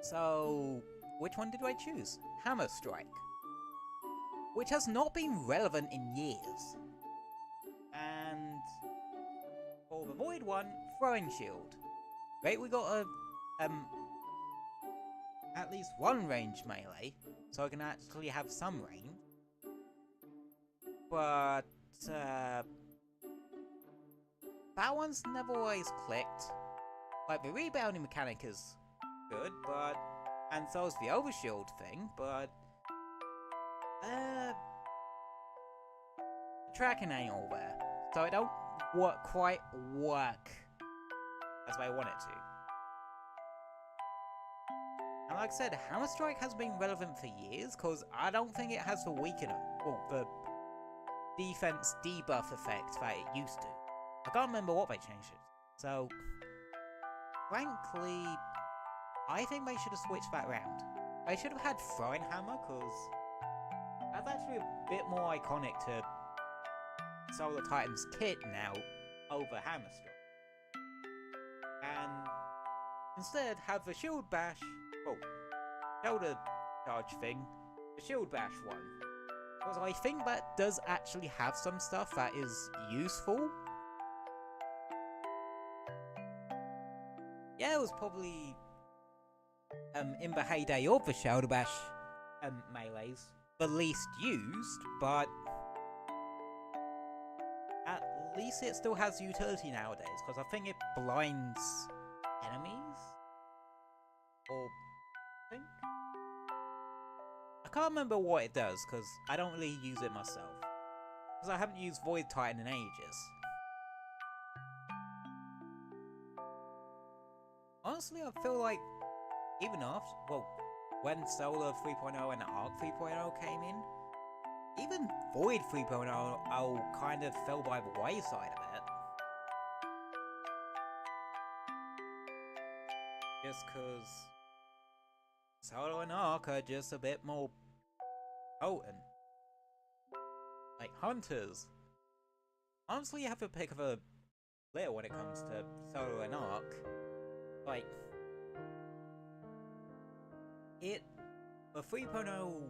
So, which one did I choose? Hammer Strike. Which has not been relevant in years. And for the Void one, Throwing Shield. Great, we got a at least one range melee, so I can actually have some range. But that one's never always clicked. Like, the rebounding mechanic is good, but and so is the overshield thing, but the tracking ain't all there, so it don't quite work as I want it to. And like I said, Hammer Strike has been relevant for years, because I don't think it has the weakener, well, the defense debuff effect that it used to. I can't remember what they changed it. So, frankly, I think they should have switched that round. They should have had Throwing Hammer, because that's actually a bit more iconic to Solar Titan's kit now over Hammer Strike. And instead, have the Shield Bash, well, Shoulder Charge thing, the Shield Bash one. Because I think that does actually have some stuff that is useful. Yeah, it was probably in the heyday of the Shoulder Bash melees, the least used, but at least it still has utility nowadays, because I think it blinds enemies? Or think? I can't remember what it does, because I don't really use it myself. Because I haven't used Void Titan in ages. Honestly, I feel like even after, well, when Solar 3.0 and Arc 3.0 came in, even Void 3.0 kind of fell by the wayside a bit. Just because Solar and Arc are just a bit more potent. Like Hunters. Honestly, you have to pick of a player when it comes to Solar and Arc. Like, the 3.0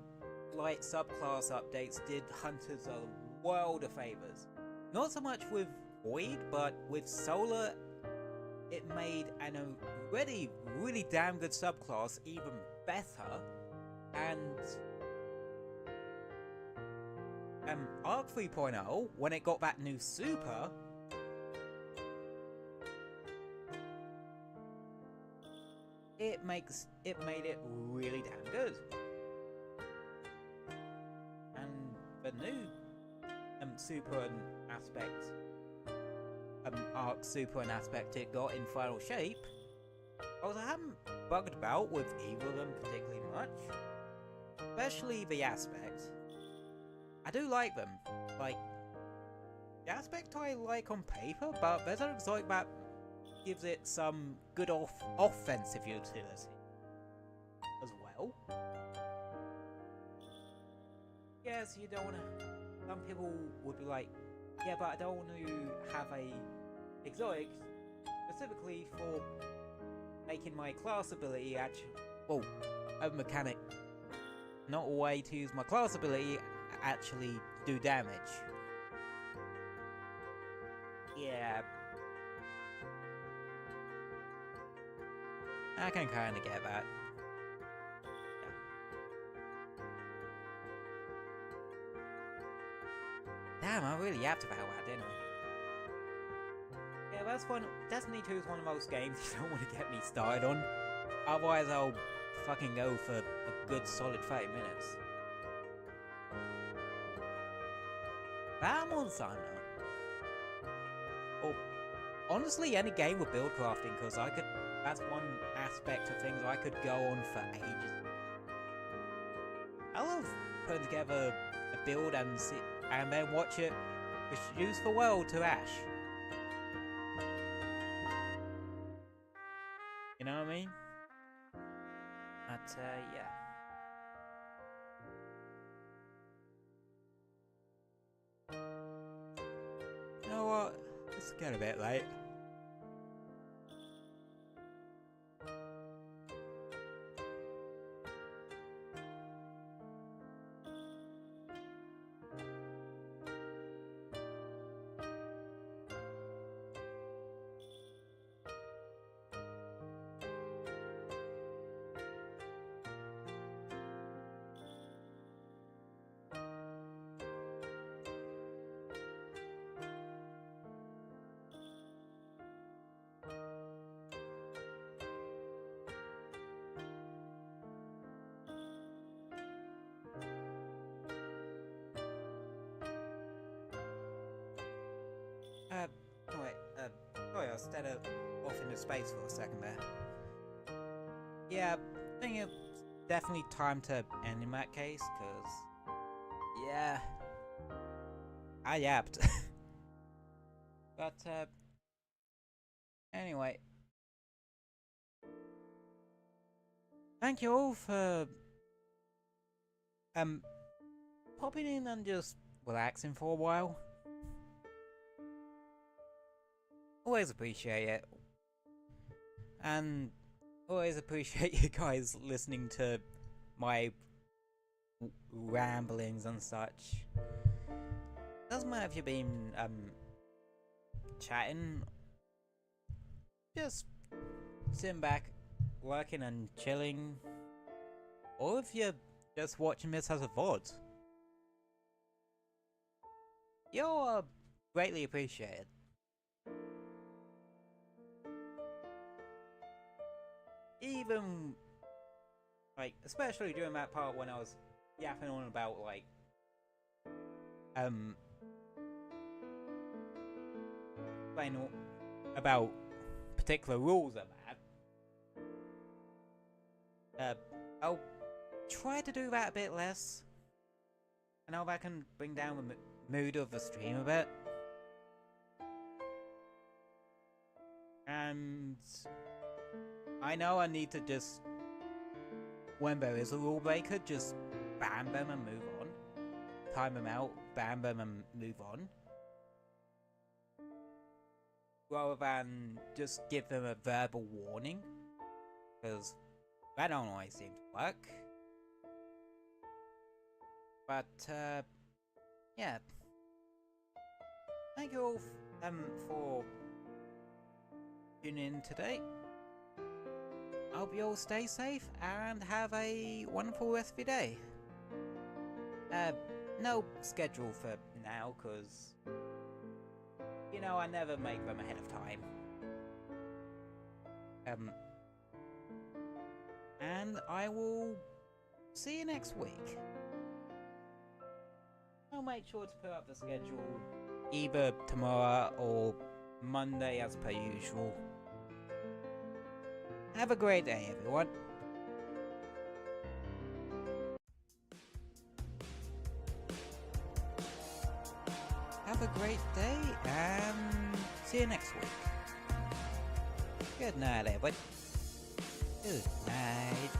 light subclass updates did Hunters a world of favors. Not so much with Void, but with Solar, it made an already really damn good subclass even better, and Arc 3.0, when it got that new super, it made it really damn good. And the new super and aspect, Arc super and aspect it got in final shape, I haven't bugged about with either of them particularly much, especially the aspect. I do like them. Like, the aspect I like on paper, but there's an exotic that gives it some good offensive utility as well. Yes, you don't want to. Some people would be like, yeah, but I don't want to have a exotic specifically for making my class ability actually, well, a mechanic, not a way to use my class ability actually do damage. Yeah. I can kinda get that. Yeah. Damn, I really yapped about that, didn't I? Yeah, that's one. Destiny 2 is one of those games you don't want to get me started on. Otherwise, I'll fucking go for a good solid 30 minutes. Vamos on. Or honestly, any game with build crafting, because that's one aspect of things I could go on for ages. I love putting together a build and then watch it reduce the world to ash. You know what I mean? But yeah. You know what? It's getting a bit late. Sorry, I was off into space for a second there. Yeah, I think it's definitely time to end in that case, because, yeah, I yapped. But, anyway. Thank you all for, popping in and just relaxing for a while. Always appreciate it. And always appreciate you guys listening to my ramblings and such. Doesn't matter if you've been chatting, just sitting back, working and chilling, or if you're just watching this as a VOD. You're greatly appreciated. Even, like, especially during that part when I was yapping on about, like, explaining about particular rules of that. I'll try to do that a bit less. I know that can bring down the mood of the stream a bit. And I know I need to just, when there is a rule breaker, just ban them and move on. Time them out, ban them and move on. Rather than just give them a verbal warning. Because that don't always seem to work. But, yeah. Thank you all for tuning in today. I hope you all stay safe and have a wonderful rest of your day. No schedule for now, because, you know, I never make them ahead of time. And I will see you next week. I'll make sure to put up the schedule either tomorrow or Monday as per usual. Have a great day, everyone. Have a great day, and see you next week. Good night, everyone. Good night.